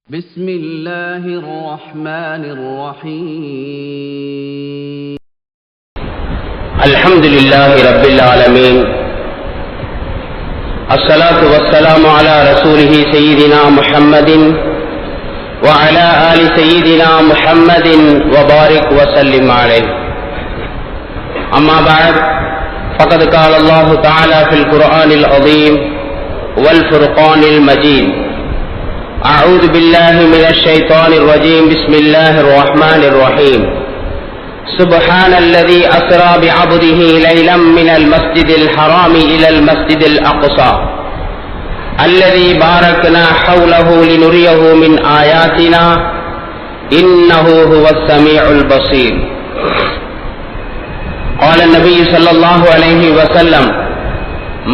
بسم الله الرحمن الرحيم الحمد لله رب العالمين الصلاة والسلام على رسوله سيدنا محمد وعلى آل سيدنا محمد وبارك وسلم عليه أما بعد فقد قال الله تعالى في القرآن العظيم والفرقان المجيد أعوذ بالله من الشيطان الرجيم بسم الله الرحمن الرحيم سبحان الذي أسرى بعبده ليلا من المسجد الحرام إلى المسجد الأقصى الذي باركنا حوله لنريه من آياتنا إنه هو السميع البصير. قال النبي صلى الله عليه وسلم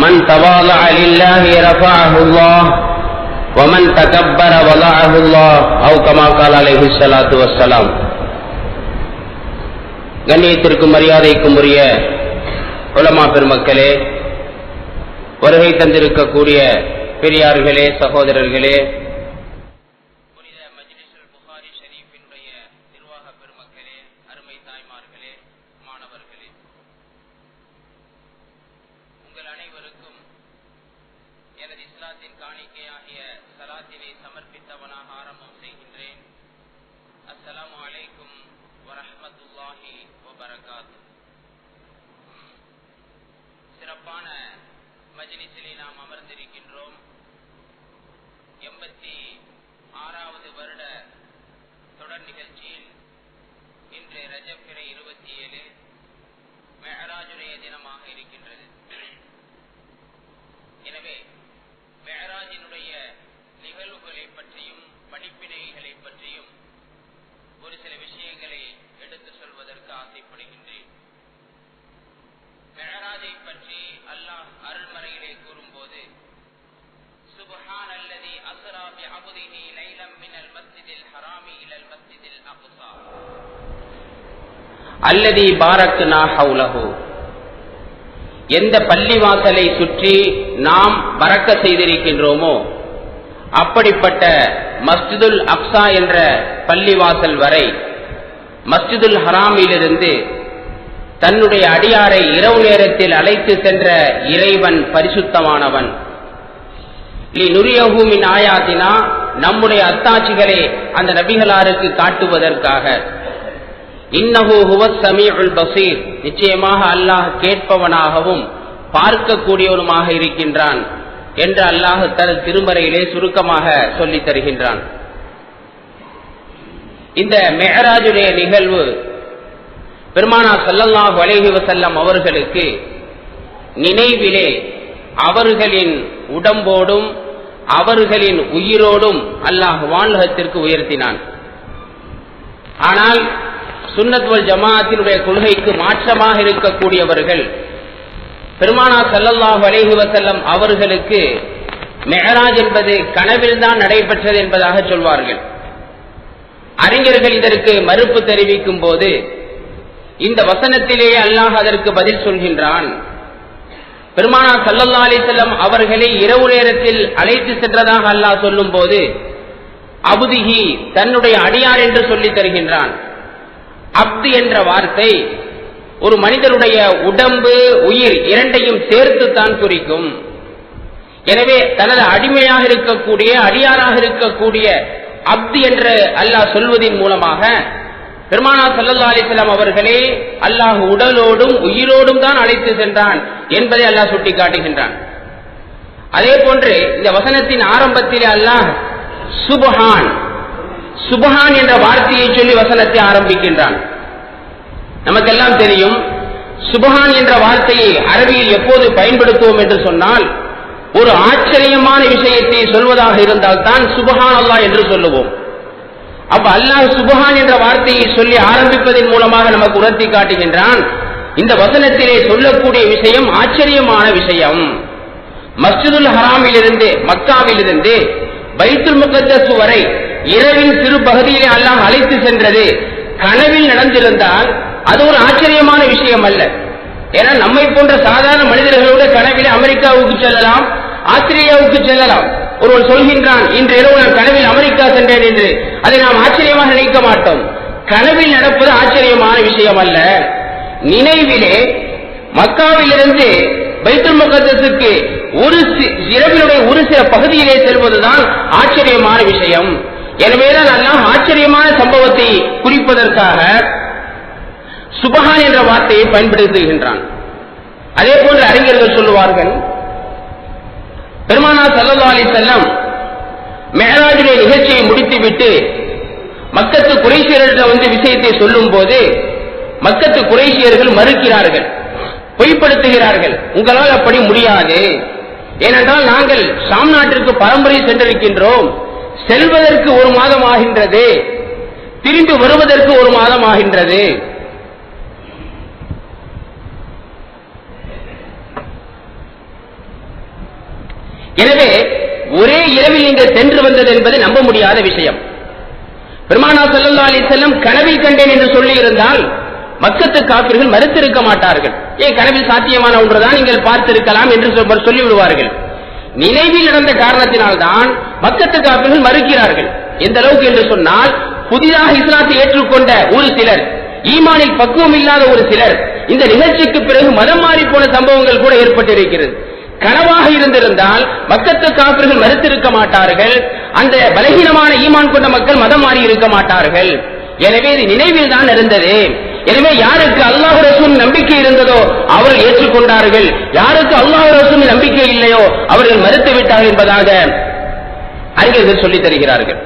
من تواضع لله رفعه الله ومن تكبر وضعه الله أو كما قال عليه الصلاة والسلام. கண்ணியத்திற்கும் மரியாதைக்கும் உரிய உலமா பெருமக்களே, வருகை தந்திருக்கக்கூடிய பெரியார்களே, சகோதரர்களே, புனித மஜ்லிஸுல் புகாரி ஷரீஃபினுடைய நிர்வாக பெருமக்களே, அருமை தாய்மார்களே, மாணவர்களே, உங்கள் அனைவருக்கும் எனது இஸ்லாத்தின் காணிக்கையாகிய சலாத்தினை சமர்ப்பித்தவனாக ஆரம்பம் செய்கின்றேன். அஸ்ஸலாமு அலைக்கும் வரஹ்மத்துல்லாஹி வபரகாத்துஹு. சிறப்பான மஜ்லிஸிலே நாம் அமர்ந்திருக்கின்றோம். 86வது வருட தொடர் நிகழ்ச்சியில் இன்று ரஜப் பிறை 27 மெஹராஜுடைய தினமாக இருக்கின்றது. எனவே மெஹராஜினுடைய நிகழ்வுகளை பற்றியும் படிப்பினைகளை பற்றியும் ஒரு சில விஷயங்களை எடுத்து சொல்வதற்கு ஆசைப்படுகின்றேன். மெஹராஜை பற்றி அல்லாஹ் அருள்மறையிலே கூறும்போது சுப்ஹானல்லதி அஸ்ரா பிஅப்திஹி லைலம் மினல் மஸ்ஜிதில் ஹராமி இலல் மஸ்ஜிதில் அக்ஸா அல்லதி பாரக்னா ஹவுலஹு, எந்த பள்ளிவாசலை சுற்றி நாம் பரக்க செய்திருக்கின்றோமோ அப்படிப்பட்ட மஸ்ஜிதுல் அக்ஸா என்ற பள்ளிவாசல் வரை மஸ்ஜிதுல் ஹராமிலிருந்து தன்னுடைய அடியாரை இரவு நேரத்தில் அழைத்து சென்ற இறைவன் பரிசுத்தமானவன். லினுரியஹு மின் ஆயாத்தினா, நம்முடைய அத்தாட்சிகளை அந்த நபிகளாருக்கு காட்டுவதற்காக. இன்னஹு ஹுவஸ் ஸமீஉல் பஸீர், நிச்சயமாக அல்லாஹ் கேட்பவனாகவும் பார்க்கக்கூடியவனுமாக இருக்கின்றான் என்று அல்லாஹ் தனது திருமறையிலே சுருக்கமாக சொல்லித் தருகின்றான். இந்த மெஹராஜுடைய நிகழ்வு பெருமானார் ஸல்லல்லாஹு அலைஹி வஸல்லம் அவர்களுக்கு நினைவிலே அவர்களின் உடம்போடும் அவர்களின் உயிரோடும் அல்லாஹ் வானுலகத்திற்கு உயர்த்தினான். ஆனால் சுன்னத் வல் ஜமாஅத்தினுடைய கொள்கைக்கு மாற்றமாக இருக்கக்கூடியவர்கள் பெருமானார் ஸல்லல்லாஹு அலைஹி வஸல்லம் அவர்களுக்கு மெஹராஜ் என்பது கனவில் தான் நடைபெற்றது என்பதாக சொல்வார்கள். அறிஞர்கள் இதற்கு மறுப்பு தெரிவிக்கும் போது இந்த வசனத்திலேயே அல்லாஹ் அதற்கு பதில் சொல்கின்றான். பெருமானார் ஸல்லல்லாஹு அலைஹி வஸல்லம் அவர்களை இரவு நேரத்தில் அழைத்து சென்றதாக அல்லாஹ் சொல்லும் போது அப்திஹி, தன்னுடைய அடியார் என்று சொல்லி தருகின்றான். அப்து என்ற வார்த்தை ஒரு மனிதனுடைய உடம்பு உயிர் இரண்டையும் சேர்த்து தான் குறிக்கும். எனவே தனது அடிமையாக இருக்கக்கூடிய அடியாராக இருக்கக்கூடிய அப்து என்று அல்லாஹ் சொல்வதின் மூலமாக பெருமானார் ஸல்லல்லாஹு அலைஹி வஸல்லம் அவர்களே அல்லாஹ் உடலோடும் உயிரோடும் தான் அழைத்து சென்றான் என்பதை அல்லாஹ் சுட்டிக்காட்டுகின்றான். அதே போன்று இந்த வசனத்தின் ஆரம்பத்திலே அல்லாஹ் சுப்ஹான் சுப்ஹான் என்ற வார்த்தையை சொல்லி வசனத்தை ஆரம்பிக்கின்றான். நமக்கெல்லாம் தெரியும், சுப்ஹான் என்ற வார்த்தையை அரபியில் எப்போது பயன்படுத்துவோம் என்று சொன்னால், ஒரு ஆச்சரியமான விஷயத்தை சொல்வதாக இருந்தால் தான் சுப்ஹான் அல்லாஹ் என்று சொல்லுவோம். அப்ப அல்லாஹ் சுப்ஹான் என்ற வார்த்தையை சொல்லி ஆரம்பிப்பதன் மூலமாக நமக்கு உணர்த்தி காட்டுகின்றான், இந்த வசனத்திலே சொல்லக்கூடிய விஷயம் ஆச்சரியமான விஷயம். மஸ்ஜிதுல் ஹராமிலிருந்து மக்காவிலிருந்து பைத்துல் முகத்தஸ் வரை இரவின் சிறு பகுதியிலே அல்லாஹ் அழைத்து சென்றது கனவில் நடந்திருந்தால் அது ஒரு ஆச்சரியமான விஷயம் அல்ல. ஏன்னா நம்மை போன்ற சாதாரண மனிதர்களோட கனவிலே அமெரிக்காவுக்கு செல்லலாம், ஆஸ்திரேலியாவுக்கு செல்லலாம். ஒருவன் சொல்கின்றான், இன்று இரவு நான் கனவில் அமெரிக்கா சென்றேன் என்று. அதை நாம் ஆச்சரியமாக நினைக்க மாட்டோம். கனவில் நடப்பது ஆச்சரியமான விஷயம் அல்ல. நினைவிலே மக்காவிலிருந்து பைத்துல் முகத்தஸுக்கு இரவினுடைய ஒரு சில பகுதியிலே செல்வதுதான் ஆச்சரியமான விஷயம். எனவேதான் அல்லாஹ் ஆச்சரியமான சம்பவத்தை குறிப்பதற்காக சுபஹான் என்ற வார்த்தையை பயன்படுத்துகின்றான். அதே போன்று அறிஞர்கள் சொல்லுவார்கள், பெருமானார் ஸல்லல்லாஹு அலைஹி வஸல்லம் மிஅராஜுடைய நிகழ்ச்சியை முடித்துவிட்டு மக்கத்து குறைஷியர்களிடம் வந்து விஷயத்தை சொல்லும் போது மக்கத்து குறைஷியர்கள் மறுக்கிறார்கள், பொய்ப்படுத்துகிறார்கள். உங்களால் அப்படி முடியாது, ஏனென்றால் நாங்கள் ஷாம் நாட்டிற்கு பரம்பரை சென்றிருக்கின்றோம். செல்வதற்கு 1 மாதம் ஆகின்றது, திரும்பி வருவதற்கு 1 மாதம் ஆகின்றது. எனவே ஒரே இரவில் நீங்கள் சென்று வந்தது என்பது நம்ப முடியாத விஷயம். பெருமானார் ஸல்லல்லாஹு அலைஹி வஸல்லம் கனவில் கண்டேன் என்று சொல்லி இருந்தால் மக்கத்து காபிர்கள் மறுத்திருக்க மாட்டார்கள். ஏன், கனவில் சாத்தியமான ஒன்றுதான், நீங்கள் பார்த்திருக்கலாம் என்று சொல்லிவிடுவார்கள். நினைவில் நடந்த காரணத்தினால்தான் மக்கத்து காபிர்கள் மறுக்கிறார்கள். எந்த அளவுக்கு என்று சொன்னால், புதிதாக இஸ்லாத்தை ஏற்றுக்கொண்ட ஒரு சிலர், ஈமானில் பக்குவம் இல்லாத ஒரு சிலர் இந்த நிகழ்ச்சிக்கு பிறகு மதம் மாறி போன சம்பவங்கள் கூட ஏற்பட்டிருக்கிறது. கனவாக இருந்திருந்தால் மக்கத்து காபிர்கள் மறுத்திருக்க மாட்டார்கள், அந்த பலகீனமான ஈமான் கொண்ட மக்கள் மதம் மாறி இருக்க மாட்டார்கள். எனவே இது நினைவில் தான் இருந்தது. எனவே யாருக்கு அல்லாஹ் ரசூல் நம்பிக்கை இருந்ததோ அவர்கள் ஏற்றுக்கொண்டார்கள், யாருக்கு அல்லாஹ் ரசூல் நம்பிக்கை இல்லையோ அவர்கள் மறுத்து விட்டார்கள் என்பதாக அறிஞர்கள் சொல்லித் தருகிறார்கள்.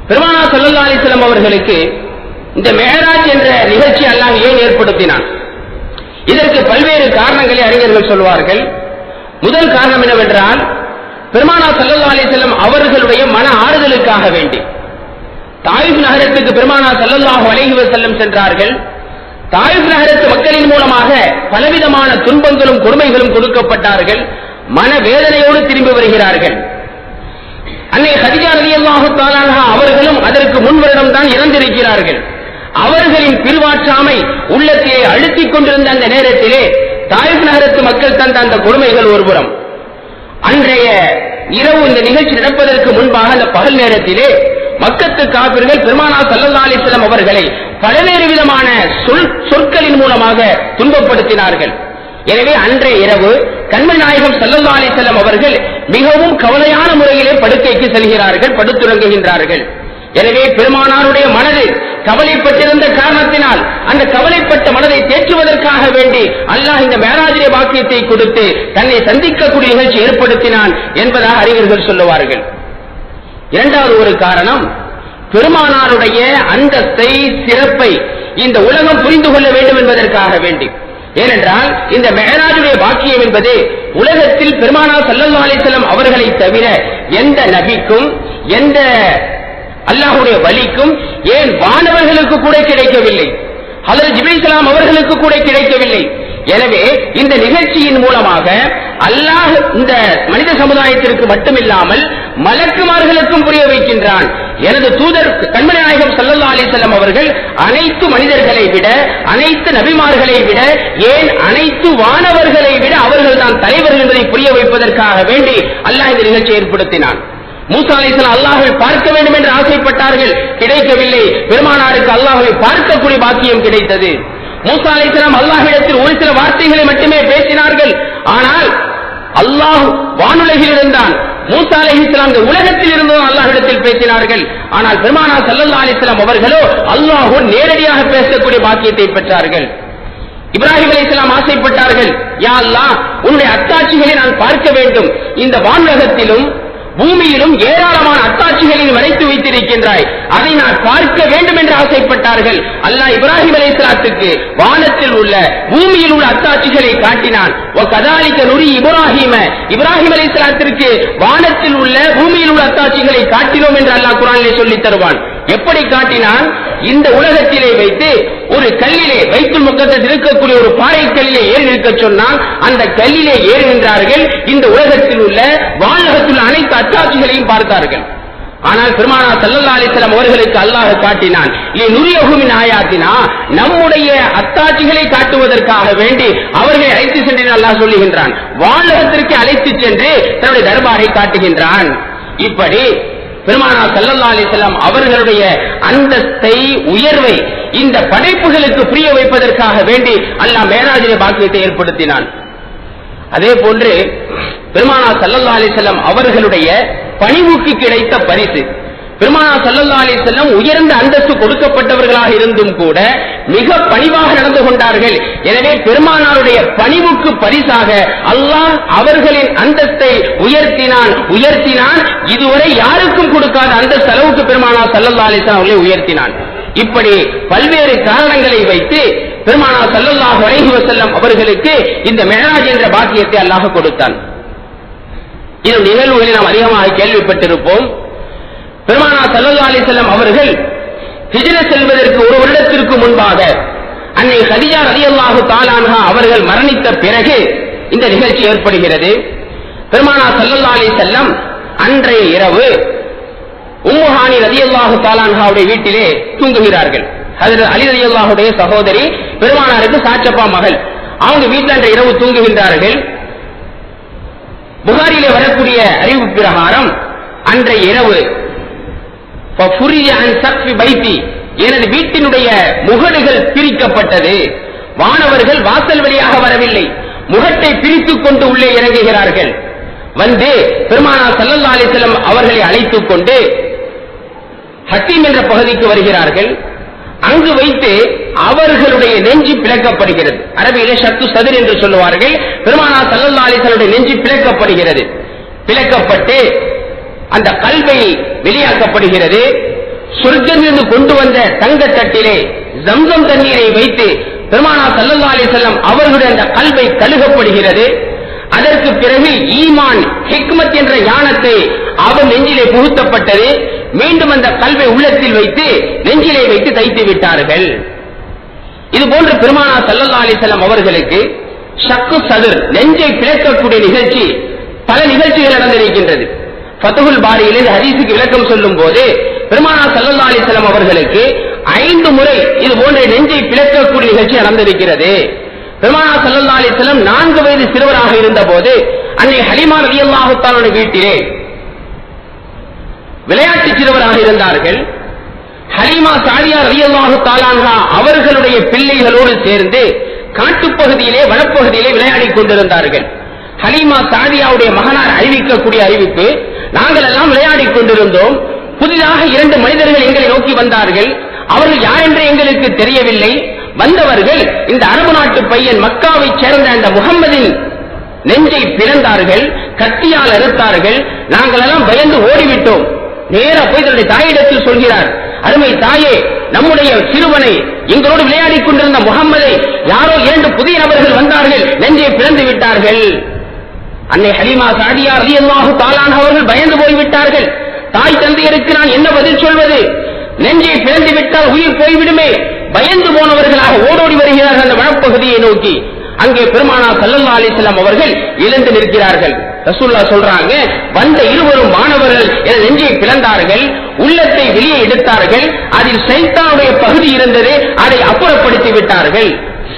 பெருமானார் ஸல்லல்லாஹு அலைஹி வஸல்லம் அவர்களுக்கு இந்த மிஅராஜ் என்ற நிகழ்ச்சி அல்லாஹ் ஏன் ஏற்படுத்தினான்? இதற்கு பல்வேறு காரணங்களை அறிஞர்கள் சொல்வார்கள். முதல் காரணம் என்னவென்றால், பெருமானார் ஸல்லல்லாஹு அலைஹி வஸல்லம் அவர்களுடைய மன ஆறுதலுக்காக வேண்டி தாயிஃப் நகரத்துக்கு பெருமானார் ஸல்லல்லாஹு அலைஹி வஸல்லம் சென்றார்கள். தாயிஃப் நகரத்து மக்களின் மூலமாக பலவிதமான துன்பங்களும் கொடுமைகளும் கொடுக்கப்பட்டார்கள். மனவேதனையோடு திரும்பி வருகிறார்கள். அன்னை கதீஜா ரலியல்லாஹு தஆலா அன்ஹா அவர்களும் அதற்கு முன் வருடம் தான் இறந்திருக்கிறார்கள். அவர்களின் பிரிவாற்றாமை உள்ளத்திலே அழுத்திக் கொண்டிருந்த அந்த நேரத்திலே தாயிஃப் நகரத்து மக்கள் தந்த அந்த கொடுமைகள் ஒருபுறம், அன்றைய இரவு இந்த நிகழ்ச்சி நடப்பதற்கு முன்பாக அந்த பகல் நேரத்திலே மக்கத்து காபிர்கள் பெருமானார் ஸல்லல்லாஹு அலைஹி வஸல்லம் அவர்களை பல்வேறு விதமான சொற்களின் மூலமாக துன்பப்படுத்தினார்கள். எனவே அன்றைய இரவு கண்மணி நாயகம் ஸல்லல்லாஹு அலைஹி வஸல்லம் அவர்கள் மிகவும் கவலையான முறையிலே படுக்கைக்கு செல்கிறார்கள், படுத்துறங்குகின்றார்கள். எனவே பெருமானாருடைய மனது கவலைப்பட்டிருந்த காரணத்தினால் அந்த கவலைப்பட்ட மனதை தேற்றுவதற்காக வேண்டி அல்லாஹ் இந்த மிஅராஜிலே பாக்கியத்தை கொடுத்து தன்னை சந்திக்கக்கூடிய நிகழ்ச்சி ஏற்படுத்தினான் என்பதாக அறிஞர்கள் சொல்லுவார்கள். இரண்டாவது ஒரு காரணம், பெருமானாருடைய அந்தஸ்தை, சிறப்பை இந்த உலகம் புரிந்து கொள்ள வேண்டும் என்பதற்காக வேண்டி. ஏனென்றால் இந்த மிஅராஜுடைய பாக்கியம் என்பது உலகத்தில் பெருமானார் ஸல்லல்லாஹு அலைஹி வஸல்லம் அவர்களை தவிர எந்த நபிக்கும் எந்த அல்லாஹ்வுடைய வலிக்கும், ஏன் வானவர்களுக்கு கூட கிடைக்கவில்லை, ஹஜ்ரத் ஜிப்ரீல் ஸலாம் அவர்களுக்கு கூட கிடைக்கவில்லை. எனவே இந்த நிகழ்ச்சியின் மூலமாக அல்லாஹ் இந்த மனித சமுதாயத்திற்கு மட்டுமில்லாமல் மலக்குமார்களுக்கும் புரிய வைக்கின்றான். எனது தூதர் கண்மணி நாயகம் ஸல்லல்லாஹு அலைஹி வஸல்லம் அவர்கள் அனைத்து மனிதர்களை விட, அனைத்து நபிமார்களை விட, ஏன் அனைத்து வானவர்களை விட அவர்கள் தான் தலைவர்கள் என்பதை புரிய வைப்பதற்காக வேண்டி அல்லாஹ் இந்த நிகழ்ச்சியை ஏற்படுத்தினான். மூசா அலைஹிஸ்ஸலாம் அல்லாஹ்வை பார்க்க வேண்டும் என்று ஆசைப்பட்டார்கள், கிடைக்கவில்லை. பெருமானாருக்கு அல்லாஹ்வை பார்க்கக்கூடிய பாக்கியம் கிடைத்தது. மூசா அலைஹிஸ்ஸலாம் அல்லாஹ்விடத்தில் ஒரு சில வார்த்தைகளை மட்டுமே பேசினார்கள். ஆனால் அல்லாஹ் வானுலகில் இருந்தான், மூசா அலைஹிஸ்ஸலாம் இந்த உலகத்தில் இருந்தும் அல்லாஹ்விடத்தில் பேசினார்கள். ஆனால் பெருமானார் ஸல்லல்லாஹு அலைஹி வஸல்லம் அவர்களோ அல்லாஹ்வோடு நேரடியாக பேசக்கூடிய பாக்கியத்தை பெற்றார்கள். இப்ராஹிம் அலைஹிஸ்ஸலாம் ஆசைப்பட்டார்கள், யா அல்லாஹ் உன்னுடைய அத்தாட்சிகளை நான் பார்க்க வேண்டும், இந்த வானுலகத்திலும் பூமியிலும் ஏராளமான அத்தாட்சிகளை மறைத்து வைத்திருக்கின்றாய், அதை நான் பார்க்க வேண்டும் என்று ஆசைப்பட்டார்கள். அல்லாஹ் இப்ராஹிம் அலைஹிஸ்ஸலாத்துக்கு வானத்தில் உள்ள பூமியில் உள்ள அத்தாட்சிகளை காட்டினான். வகதாலிக நுரி இப்ராஹிம் அலைஹிஸ்ஸலாத்திற்கு வானத்தில் உள்ள பூமியில் உள்ள அத்தாட்சிகளை காட்டினோம் என்று அல்லாஹ் குர்ஆனிலே சொல்லித் தருவான். எப்படி காட்டினான்? இந்த உலகத்திலே வைத்து ஒரு கல்லிலே, பைத்துல் முகத்தஸ் இருக்கக்கூடிய ஒரு பாறை கல்லிலே ஏறி நிற்க சொன்னால் அந்த கல்லிலே ஏறுகின்றார்கள். இந்த உலகத்தில் உள்ள வானகத்தில் உள்ள அனைத்து அத்தாட்சிகளையும் பார்த்தார்கள். ஆனால் பெருமானார் ஸல்லல்லாஹு அலைஹி வஸல்லம் அவர்களுக்கு அல்லாஹ் காட்டினான், லினுரியஹு மின் ஆயாத்தினா, நம்முடைய அத்தாட்சிகளை காட்டுவதற்காக வேண்டி அவர்களை அழைத்து சென்று அல்லாஹ் சொல்லுகின்றான். வானகத்திற்கு அழைத்து சென்று தன்னுடைய தர்பாரை காட்டுகின்றான். இப்படி பெருமானார் ஸல்லல்லாஹு அலைஹி வஸல்லம் அவர்களுடைய அந்தஸ்தை, உயர்வை இந்த படைப்புகளுக்கு புரிய வைப்பதற்காக வேண்டி அல்லாஹ் மேராஜிலே பாக்கியத்தை ஏற்படுத்தினான். அதே போன்று பெருமானார் ஸல்லல்லாஹு அலைஹி வஸல்லம் அவர்களுடைய பணிவுக்கு கிடைத்த பரிசு, பெருமானார் ஸல்லல்லாஹு அலைஹி வஸல்லம் உயர்ந்த அந்தஸ்து கொடுக்கப்பட்டவர்களாக இருந்தும் கூட மிக பணிவாக நடந்து கொண்டார்கள். எனவே பெருமானாருடைய பணிவுக்கு பரிசாக அல்லாஹ் அவர்களின் அந்தஸ்தை உயர்த்தினான். இதுவரை யாருக்கும் கொடுக்காத அந்த அளவுக்கு பெருமானார் ஸல்லல்லாஹு அலைஹி வஸல்லம் அவர்களை உயர்த்தினான். இப்படி பல்வேறு காரணங்களை வைத்து பெருமானார் ஸல்லல்லாஹு அலைஹி வஸல்லம் அவர்களுக்கு இந்த மிஅராஜ் என்ற பாக்கியத்தை அல்லாஹ் கொடுத்தான். இந்த நிகழ்வுகளை நாம் அதிகமாக கேள்விப்பட்டிருப்போம். பெருமானார் ஸல்லல்லாஹு அலைஹி வஸல்லம் அவர்கள் ஹிஜ்ரத் செல்வதற்கு ஒரு வருடத்திற்கு முன்பாக அன்னை கதீஜா ரலியல்லாஹு தஆலா அன்ஹா அவர்கள் மரணித்த பிறகு இந்த நிகழ்ச்சி ஏற்படுகிறது. பெருமானார் ஸல்லல்லாஹு அலைஹி வஸல்லம் அன்றைய இரவு உம்மு ஹானி ரலியல்லாஹு தஆலா அன்ஹாவுடைய வீட்டிலே தூங்குகிறார்கள். ஹஜ்ரத் அலி ரலியல்லாஹுடைய சகோதரி, பெருமானாருக்கு சாச்சப்பா மகள். அவங்க வீட்டில் அன்றைய இரவு தூங்குகின்றார்கள். புகாரிலே வரக்கூடிய அறிவு பிரகாரம் அன்றைய இரவு எனது வீட்டினுடைய முகடுகள் பிரிக்கப்பட்டது. வானவர்கள் வாசல் வழியாக வரவில்லை, முகட்டை பிரித்துக் கொண்டு உள்ளே இறங்குகிறார்கள். வந்து பெருமானார் ஸல்லல்லாஹு அலைஹி வஸல்லம் அவர்களை அழைத்துக் கொண்டு ஹத்தீம் என்ற பகுதிக்கு வருகிறார்கள். அங்கு வைத்து அவர்களுடைய நெஞ்சு பிளக்கப்படுகிறது. அரபியிலே ஷத்து சதுர் என்று சொல்லுவார்கள். பெருமானார் ஸல்லல்லாஹு அலைஹி வஸல்லம் நெஞ்சு பிளக்கப்படுகிறது. பிளக்கப்பட்டு அந்த கல்வை வெளியாக்கப்படுகிறது. சொர்க்கத்திலிருந்து கொண்டு வந்த தங்க தட்டிலே ஜம்சம் தண்ணீரை வைத்து பெருமானார் ஸல்லல்லாஹு அலைஹி வஸல்லம் அவர்களுடைய அந்த கல்வை கழுகப்படுகிறது. அதற்கு பிறகு ஈமான், ஹிக்மத் என்ற ஞானத்தை அவர் நெஞ்சிலே புகுத்தப்பட்டது. மீண்டும் அந்த கல்வை உள்ளத்தில் வைத்து நெஞ்சிலே வைத்து தைத்து விட்டார்கள். இது போன்று பெருமானார் ஸல்லல்லாஹு அலைஹி வஸல்லம் அவர்களுக்கு ஷக்கு சதுர், நெஞ்சை பிளக்கக்கூடிய நிகழ்ச்சி, பல நிகழ்ச்சிகள் நடந்திருக்கின்றது. ஃபத்ஹுல் பாரியிலே இந்த ஹதீஸுக்கு விளக்கம் சொல்லும் போது பெருமானார் ஸல்லல்லாஹு அலைஹி வஸல்லம் அவர்களுக்கு 5 முறை இது போன்ற நெஞ்சை பிளக்கக்கூடிய நிகழ்ச்சி நடந்திருக்கிறது. பெருமானார் ஸல்லல்லாஹு அலைஹி வஸல்லம் 4 வயது சிறுவராக இருந்த போது அன்னை ஹலீமா ரலியல்லாஹு தஆலா வீட்டிலே விளையாட்டு சிறுவராக இருந்தார்கள். ஹலீமா சாதியா ரலியல்லாஹு தஆலா அன்ஹா அவர்களுடைய பிள்ளைகளோடு சேர்ந்து காட்டுப்பகுதியிலே, வனப்பகுதியிலே விளையாடிக் கொண்டிருந்தார்கள். ஹலீமா சாதியாவுடைய மகனார் அறிவிக்கக்கூடிய அறிவிப்பு, நாங்கள் எல்லாம் விளையாடிக் கொண்டிருந்தோம். புதிதாக 2 மனிதர்கள் எங்களை நோக்கி வந்தார்கள். அவர்கள் யார் என்று எங்களுக்கு தெரியவில்லை. வந்தவர்கள் இந்த அரபு நாட்டு பையன், மக்காவை சேர்ந்த அந்த முகம்மதின் நெஞ்சை பிளந்தார்கள், கத்தியால் அறுத்தார்கள். நாங்கள் எல்லாம் பயந்து ஓடிவிட்டோம். நேரா போய் தன்னுடைய தாயிடத்தில் சொல்கிறார், அருமை தாயே, நம்முடைய சிறுவனை, எங்களோடு விளையாடிக் கொண்டிருந்த முகம்மதை யாரோ 2 புதிய நபர்கள் வந்தார்கள், நெஞ்சை பிளந்து விட்டார்கள். அன்னை ஹலீமா சாதியா ரலியல்லாஹு தஆலா அவர்கள் பயந்து போய்விட்டார்கள். தாய் தந்தையருக்கு நான் என்ன பதில் சொல்வது? நெஞ்சை பிளந்து விட்டால் உயிர் போய்விடுமே. பயந்து போனவர்களாக ஓடோடி வருகிறார்கள் அந்த வனப்பகுதியை நோக்கி. அங்கே பெருமானார் ஸல்லல்லாஹு அலைஹி வஸல்லம் அவர்கள் எழுந்து நிற்கிறார்கள். ரசூலுல்லாஹ் சொல்றாங்க, வந்த இருவரும் மாணவர்கள் என் நெஞ்சை பிளந்தார்கள், உள்ளத்தை வெளியே எடுத்தார்கள், அதில் ஷைத்தானுடைய பகுதி இருந்தது, அதை அப்புறப்படுத்தி விட்டார்கள்.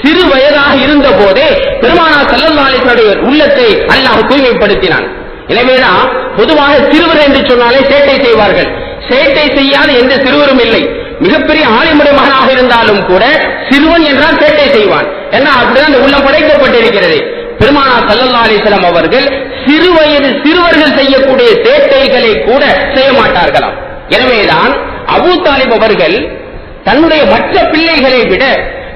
சிறு வயதாக இருந்த போதே பெருமானார் ஸல்லல்லாஹு அலைஹி வஸல்லம் உள்ளத்தை அல்லாஹ் தூய்மைப்படுத்தினான். எனவேதான் பொதுவாக சிறுவர் என்று சொன்னாலே சேட்டை செய்வார்கள். சேட்டை செய்யாத எந்த சிறுவரும் இல்லை. மிகப்பெரிய ஆலிமுடைய மகனாக இருந்தாலும் கூட சிறுவன் என்றால் சேட்டை செய்வான். ஏன்னா அப்படிதான் அந்த உள்ளம் படைக்கப்பட்டிருக்கிறது. பெருமானார் ஸல்லல்லாஹு அலைஹி வஸல்லம் அவர்கள் சிறு வயது சிறுவர்கள் செய்யக்கூடிய சேட்டைகளை கூட செய்ய மாட்டார்களாம். எனவேதான் அபூ தாலிப் அவர்கள் தன்னுடைய மற்ற பிள்ளைகளை விட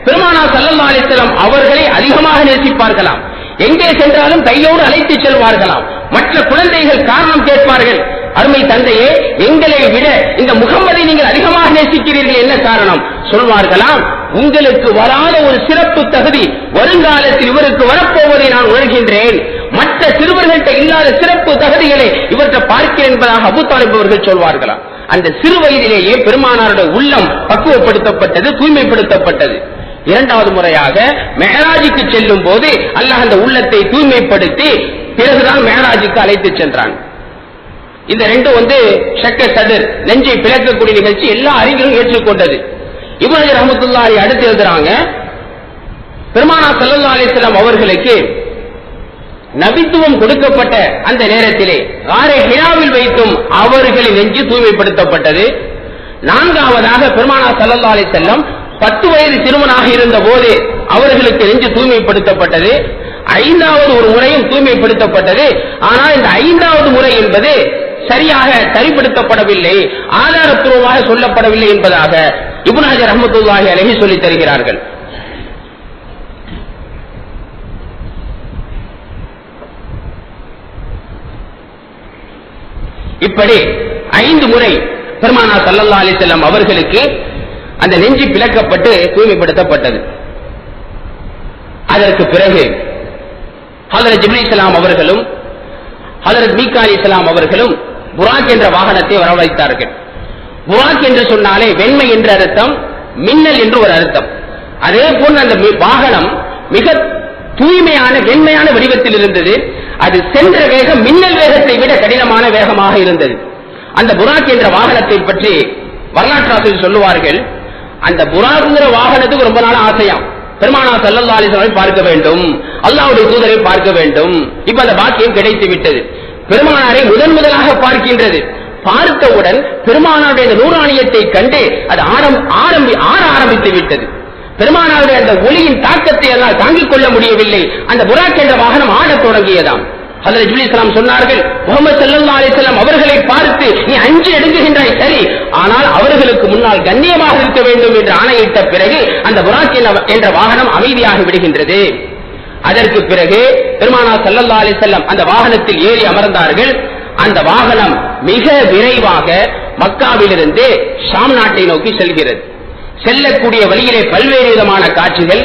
பெருமானார் ஸல்லல்லாஹு அலைஹி வஸல்லம் அவர்களை அதிகமாக நேசிப்பார்களாம். எங்கே சென்றாலும் கையோடு அழைத்து செல்வார்களாம். மற்ற குழந்தைகள் காரணம் கேட்பார்கள், அருமை தந்தையே, எங்களை விட இந்த முகம்மதை நீங்கள் அதிகமாக நேசிக்கிறீர்கள், என்ன காரணம்? சொல்வார்களாம், உங்களுக்கு வராத ஒரு சிறப்பு தகுதி வருங்காலத்தில் இவருக்கு வரப்போவதை நான் உணர்கின்றேன். மற்ற சிறுவர்கள்ட்ட இல்லாத சிறப்பு தகுதிகளை இவற்றை பார்க்கிறேன் என்பதாக அபூ தாலிப் அவர்கள் சொல்வார்களாம். அந்த சிறு வயதிலேயே பெருமானாருடைய உள்ளம் பக்குவப்படுத்தப்பட்டது, தூய்மைப்படுத்தப்பட்டது. 2வது முறையாக மெஹராஜுக்கு செல்லும் போது அல்லாஹ் அந்த உள்ளத்தை தூய்மைப்படுத்தி பிறகுதான் மெஹராஜுக்கு அழைத்து சென்றான். இந்த ரெண்டும் ஷக்க சதர், நெஞ்சை பிளக்கக்கூடிய நிகழ்ச்சி எல்லா அறிஞர்களும் ஏற்றுக்கொண்டது. இப்னு ஹஜர் ரஹ்மத்துல்லாஹி அடுத்து எழுதுறாங்க, பெருமானார் ஸல்லல்லாஹு அலைஹி வஸல்லம் அவர்களுக்கு நபித்துவம் கொடுக்கப்பட்ட அந்த நேரத்திலே காரே ஹிராவில் வைத்தும் அவர்களின் நெஞ்சு தூய்மைப்படுத்தப்பட்டது. நான்காவதாக பெருமானார் ஸல்லல்லாஹு அலைஹி வஸல்லம் 10 வயது சிறுவனாக இருந்த போது அவர்களுக்கு நெஞ்சு தூய்மைப்படுத்தப்பட்டது. 5வது ஒரு முறையும் தூய்மைப்படுத்தப்பட்டது. ஆனால் இந்த 5வது முறை என்பது சரியாக சரிப்படுத்தப்படவில்லை, ஆதாரப்பூர்வமாக சொல்லப்படவில்லை என்பதாக இப்னு ஹஜர் ரஹ்மத்துல்லாஹி அலைஹி சொல்லித் தருகிறார்கள். இப்படி 5 முறை பெருமானார் ஸல்லல்லாஹு அலைஹி வஸல்லம் அவர்களுக்கு அந்த நெஞ்சு பிளக்கப்பட்டு தூய்மைப்படுத்தப்பட்டது. அதற்கு பிறகு ஹஜ்ரத் ஜிப்ரீல் அலைஹிஸ்ஸலாம் அவர்களும் ஹஜ்ரத் மீகா அலைஹிஸ்ஸலாம் அவர்களும் புராக் என்ற வாகனத்தை வரவழைத்தார்கள். புராக் என்று சொன்னாலே வெண்மை என்ற அர்த்தம், மின்னல் என்று ஒரு அர்த்தம். அதே போல் அந்த வாகனம் மிக தூய்மையான வெண்மையான வடிவத்தில் இருந்தது. அது சென்ற வேகம் மின்னல் வேகத்தை விட கடினமான வேகமாக இருந்தது. அந்த புராக் என்ற வாகனத்தை பற்றி வரலாற்றாசிரியர் சொல்லுவார்கள், அந்த புராக்ங்கிற வாகனத்துக்கு ரொம்ப நாள் ஆசையாம். பெருமானார் ஸல்லல்லாஹு அலைஹி வஸல்லம் பார்க்க வேண்டும், அல்லாஹ்வுடைய தூதரை பார்க்க வேண்டும். இப்ப அந்த பாக்கியம் கிடைத்து விட்டது. பெருமானாரை முதலாக பார்க்கின்றது. பார்த்தவுடன் பெருமானாருடைய நூறானியத்தை கண்டு அது ஆற ஆரம்பித்து விட்டது. பெருமானாருடைய அந்த ஒளியின் தாக்கத்தை எல்லாம் தாங்கிக் கொள்ள முடியவில்லை. அந்த புராக் என்ற வாகனம் ஆடத் தொடங்கியதாம். ஹஜ்ரத் ஜிப்ரீல் அலைஹிஸ்ஸலாம் சொன்னார்கள், முஹம்மது ஸல்லல்லாஹு அலைஹி வஸல்லம் அவர்களை பார்த்து நீ அஞ்சி நடுங்குகின்றாய் சரி, ஆனால் அவர்களுக்கு முன்னால் கண்ணியமாக இருக்க வேண்டும் என்று ஆணையிட்ட பிறகு அந்த புராக் என்ற வாகனம் அமைதியாகி விடுகின்றது. அதற்கு பிறகு பெருமானார் ஸல்லல்லாஹு அலைஹி வஸல்லம் அந்த வாகனத்தில் ஏறி அமர்ந்தார்கள். அந்த வாகனம் மிக விரைவாக மக்காவிலிருந்து ஷாம் நாட்டை நோக்கி செல்கிறது. செல்லக்கூடிய வழியிலே பல்வேறு விதமான காட்சிகள்.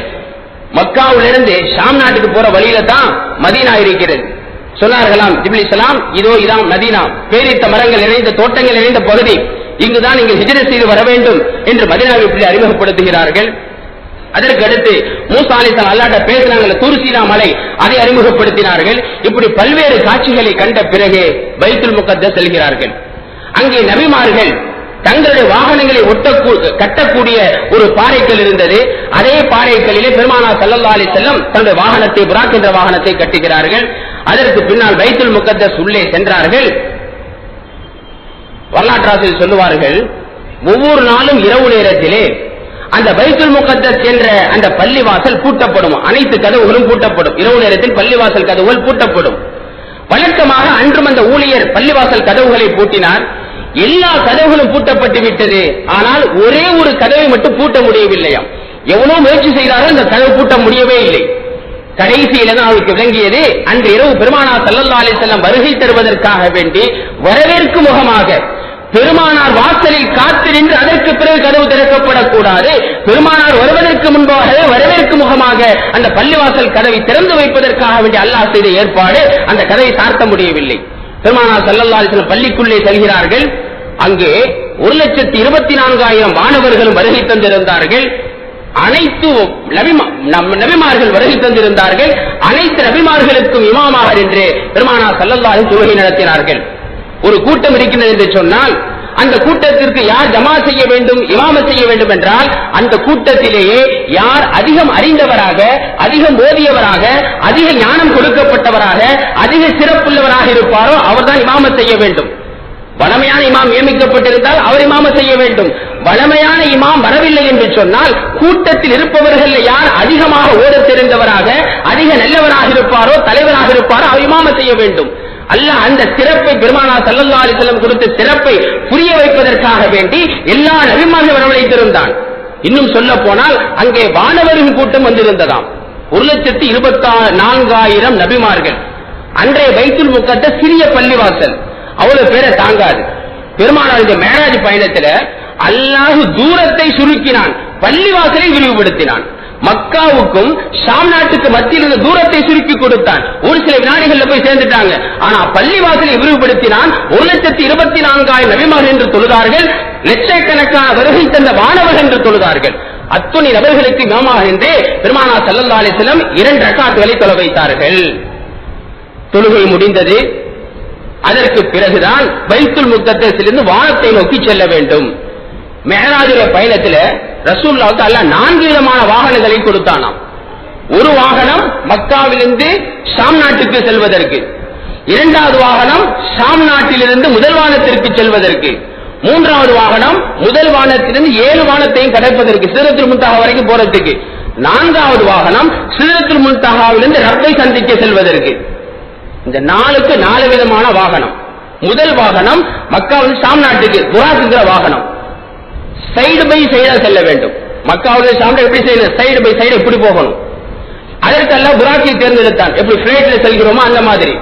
மக்காவிலிருந்து ஷாம் நாட்டுக்கு போற வழியில தான் மதீனா இருக்கிறது. சொன்னார்களாம் ஜிப்ரீல் அலைஹிஸ்ஸலாம், இதோ இதான் மதீனா, பேரித்த மரங்கள் நிறைந்த தோட்டங்கள் நிறைந்த பகுதி, இங்குதான் இங்கு ஹிஜ்ரத் செய்து வர வேண்டும் என்று மதீனாவை இப்படி அறிமுகப்படுத்துகிறார்கள். அதற்கு அடுத்து மூசா அலைஹிஸ்ஸலாம் அல்லாஹ்ட்ட பேசினாங்க, தூர்சீனா மலை, அதை அறிமுகப்படுத்தினார்கள். இப்படி பல்வேறு காட்சிகளை கண்ட பிறகு பைத்துல் முகத்தஸ் செல்கிறார்கள். அங்கே நபிமார்கள் தங்களுடைய வாகனங்களை கட்டக்கூடிய ஒரு பாறைக்கல் இருந்தது. அதே பாறைக்கல்லிலே பெருமானார் ஸல்லல்லாஹு அலைஹி வஸல்லம் தன்னுடைய வாகனத்தை புராக் என்ற வாகனத்தை கட்டுகிறார்கள். அதற்கு பின்னால் பைத்துல் முகத்தஸ் உள்ளே சென்றார்கள். வரலாற்றாசிரியர் சொல்லுவார்கள், ஒவ்வொரு நாளும் இரவு நேரத்திலே அந்த பைத்துல் முகத்தஸ் என்ற அந்த பள்ளிவாசல் பூட்டப்படும், அனைத்து கதவுகளும் பூட்டப்படும். இரவு நேரத்தில் பள்ளிவாசல் கதவுகள் பூட்டப்படும். வழக்கமாக அன்றும் அந்த ஊழியர் பள்ளிவாசல் கதவுகளை பூட்டினார். எல்லா கதவுகளும் பூட்டப்பட்டு விட்டது. ஆனால் ஒரே ஒரு கதவை மட்டும் பூட்ட முடியவில்லையாம். எவ்வளவு முயற்சி செய்தாலும் அந்த கதவு பூட்ட முடியவே இல்லை. கடைசியில தான் அவருக்கு விளங்கியது, அன்று இரவு பெருமானார் ஸல்லல்லாஹு அலைஹி வஸல்லம் வருகை தருவதற்காக வேண்டி வரவேற்கும் முகமாக பெருமானார் வாசலில் காத்து நின்று அதற்கு பிறகு கதவு திறக்கப்படக்கூடாது, பெருமானார் வருவதற்கு முன்பாகவே வரவேற்கும் முகமாக அந்த பள்ளிவாசல் கதவை திறந்து வைப்பதற்காக வேண்டி அல்லாஹ் செய்த ஏற்பாடு. அந்த கதவை சாத்த முடியவில்லை. பெருமானார் ஸல்லல்லாஹு அலைஹி வஸல்லம் பள்ளிக்குள்ளே செல்கிறார்கள். அங்கே 1,24,000 மாணவர்களும் வருகை தந்திருந்தார்கள். அனைத்து நபிமார்கள் வருகை தந்திருந்தார்கள். அனைத்து நபிமார்களுக்கும் இமாமாக நின்று பெருமானார் ஸல்லல்லாஹு அலைஹி வஸல்லம் தொழுகை நடத்தினார்கள். ஒரு கூட்டம் இருக்கின்றது என்று சொன்னால் அந்த கூட்டத்திற்கு யார் ஜமா செய்ய வேண்டும், இமாம செய்ய வேண்டும் என்றால் அந்த கூட்டத்திலேயே யார் அதிகம் அறிந்தவராக, அதிகம் ஓதியவராக, அதிக ஞானம் கொடுக்கப்பட்டவராக, அதிக சிறப்புள்ளவராக இருப்பாரோ அவர்தான் இமாம செய்ய வேண்டும். வளமையான இமாம் நியமிக்கப்பட்டிருந்தால் அவர் இமாம செய்ய வேண்டும். வளமையான இமாம் வரவில்லை என்று சொன்னால் கூட்டத்தில் இருப்பவர்கள் யார் அதிகமாக ஓதத் தெரிந்தவராக, அதிக நல்லவராக இருப்பாரோ, தலைவராக இருப்பாரோ அவர் இமாம செய்ய வேண்டும். அல்லாஹ் அந்த சிறப்பை பெருமானார் ஸல்லல்லாஹு அலைஹி வஸல்லம் கொடுத்த சிறப்பை புரிய வைப்பதற்காக வேண்டி எல்லா நபிமார்கள் வரவழைத்திருந்தான். இன்னும் சொல்ல போனால் அங்கே வானவரின் கூட்டம் வந்திருந்ததாம். 1,24,000 நபிமார்கள். அன்றைய பைத்துல் முகத்தஸ் சிறிய பள்ளிவாசல், அவ்வளவு பேரை தாங்காது. பெருமானாருடைய மேராஜ் பயணத்துல அல்லாஹ் தூரத்தை சுருக்கினான், பள்ளிவாசலை விரிவுபடுத்தினான். மக்காவுக்கும் ஷாம் நாட்டுக்கு மத்தியில் இருந்த தூரத்தை சுருக்கி கொடுத்தான். ஒரு சில வினாடிகள்ல போய் சேர்ந்துட்டாங்க. ஆனா பள்ளிவாசலை விரிவுபடுத்தினான். 1,24,000 நபிமார்கள் என்று தொழுதார்கள். லட்சக்கணக்கான வருகை தந்த வானவர்கள் என்று தொழுதார்கள். அத்துணை நபர்களுக்கு இமாமாக என்று பெருமானார் ஸல்லல்லாஹு அலைஹி வஸல்லம் 2 ரக்காத்துகளை தொழ வைத்தார்கள். தொழுகை முடிந்தது. அதற்கு பிறகுதான் பைத்துல் முக்கத்தஸிலிருந்து வானத்தை நோக்கி செல்ல வேண்டும். மெஹராஜுடைய பயணத்தில் ரசூலுல்லாஹ்வுக்கு அல்லாஹ் 4 விதமான வாகனங்களை கொடுத்தானாம். ஒரு வாகனம் மக்காவிலிருந்து ஷாம் நாட்டுக்கு செல்வதற்கு, இரண்டாவது வாகனம் ஷாம் நாட்டிலிருந்து முதல் வானத்திற்கு செல்வதற்கு, மூன்றாவது வாகனம் முதல் வானத்திலிருந்து 7 வானத்தையும் கடப்பதற்கு, சிதறத்துல் முன்தஹா வரைக்கும் போறதுக்கு, நான்காவது வாகனம் சிதறத்துல் முன்தஹாவிலிருந்து ரப்பை சந்திக்க செல்வதற்கு. இந்த 4க்கு 4 விதமான வாகனம். முதல் வாகனம் மக்காவில் ஷாம் நாட்டுக்கு புராக்குங்கிற வாகனம், சைடு பை சைடா செல்ல வேண்டும். மக்காவுடைய ஷாம் எப்படி செய்யணும், சைடு பை சைடு எப்படி போகணும், அதற்கெல்லாம் புராக்கை தேர்ந்தெடுத்தான். எப்படி பிளைட்ல செல்கிறோமோ அந்த மாதிரி.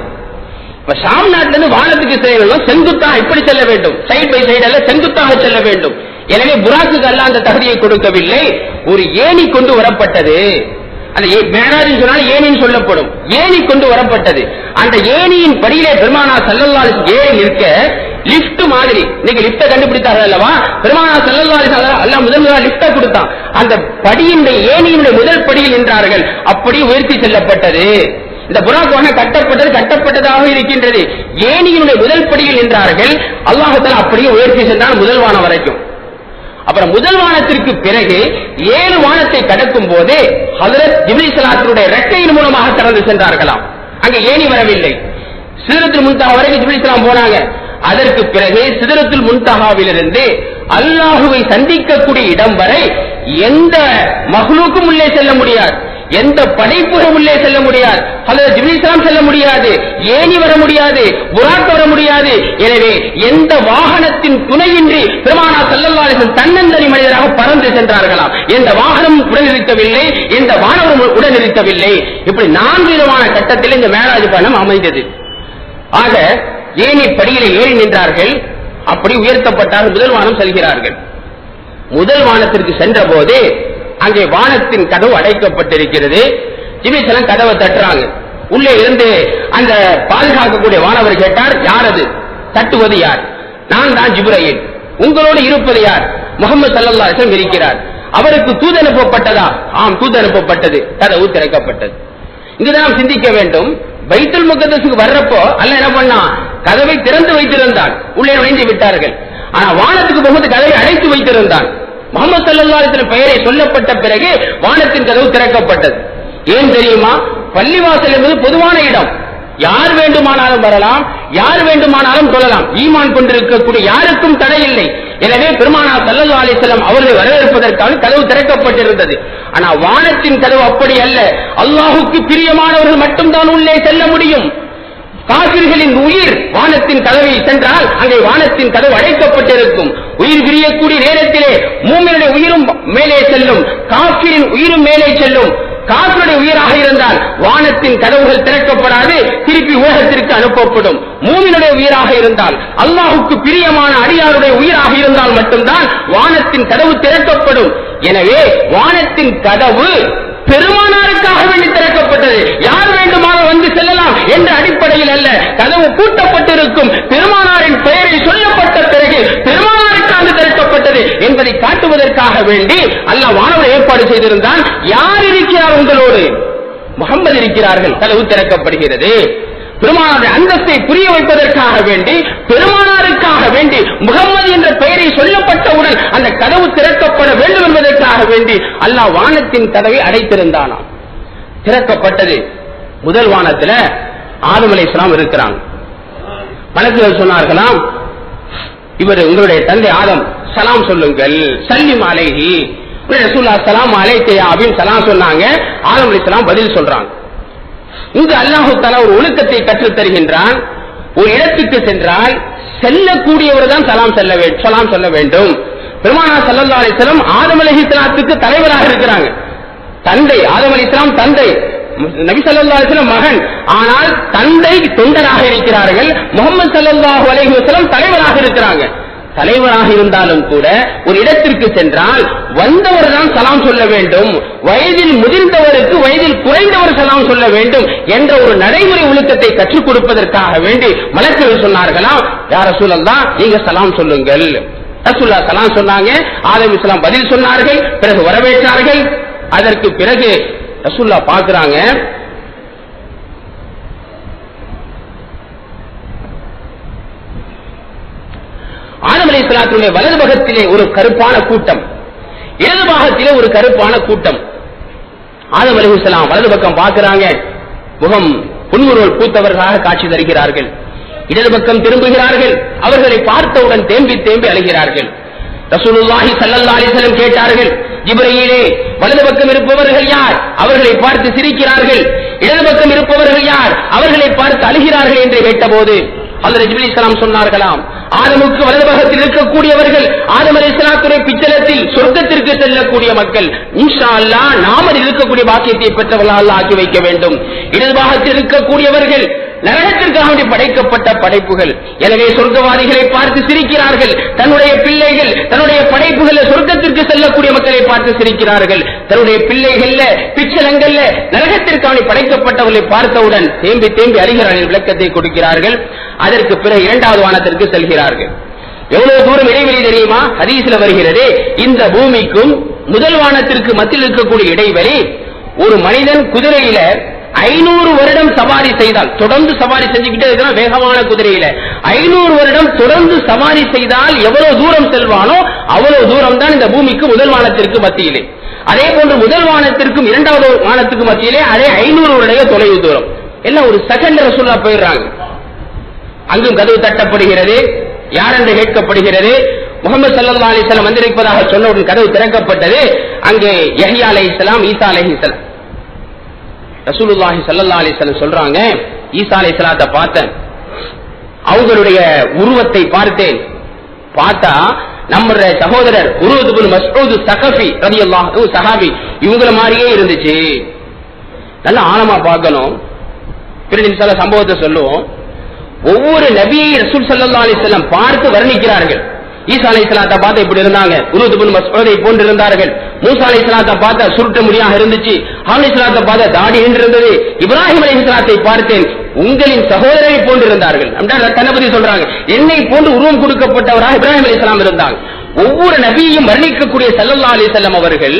இப்ப ஷாம் நாட்டில இருந்து வானத்துக்கு செல்ல செங்குத்தாக எப்படி செல்ல வேண்டும், சைடு பை சைடு அல்ல, செங்குத்தாக செல்ல வேண்டும். எனவே புராக்குக்கு அல்ல அந்த தகுதியை கொடுக்கவில்லை. ஒரு ஏணி கொண்டு வரப்பட்டது. அந்த மேராஜ் சொன்னால் ஏணின்னு சொல்லப்படும். ஏணி கொண்டு வரப்பட்டது. அந்த ஏணியின் படியிலே பெருமானார் ஸல்லல்லாஹு அலைஹி வஸல்லம் ஏறி நிற்க லிப்ட் மாதிரி. இன்னைக்கு லிப்ட கண்டுபிடித்தார்கள் அல்லவா, பெருமானார் ஸல்லல்லாஹு அலைஹி வஸல்லம் அல்லாஹ் முதல்ல லிப்ட கொடுத்தான். அந்த படியினுடைய ஏணியினுடைய முதல் படியில் நின்றார்கள். அப்படி உயர்த்தி செல்லப்பட்டது. இந்த புராக் வாகனம் கட்டப்பட்டதாக இருக்கின்றது. ஏணியினுடைய முதல் படியில் நின்றார்கள். அல்லாஹ் தஆலா அப்படியே உயர்த்தி சென்றான் முதல் வானம் வரைக்கும். அப்புறம் முதல் வானத்திற்கு பிறகு 7 வானத்தை கடக்கும் போது ஹஜ்ரத் ஜிப்ரீல் ஸலாத்துடைய ரெக்கையின் மூலமாக கடந்து சென்றார்களாம். அங்க ஏணி வரவில்லை. சிதறத்துல் முன்தஹா வரைக்கும் ஜிப்ரீல் ஸலாம் போனாங்க. அதற்கு பிறகு சிதறத்துல் முன்தஹாவிலிருந்து அல்லாஹ்வை சந்திக்கக்கூடிய இடம் வரை எந்த மஹ்லூக்கும் உள்ளே செல்ல முடியாது, எந்த படைப்பும் உள்ளே செல்ல முடியாது. ஹஜ்ரத் ஜிப்ரீல் ஸலாம் செல்ல முடியாது, ஏணி வர முடியாது, புராக் வர முடியாது. எனவே எந்த வாகனத்தின் துணையின்றி பெருமானார் ஸல்லல்லாஹு அலைஹி வஸல்லம் தன்னந்தனி மனிதராக பறந்து சென்றார்களாம். எந்த வாகனமும் உடன் இருக்கவில்லை, எந்த வானவரும் உடன் இருக்கவில்லை. இப்படி 4 விதமான கட்டத்தில் இந்த மேராஜ் பயணம் அமைந்தது. ஆக ஏணி படியில ஏறி நின்றார்கள். அப்படி உயர்த்தப்பட்டார்கள். முதல் வானம் செல்கிறார்கள். முதல் வானத்திற்கு சென்ற போது அங்கே வானத்தின் கதவு அடைக்கப்பட்டிருக்கிறது. ஜிப்ரீல் ஸலாம் கதவை தட்டுறாங்க. உள்ளே இருந்து அந்த பாதுகாக்கக்கூடிய வானவர் கேட்டார், யார் அது, தட்டுவது யார்? நான் தான் ஜிப்ரீல். உங்களோடு இருப்பது யார்? முஹம்மது ஸல்லல்லாஹு அலைஹி வஸல்லம் இருக்கிறார். அவருக்கு தூது அனுப்பப்பட்டதா? ஆம், தூது அனுப்பப்பட்டது. கதவு திறக்கப்பட்டது. இங்குதான் நாம் சிந்திக்க வேண்டும். பைத்துல் முகத்தஸுக்கு வர்றப்போ அல்லாஹ் என்ன பண்ணா, கதவை திறந்து வைத்திருந்தான். உள்ளே நுழைந்து விட்டார்கள். ஆனா வானத்துக்கு போகும்போது கதவை அடைத்து வைத்திருந்தான். முஹம்மது ஸல்லல்லாஹு அலைஹி வஸல்லம் பெயரை சொல்லப்பட்ட பிறகு வானத்தின் கதவு திறக்கப்பட்டது. ஏன் தெரியுமா? பள்ளிவாசல் என்பது பொதுவான இடம். யார் வேண்டுமானாலும் வரலாம், யார் வேண்டுமானாலும் தொழலாம். ஈமான் கொண்டிருக்கக்கூடிய யாருக்கும் தடை இல்லை. எனவே பெருமானார் ஸல்லல்லாஹு அலைஹி வஸல்லம் அவர்களை வரவேற்பதற்காக கதவு திறக்கப்பட்டிருந்தது. ஆனா வானத்தின் கதவு அப்படி அல்ல. அல்லாஹ்வுக்கு பிரியமானவர்கள் மட்டும்தான் உள்ளே செல்ல முடியும். காபிர்களின் உயிர் வானத்தின் கதவை சென்றால் அங்கே வானத்தின் கதவு அடைக்கப்பட்டிருக்கும். உயிர் பிரியக்கூடிய நேரத்திலே மூமினுடைய உயிரும் மேலே செல்லும், காபிரின் உயிரும் மேலே செல்லும். காபிருடைய உயிராக இருந்தால் வானத்தின் கதவுகள் திறக்கப்படாது, திருப்பி உலகத்திற்கு அனுப்பப்படும். மூமினுடைய உயிராக இருந்தால், அல்லாஹ்வுக்கு பிரியமான அடியாருடைய உயிராக இருந்தால் மட்டும்தான் வானத்தின் கதவு திறக்கப்படும். எனவே வானத்தின் கதவு பெருமானாருக்காக வேண்டி திறக்கப்பட்டது. யார் வேண்டுமானால் வந்து செல்லலாம் என்ற அடிப்படையில் அல்ல. கதவு பூட்டப்பட்டிருக்கும். பெருமானாரின் பெயரை சொல்லப்பட்ட பிறகு பெருமானாருக்காக திறக்கப்பட்டது என்பதை காட்டுவதற்காக வேண்டி அல்லாஹ் வானவர் ஏற்பாடு செய்திருந்தான். யார் இருக்கிறார் உங்களோடு? முஹம்மது இருக்கிறார்கள். கதவு திறக்கப்படுகிறது. பெருமானாருடைய அந்தஸ்தை புரிய வைப்பதற்காக வேண்டி, பெருமானாருக்காக வேண்டி முஹம்மது என்ற பெயரை சொல்லப்பட்டவுடன் அந்த கதவு திறக்கப்பட வேண்டும் என்பதற்காக வேண்டி அல்லாஹ் வானத்தின் கதவை அடைத்திருந்தானாம். திறக்கப்பட்டது. முதல் வானத்தில் ஆதம் அலைஹிஸ்ஸலாம் இருக்கிறாங்க. மலக்குகள் சொன்னார்களாம், இவர் உங்களுடைய தந்தை ஆதம், சலாம் சொல்லுங்கள், சல்லிம் அலைஹி. ரசூலுல்லாஹ் ஸலாம் அலைஹி அப்படின்னு சலாம் சொன்னாங்க. ஆதம் அலைஹிஸ்ஸலாம் பதில் சொல்றாங்க. இங்கு அல்லாஹ் தஆலா ஒரு ஒழுக்கத்தை கற்றுத் தருகின்றான். ஒரு இடத்துக்கு சென்றால் செல்லக்கூடியவர் தான் சலாம் சொல்ல வேண்டும். பெருமானார் ஸல்லல்லாஹு அலைஹி வஸல்லம் ஆதம் அலைஹிஸ்ஸலாத்துக்கு தலைவராக இருக்கிறாங்க. தந்தை ஆதம் அலைஹிஸ்ஸலாம் தந்தை, நபி ஸல்லல்லாஹு அலைஹி வஸல்லம் மகன். ஆனால் தந்தை தொண்டராக இருக்கிறார்கள். முஹம்மது ஸல்லல்லாஹு அலைஹி வஸல்லம் தலைவராக இருக்கிறாங்க. தலைவராக இருந்தாலும் கூட ஒரு இடத்திற்கு சென்றால் வந்தவர் தான் சலாம் சொல்ல வேண்டும். வயதில் முதிர்ந்தவருக்கு வயதில் குறைந்தவர் சலாம் சொல்ல வேண்டும் என்ற ஒரு நடைமுறை ஒழுக்கத்தை கற்றுக் கொடுப்பதற்காக வேண்டி மலக்குகள் சொன்னார்களாம், யா ரசூலல்லாஹ் நீங்க சலாம் சொல்லுங்கள். ரசூலுல்லாஹ் சலாம் சொன்னாங்க. ஆதம் அலைஹிஸ்ஸலாம் பதில் சொன்னார்கள். பிறகு வரவேற்றார்கள். அதற்கு பிறகு ரசூலுல்லாஹ் பார்க்கறாங்க, ஆதம் அலைஹிஸ்ஸலாத்துடைய வலது பக்கத்திலே ஒரு கருப்பான கூட்டம், இடது பாகத்திலே ஒரு கருப்பான கூட்டம். ஆதம் அலைஹிஸ்ஸலாம் வலது பக்கம் பார்க்கிறாங்க, முகம் புன்முறுவல் பூத்தவர்களாக காட்சி தருகிறார்கள். இடது பக்கம் திரும்புகிறார்கள், அவர்களை பார்த்தவுடன் தேம்பி தேம்பி அழுகிறார்கள். ரசூலுல்லாஹி ஸல்லல்லாஹு அலைஹி வஸல்லம் கேட்டார்கள், ஜிப்ரீலே வலது பக்கம் இருப்பவர்கள் யார்? அவர்களை பார்த்து சிரிக்கிறார்கள். இடது பக்கம் இருப்பவர்கள் யார்? அவர்களை பார்த்து அழுகிறார்கள் என்று கேட்டபோது ஹஜ்ரத் ஜிப்ரீல் அலைஹிஸ்ஸலாம் சொன்னார்களாம், ஆதமுக்கு வலது பக்கத்தில் இருக்கக்கூடியவர்கள் ஆதம் அலைஹிஸ்ஸலாத்துடைய பிச்சலத்தில் சொர்க்கத்திற்கு செல்லக்கூடிய மக்கள். இன்ஷா அல்லாஹ் நாம் இருக்கக்கூடிய பாக்கியத்தை பெற்றவர்களாக அல்லாஹ் ஆக்கி வைக்க வேண்டும். இடது பாகத்தில் இருக்கக்கூடியவர்கள் நரகத்திற்காக படைக்கப்பட்ட படைப்புகள். எனவே சொர்க்கவாதிகளை பார்த்து சிரிக்கிறார்கள். தன்னுடைய பிள்ளைகள் தன்னுடைய படைப்புகள் சொர்க்கத்திற்கு செல்லக்கூடிய மக்களை பார்த்து சிரிக்கிறார்கள். தன்னுடைய பிள்ளைகள் பிச்சலங்கள்ல நரகத்திற்காக படைக்கப்பட்டவர்களை பார்த்தவுடன் தேம்பி தேம்பி அழுகிறார்கள், விளக்கத்தை கொடுக்கிறார்கள். அதற்கு பிறகு இரண்டாவது வானத்திற்கு செல்கிறார்கள். எவ்வளவு தூரம் இடைவெளி தெரியுமா? ஹதீஸ்ல வருகிறது, இந்த பூமிக்கும் முதல் வானத்திற்கு மத்தியில் இருக்கக்கூடிய இடைவெளி ஒரு மனிதன் குதிரையில 500 வருடம் சவாரி செய்தால், தொடர்ந்து சவாரி செஞ்சுக்கிட்டே இருக்கிறான் வேகமான குதிரையில, 500 வருடம் தொடர்ந்து சவாரி செய்தால் எவ்வளவு தூரம் செல்வானோ அவ்வளவு தூரம் தான் இந்த பூமிக்கு முதல் வானத்திற்கு மத்தியிலே. அதே போன்று முதல் வானத்திற்கும் இரண்டாவது வானத்திற்கு மத்தியிலே அதே 500 வருட தொலைவு தூரம். எல்லாம் ஒரு செகண்ட் ரசூலா போயிடுறாங்க. அங்கும் கதவு தட்டப்படுகிறது, யார் என்று கேட்கப்படுகிறது. முஹம்மது ஸல்லல்லாஹு அலைஹி வஸல்லம் வந்திருப்பதாக சொன்னவுடன் கதவு திறக்கப்பட்டது. அங்கே யஹ்யா அலைஹிஸ்ஸலாம், ஈசா அலைஹிஸ்ஸலாம். ரசூலுல்லாஹி ஸல்லல்லாஹு அலைஹி வஸல்லம் சொல்றாங்க, ஈசா அலைஹிஸ்ஸலாத்தை பார்த்தேன், அவங்களுடைய உருவத்தை பார்த்தேன். பார்த்தா நம்முடைய சகோதரர் உருவத் இப்னு மஸ்ஊத் ஸகஃபி ரலியல்லாஹு அன்ஹு சஹாபி, இவங்கள மாதிரியே இருந்துச்சு. நல்லா ஆழமா பார்க்கணும். பிறகு இன்ஷா சம்பவத்தை சொல்லுவோம். ஒவ்வொரு நபியை ரசூல் ஸல்லல்லாஹு அலைஹி வஸல்லம் பார்த்து வர்ணிக்கிறார்கள். ஈசா அலைஹிஸ்ஸலாத்தை பார்த்து இப்படி இருந்தாங்க, உருவத் இப்னு மஸ்ஊதை போன்று இருந்தார்கள். மூசா அலைஹிஸ்ஸலாத்தை பார்த்தா சுருட்ட முடியாக இருந்துச்சு. ஹாரூன் அலைஹிஸ்ஸலாத்தை பார்த்தா தாடி இருந்தது. இப்ராஹிம் அலைஹிஸ்ஸலாத்தை பார்த்தேன், உங்களின் சகோதரரை போன்று இருந்தார்கள். தன்னபதி சொல்றாங்க, என்னை போன்று உருவம் கொடுக்கப்பட்டவராக இப்ராஹிம் அலைஹிஸ்ஸலாம் இருந்தாங்க. ஒவ்வொரு நபியையும் வர்ணிக்கக்கூடிய ஸல்லல்லாஹு அலைஹி வஸல்லம் அவர்கள்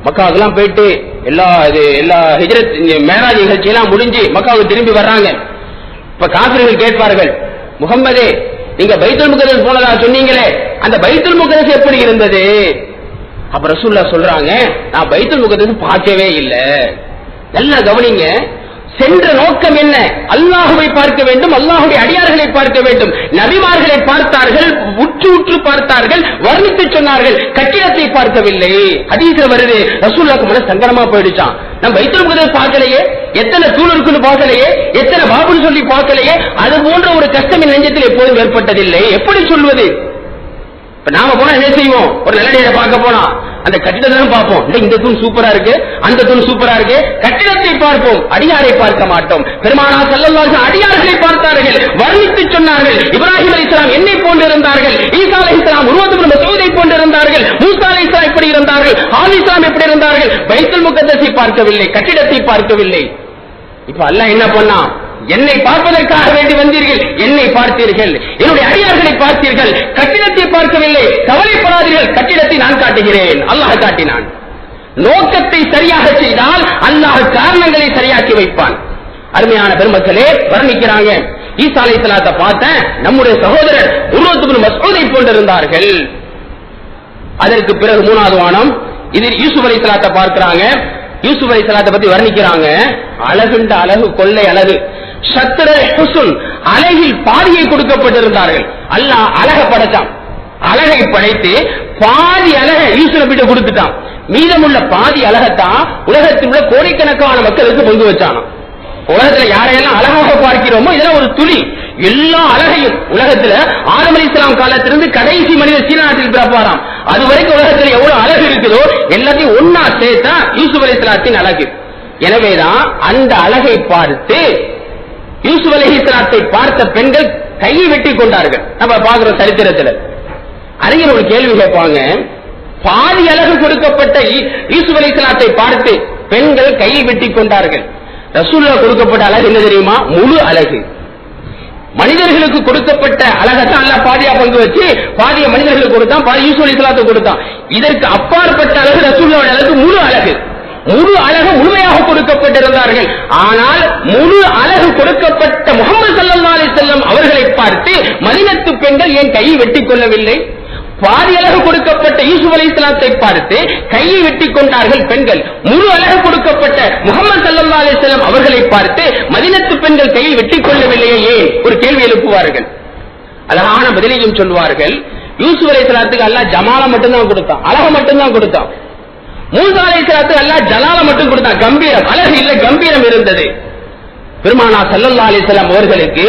மக்காவுக்குலாம் போயிட்டு எல்லா ஹிஜ்ரத் மேராஜ் நிகழ்ச்சியெல்லாம் முடிஞ்சு மக்காவுக்கு திரும்பி வர்றாங்க. இப்ப காஃபிர்கள் கேட்பார்கள், முகம்மதே நீங்க பைத்துல் முகத்தஸ் போனதா சொன்னீங்களே, அந்த பைத்துல் முகத்தஸ் எப்படி இருந்தது? அப்ப ரசூலுல்லாஹ் சொல்றாங்க, நான் பைத்துல் முகத்தஸ் பார்க்கவே இல்லை. நல்லா கவனிங்க, சென்ற நோக்கம் என்ன? அல்லாஹுவை பார்க்க வேண்டும், அல்லாஹுடைய அடியார்களை பார்க்க வேண்டும். நபிமார்களை பார்த்தார்கள், உற்று உற்று பார்த்தார்கள், வர்ணித்து சொன்னார்கள், கட்டிடத்தை பார்க்கவில்லை. ஹதீஸ்ல வருது, ரசூலுல்லாஹ்க்கு மன சங்கடமா போயிடுச்சான். நம்ம பைத்துல் முகத்தஸ் பார்க்கலையே, எத்தனை தூண் இருக்குன்னு பார்க்கலையே, எத்தனை பாபுன்னு சொல்லி பார்க்கலையே, அது போன்ற ஒரு கஷ்டம் என் நெஞ்சத்தில் எப்போதும் ஏற்பட்டதில்லை. எப்படி சொல்வது? நாம போனா என்ன செய்வோம்? ஒரு நல்லடியை பார்க்க போனா அந்த கட்டிடத்தை பார்ப்போம். இந்த தூண் சூப்பரா இருக்கு, அந்த தூண் சூப்பரா இருக்கு, கட்டிடத்தை பார்ப்போம், அடியாரை பார்க்க மாட்டோம். பெருமானார் ஸல்லல்லாஹு அலைஹி வஸல்லம் அடியார்களை பார்த்தார்கள், வர்ணித்து சொன்னார்கள். இப்ராஹிம் அலைஹிஸ்ஸலாம் என்னை போன்று இருந்தார்கள், ஈசா அலைஹிஸ்ஸலாம் உருவத் இப்னு மஸ்ஊதை போன்று இருந்தார்கள், மூசா அலைஹிஸ்ஸலாம் இப்படி இருந்தார்கள், ஹாரூன் அலைஹிஸ்ஸலாம் எப்படி இருந்தார்கள். பைத்துல் முகத்தஸை பார்க்கவில்லை, கட்டிடத்தை பார்க்கவில்லை. இப்ப அல்லாஹ் என்ன பண்ணா? என்னை பார்ப்பதற்காக வேண்டி வந்தீர்கள், என்னை பார்த்தீர்கள், என்னுடைய அடியார்களை பார்த்தீர்கள், கட்டிடத்தை பார்க்கவில்லை. கவலைப்படாதீர்கள், கட்டிடத்தை நான் காட்டுகிறேன். அல்லாஹ் காட்டினான். நோக்கத்தை சரியாக செய்தால் அல்லாஹ் காரணங்களை சரியாக்கி வைப்பான். அருமையான பெருமக்களே, வர்ணிக்கிறாங்க, ஈசா அலைஹிஸ்ஸலாத்தை பார்த்த நம்முடைய சகோதரர் உருவத் இப்னு மஸ்ஊதை போன்றிருந்தார்கள். அதற்கு பிறகு மூணாவது வானம், இதில் யூசுப் அலைஹிஸ்ஸலாத்தை பார்க்கிறாங்க. யூசுப் அலைஹிஸ்ஸலாத்தை பத்தி வர்ணிக்கிறாங்க, அழகுண்ட அழகு, கொள்ளை அழகு, ஷத்ரல் ஹுஸ்ன், அழகில் பாதியை கொடுக்கப்பட்டிருந்தார்கள். அல்லாஹ் அழக படைச்சான், அழகை படைத்து பாதி அழக யூசுப் நபிட்ட கொடுத்துட்டான். மீதமுள்ள பாதி அழகத்தான் உலகத்தில் உள்ள கோடிக்கணக்கான மக்களுக்கு பங்கு வச்சான். உலகத்துல யாரையெல்லாம் அழகாக பார்க்கிறோமோ இதெல்லாம் ஒரு துளி. எல்லா அழகையும் உலகத்துல ஆதம் அலைஹிஸ்ஸலாம் காலத்திலிருந்து கடைசி மனிதர் சீனா நாட்டில் பிறப்பாராம், அது வரைக்கும் உலகத்துல எவ்வளவு அழகு இருக்குதோ எல்லாத்தையும் ஒன்னா சேர்த்தா யூசுப் அலைஹிஸ்ஸலாத்தின் அழகு. எனவேதான் அந்த அழகை பார்த்து யூசுப் அலைஹிஸ்ஸலாத்தை பார்த்த பெண்கள் கையை வெட்டி கொண்டார்கள். நம்ம பார்க்கிற சரித்திரத்தில் அறிஞர் ஒரு கேள்வி கேட்பாங்க, பாதி அழகு கொடுக்கப்பட்ட யூசுப் அலைஹிஸ்ஸலாத்தை பார்த்து பெண்கள் கையை வெட்டி கொண்டார்கள். ரசூலுல்லாஹ் கொடுக்கப்பட்ட அழகு என்ன தெரியுமா? முழு அழகு. மனிதர்களுக்கு கொடுக்கப்பட்ட அழகத்தான் அல்லாஹ் பாதியா பங்கு வச்சு பாதிய மனிதர்களுக்கு கொடுத்தான், பாதி யூசுப் அலைஹிஸ்ஸலாத்துக்கு கொடுத்தான். இதற்கு அப்பாற்பட்ட அழகு ரசூலுல்லாஹ்வுடைய அழகு, முழு அழகு. முழு அழகு முழுமையாக கொடுக்கப்பட்டிருந்தார்கள். ஆனால் முழு அழகு கொடுக்கப்பட்ட முஹம்மது ஸல்லல்லாஹு அலைஹி வஸல்லம் அவர்களை பார்த்து மதீனத்து பெண்கள் ஏன் கையை வெட்டிக் கொள்ளவில்லை? பாதி அழகு கொடுக்கப்பட்ட யூசுப் அலைஹிஸ்ஸலாத்தை பார்த்து கையை வெட்டிக் கொண்டார்கள் பெண்கள். முழு அழகு கொடுக்கப்பட்ட முஹம்மது ஸல்லல்லாஹு அலைஹி வஸல்லம் அவர்களை பார்த்து மதீனத்து பெண்கள் கையை வெட்டிக் கொள்ளவில்லையே ஏன்? ஒரு கேள்வி எழுப்புவார்கள். அழகான பதிலையும் சொல்வார்கள். யூசுப் அலைஹிஸ்ஸலாத்துக்கு அல்லாஹ் ஜமால மட்டும்தான் கொடுத்தான், அழகு மட்டும்தான் கொடுத்தான். மூசா அலைஹிஸ்ஸலாத்துக்கு அல்லாஹ் ஜலால மட்டும் கொடுத்தான், கம்பீரம். அழகு இல்ல, கம்பீரம் இருந்தது. பெருமானார் ஸல்லல்லாஹு அலைஹி வஸல்லம் அவர்களுக்கு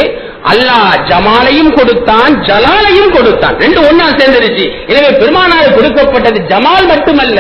அல்லாஹ் ஜமாலையும் கொடுத்தான், ஜலாலையும் கொடுத்தான். ரெண்டு ஒண்ணா சேர்ந்துருச்சு. எனவே பெருமானார் கொடுக்கப்பட்டது ஜமால் மட்டுமல்ல,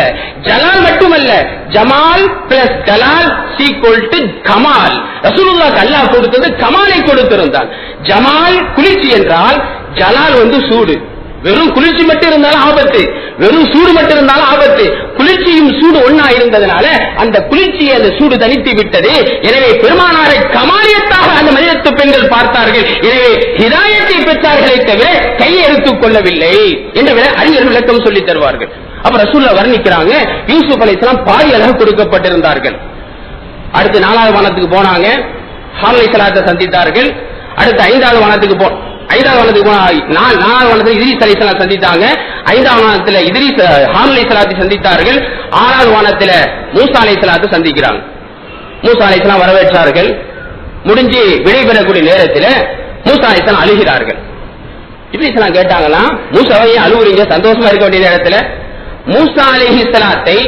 ஜலால் மட்டுமல்ல, ஜமால் பிளஸ் ஜலால் ஈக்குவல் டு கமால். ரசூலுல்லாஹ்க்கு அல்லாஹ் கொடுத்தது கமாலை கொடுத்திருந்தான். ஜமால் குளிர்ச்சி என்றால், ஜலால் சூடு. வெறும் குளிர்ச்சி மட்டும் இருந்தாலும் ஆபத்து, வெறும் சூடு மட்டும் இருந்தாலும் ஆபத்து. குளிர்ச்சியும் சூடு ஒன்னா இருந்ததனால அந்த குளிர்ச்சியை அந்த சூடு தனித்து விட்டது. எனவே பெருமானாரை கமாலியத்தாக அந்த மதீனத்து பெண்கள் பார்த்தார்கள். எனவே ஹிதாயத்தை பெற்றார்களே தவிர கையை எடுத்துக் கொள்ளவில்லை என்ற அறிஞர்கள் விளக்கம் சொல்லி தருவார்கள். அப்ப ரசூலுல்லாஹ் வர்ணிக்கிறாங்க, யூசுப் அலைஹிஸ்ஸலாம் பாதி அழகு கொடுக்கப்பட்டிருந்தார்கள். அடுத்து 4வது வானத்துக்கு போனாங்க, ஹாரூன் அலைஹிஸ்ஸலாத்தை சந்தித்தார்கள். அடுத்து 5வது வானத்துக்கு 4வது வானத்தில் இத்ரீஸ் அலைஹிஸ்ஸலாம் சந்தித்தாங்க. 5வது வானத்தில் ஹாரூன் அலைஹிஸ்ஸலாத்தை சந்தித்தார்கள். 6வது வானத்தில் மூசா அலைஹிஸ்ஸலாத்தை சந்திக்கிறாங்க. மூசா அலைஹிஸ்ஸலாம் வரவேற்றார்கள். முடிஞ்சு விடைபெறக்கூடிய நேரத்தில் மூசா அலைஹிஸ்ஸலாம் அழுகிறார்கள். இப்ரீஸ்லாம் கேட்டாங்களா, மூசாவை ஏன் அழுகுறீங்க, சந்தோஷமா இருக்க வேண்டிய நேரத்தில்? மூசா அலைஹிஸ்ஸலாத்தை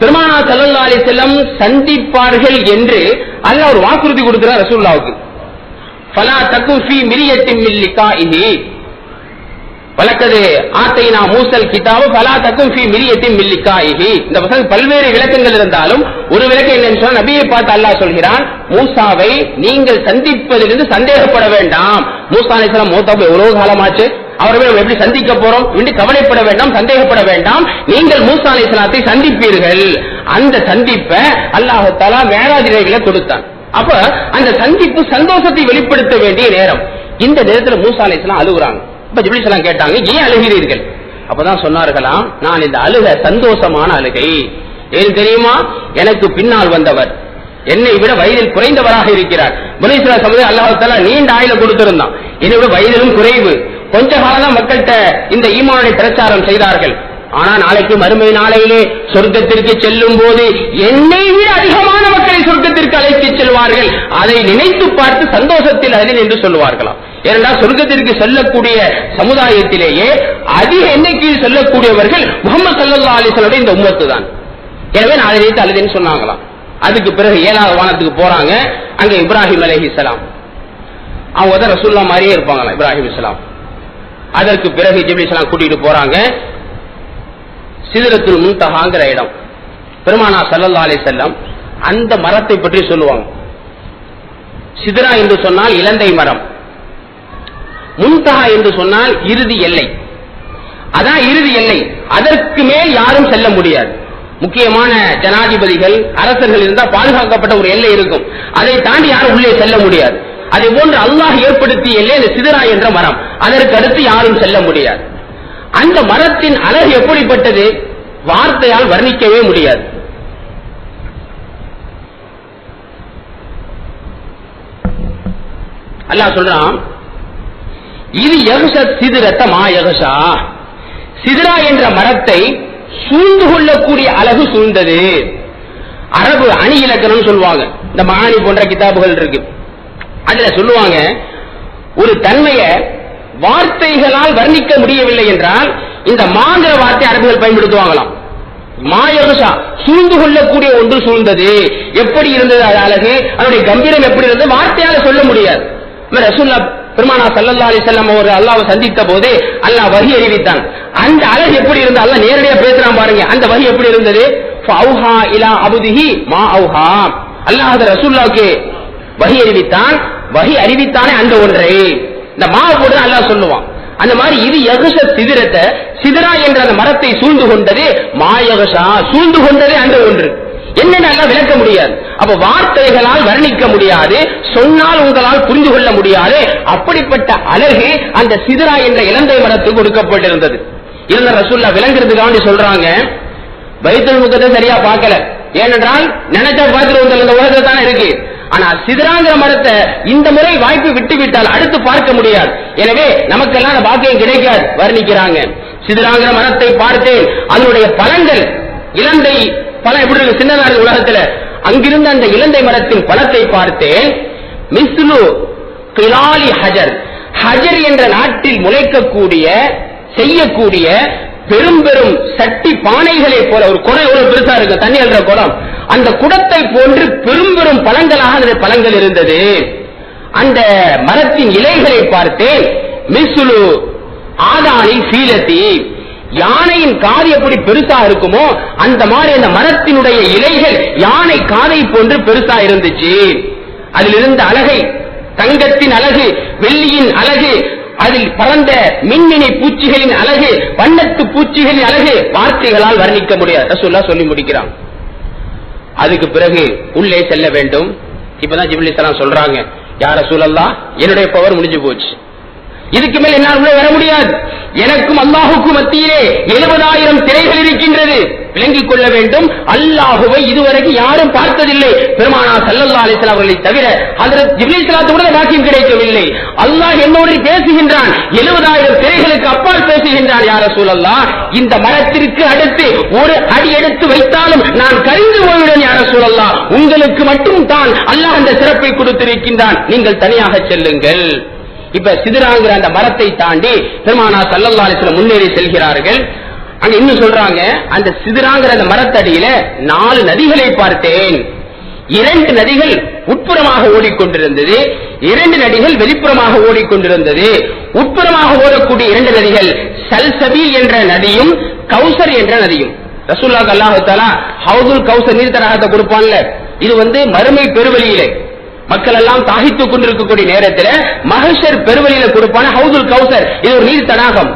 பெருமானார் ஸல்லல்லாஹு அலைஹி வஸல்லம் சந்திப்பார்கள் என்று அல்லாஹ் ஒரு வாக்குறுதி கொடுக்கிறார் ரசூலுல்லாஹ்வுக்கு. ஃபலா தகுன் ஃபீ மிரியத்தின் மின் லிகாஇஹி வலக்கது ஆத்தைனா மூசல் கிதாபு ஃபலா தகுன் ஃபீ மிரியத்தின் மின் லிகாஇஹி. இந்த வசனம் பல்வேறு விளக்கங்கள் இருந்தாலும் ஒரு விளக்கம் என்னன்னு சொன்னா, நபியை பார்த்து அல்லாஹ் சொல்கிறான், மூசாவை நீங்கள் சந்திப்பதிலிருந்து சந்தேகப்பட வேண்டாம். மூசா அலைஹிஸ்ஸலாம் மௌத்தாபு எவ்வளவு காலமாச்சு, அவர்களை எப்படி சந்திக்க போறோம் என்று கவலைப்பட வேண்டாம், சந்தேகப்பட வேண்டாம். நீங்கள் மூசா அலைஹிஸ்ஸலாத்தை சந்திப்பீர்கள். அந்த சந்திப்பை அல்லாஹ் தஆலா மேராஜ் இரவிலே கொடுத்தான். அப்ப அந்த சந்திப்பு சந்தோஷத்தை வெளிப்படுத்த வேண்டிய நேரம். இந்த நேரத்தில் மூசா அலைஹிஸ்ஸலாம் அழுகுறாங்க. அப்ப ஜிப்ரீல் ஸலாம் கேட்டாங்க, ஏன் அழுகிறீர்கள்? அப்பதான் சொன்னார்களாம், நான் இந்த அழுகை சந்தோஷமான அழுகை. ஏன் தெரியுமா? எனக்கு பின்னால் வந்தவர் என்னை விட வயதில் குறைந்தவராக இருக்கிறார். பனீ இஸ்ராயீல் சமுதாயம் அல்லாஹ் தஆலா நீண்ட ஆயுள கொடுத்திருந்தான். என்னை விட வயதிலும் குறைவு. கொஞ்ச காலம் மக்கள்கிட்ட இந்த ஈமானை பிரச்சாரம் செய்தார்கள். ஆனா நாளைக்கு மறுமை நாளையிலே சொர்க்கத்திற்கு செல்லும் போது என்னை விட அதிகமான மக்களை சொர்க்கத்திற்கு அழைத்து செல்வார்கள். அதை நினைத்து பார்த்து சந்தோஷத்தில் அதில் என்று சொல்லுவார்களாம். ஏனென்றால் சொர்க்கத்திற்கு செல்லக்கூடிய சமுதாயத்திலேயே அதிக எண்ணிக்கையில் செல்லக்கூடியவர்கள் முஹம்மது ஸல்லல்லாஹு அலைஹி வஸல்லம் இந்த உம்மத்து தான். எனவே நான் அதை நினைத்து அழுதுன்னு சொன்னாங்களாம். அதுக்கு பிறகு 7வது வானத்துக்கு போறாங்க. அங்க இப்ராஹிம் அலைஹிஸ்ஸலாம் அவங்க தான் ரசூலுல்லாஹ் மாதிரியே இருப்பாங்களா இப்ராஹிம் அலைஹிஸ்ஸலாம். அதற்கு பிறகு ஜிப்ரீல் ஸலாம் கூட்டிட்டு போறாங்க சிதறத்துல் முன்தஹாங்கிற இடம். பெருமானார் ஸல்லல்லாஹு அலைஹி வஸல்லம் அந்த மரத்தை பற்றி சொல்லுவாங்க. சிதறா என்று சொன்னால் இலந்தை மரம், முன்தஹா என்று சொன்னால் இறுதி எல்லை. அதான் இறுதி எல்லை, அதற்கு மேல் யாரும் செல்ல முடியாது. முக்கியமான ஜனாதிபதிகள் அரசர்கள் இருந்தால் பாதுகாக்கப்பட்ட ஒரு எல்லை இருக்கும், அதை தாண்டி யாரும் உள்ளே செல்ல முடியாது. அதே போன்று அல்லாஹ் ஏற்படுத்திய எல்லை இந்த சிதறா என்ற மரம், அதற்கு அடுத்து யாரும் செல்ல முடியாது. அந்த மரத்தின் அழகு எப்படிப்பட்டது, வார்த்தையால் வர்ணிக்கவே முடியாது. அல்லாஹ் சொல்றான், இது யகுஷ சிதறத்த மா யகுஷா, சிதறா என்ற மரத்தை சூழ்ந்து கொள்ளக்கூடிய அழகு சூழ்ந்தது. அரபு அணி இலக்கணம் சொல்லுவாங்க. இந்த மகானி போன்ற கிதாபுகள் இருக்கு, அதுல சொல்லுவாங்க ஒரு தன்மையை வார்த்தைகளால் வர்ணிக்க முடியவில்லை என்றால் இந்த மாங்கிற வார்த்தை அரபுகள் பயன்படுத்துவாங்களாம். மாயகுஷா சூழ்ந்து கொள்ளக்கூடிய ஒன்று சூழ்ந்தது. எப்படி இருந்தது அது அழகு, அதனுடைய கம்பீரம் எப்படி இருந்தது, வார்த்தையால சொல்ல முடியாது. ரசூலுல்லாஹ் பெருமானார் ஸல்லல்லாஹு அலைஹி வஸல்லம் அவர்கள் அல்லாஹ்வை சந்தித்த போது அல்லாஹ் வஹி அறிவித்தான். அந்த அழகு எப்படி இருந்தது, அல்லாஹ் நேரடியா பேசுறான் பாருங்க. அந்த வஹி எப்படி இருந்தது, ஃபௌஹா இலா அப்திஹி மா அவுஹா. அல்லாஹ் ரசூலுல்லாஹ்வுக்கு வஹி அறிவித்தான். வஹி அறிவித்தானே அந்த ஒன்றை, இந்த மா போட்டு அல்லாஹ் சொல்லுவான். அந்த மாதிரி இது யகுஷ சிதறத்த, சிதறா என்ற அந்த மரத்தை சூழ்ந்து கொண்டது மாயகுஷா, சூழ்ந்து கொண்டது அந்த ஒன்று. என்னென்ன எல்லாம் விளக்க முடியாது. அப்ப வார்த்தைகளால் வர்ணிக்க முடியாது, சொன்னால் உங்களால் புரிந்து கொள்ள முடியாது. அப்படிப்பட்ட அழகு அந்த சிதறா என்ற இலந்தை மரத்துக்கு கொடுக்கப்பட்டிருந்தது. இருந்த ரசூலுல்லாஹ் விளங்குறதுக்காக சொல்றாங்க, பைத்துல் முகத்தை சரியா பார்க்கல, ஏனென்றால் நினைச்ச பார்த்துட்டு வந்து அந்த உலகத்துல தானே இருக்கு. ஆனா சிதறாங்கிற மரத்தை இந்த முறை வாய்ப்பு விட்டுவிட்டால் அடுத்து பார்க்க முடியாது. எனவே நமக்கெல்லாம் பாக்கியம் கிடைக்காது வர்ணிக்கிறாங்க. சிதறாங்கிற மரத்தை பார்த்தேன், அதனுடைய பழங்கள் இலந்தை பழம் எப்படி இருக்கு சின்னதாக உலகத்துல, அங்கிருந்த அந்த இலந்தை மரத்தின் பழத்தை பார்த்தேன். மிஸ்லு கிலாலி ஹஜர், ஹஜர் என்ற நாட்டில் முளைக்கக்கூடிய செய்யக்கூடிய பெரும் பெரும் சட்டி பானைகளை போல, ஒரு குடம் எவ்வளவு பெருசா இருக்கு தண்ணி அல்ற குடம், அந்த குடத்தை போன்று பெரும் பெரும் பழங்களாக பழங்கள் இருந்தது. அந்த மரத்தின் இலைகளை பார்த்தேன். மிஸ்லு ஆதானி ஃபீலத்தி, யானையின் காது எப்படி பெருசா இருக்குமோ அந்த மாதிரி அந்த மரத்தினுடைய இலைகள் யானை காதை போன்று பெருசா இருந்துச்சு. அதில் இருந்த அழகை, தங்கத்தின் அழகு, வெள்ளியின் அழகு, அதில் பறந்த மின்மினி பூச்சிகளின் அழகு, வண்ணத்து பூச்சிகளின் அழகு வார்த்தைகளால் வர்ணிக்க முடியாது. ரசூலுல்லாஹ் சொல்லி முடிக்கிறான். அதுக்கு பிறகு உள்ளே செல்ல வேண்டும். இப்பதான் ஜிப்ரீல் அலைஹிஸ்ஸலாம் சொல்றாங்க, யா ரசூலல்லாஹ் என்னுடைய பவர் முடிஞ்சு போச்சு, இதுக்கு மேல் என்னால் உள்ளே வர முடியாது. எனக்கும் அல்லாஹுக்கும் மத்தியிலே 70,000 திரைகள் இருக்கின்றது. விளங்கிக் கொள்ள வேண்டும், அல்லாஹுவை இதுவரைக்கும் யாரும் பார்த்ததில்லை பெருமானார் ஸல்லல்லாஹு அலைஹி வஸல்லம் அவர்களை தவிர. ஹஜ்ரத் ஜிப்ரீல் ஸலாத்து கூட வாக்கியம் கிடைக்கவில்லை. அல்லாஹ் என்னோடு பேசுகின்றான், 70,000 திரைகளுக்கு அப்பால் பேசுகின்றான். யா ரசூலல்லாஹ் இந்த மரத்திற்கு அடுத்து ஒரு அடி எடுத்து வைத்தாலும் நான் கரிந்து போய்விடுவேன். யா ரசூலல்லாஹ் உங்களுக்கு மட்டும் தான் அல்லாஹ் அந்த சிறப்பை கொடுத்திருக்கின்றான், நீங்கள் தனியாக செல்லுங்கள். இப்ப சிதறாங்கிற அந்த மரத்தை தாண்டி பெருமானார் ஸல்லல்லாஹு அலைஹி வஸல்லம் முன்னேறி செல்கிறார்கள். அங்க இன்னும் சொல்றாங்க, அந்த சிதறாங்கிற அந்த மரத்தடியில 4 நதிகளை பார்த்தேன். 2 நதிகள் உட்புறமாக ஓடிக்கொண்டிருந்தது, 2 நதிகள் வெளிப்புறமாக ஓடிக்கொண்டிருந்தது. உட்புறமாக ஓடக்கூடிய 2 நதிகள் சல்சபீல் என்ற நதியும் கௌசர் என்ற நதியும். ரசூலுல்லாஹ் அல்லாஹு தஆலா ஹவுதுல் கௌசர் நீர் தடாகத்தை கொடுப்பான்ல, இது மறுமை பெருவெளியிலே மக்கள் எல்லாம் தாகித்துக் கொண்டிருக்கக்கூடிய நேரத்தில் மஹ்ஷர் பெருவெளியில கொடுப்பான ஹவுதுல் கௌசர், இது ஒரு நீர் தடாகம்.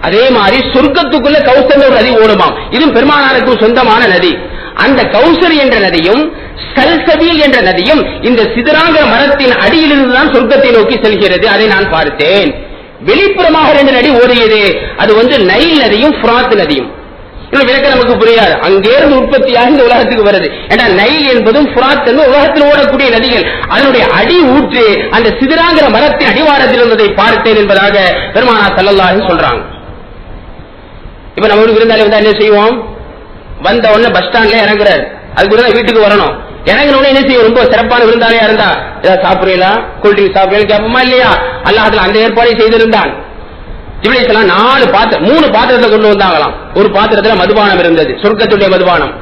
அதே மாதிரி சொர்க்கத்துக்குள்ள கௌசர் ஒரு நதி ஓடுமாம், இதுவும் பெருமானாருக்கு சொந்தமான நதி. அந்த கௌசர் என்ற நதியும் சல்சபீல் என்ற நதியும் இந்த சிதறாங்கிற மரத்தின் அடியிலிருந்துதான் சொர்க்கத்தை நோக்கி செல்கிறது. அதை நான் பார்த்தேன். வெளிப்புறமாக 2 நதி ஓடியது, அது நைல் நதியும் ஃபிராத் நதியும். விளக்க நமக்கு புரியாது, அங்கிருந்து உற்பத்தியாக இந்த உலகத்துக்கு வருது. ஏன்னா நைல் என்பதும் ஃபிராத் என்பதும் உலகத்தில் ஓடக்கூடிய நதிகள். அதனுடைய அடி ஊற்று அந்த சிதறாங்கிற மரத்தின் அடிவாரத்தில் இருந்ததை பார்த்தேன் என்பதாக பெருமானார் ஸல்லல்லாஹு அலைஹி சொல்றாங்க. இப்ப நம்ம விருந்தாளி வந்தா என்ன செய்வோம்? வந்த உடனே பஸ் ஸ்டாண்ட்ல இறங்குறாரு, அதுக்கு வீட்டுக்கு வரணும். இறங்கின என்ன செய்யும்? ரொம்ப சிறப்பான விருந்தாளியா இருந்தா ஏதாவது சாப்பிடுறீங்களா, கூல்ட்ரிங்க் சாப்பிடுறீங்க கேட்போமா இல்லையா? அல்லாஹ் அந்த ஏற்பாடை செய்திருந்தான். ஜிப்ரீல் அலைஹிஸ்ஸலாம் 3 பாத்திரத்தை கொண்டு வந்தாங்களாம். ஒரு பாத்திரத்துல மதுபானம் இருந்தது, சொர்க்கத்துடைய மதுபானம்.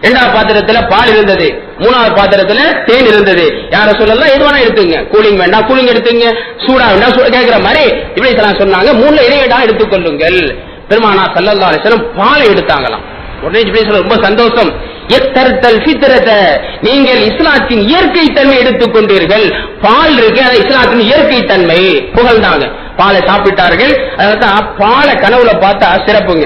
2வது பாத்திரத்துல பால் இருந்தது, 3வது பாத்திரத்துல தேன் இருந்தது. யா ரசூலல்லாஹ் எது வேணா எடுத்துங்க, கூலிங் வேண்டாம் கூலிங் எடுத்துங்க, சூடா வேண்டாம் சூடா கேட்கிற மாதிரி ஜிப்ரீல் அலைஹிஸ்ஸலாம் சொன்னாங்க. 3ல எதை வேண்டாம் எடுத்துக்கொள்ளுங்கள். பெருமானார் ஸல்லல்லாஹு அலைஹி வஸல்லம் பாலை எடுத்தாங்களாம். உடனே ஜிப்ரீல் ரொம்ப சந்தோஷம், நீங்கள் இஸ்லாத்தின் இயற்கை தன்மை எடுத்துக் கொண்டீர்கள். பால் இருக்கு, அது இஸ்லாத்தின் இயற்கை தன்மை புகழ்ந்தாங்க. பாலை சாப்பிட்டார்கள். அதான் பாலை கனவுல பார்த்தா சிறப்புங்க.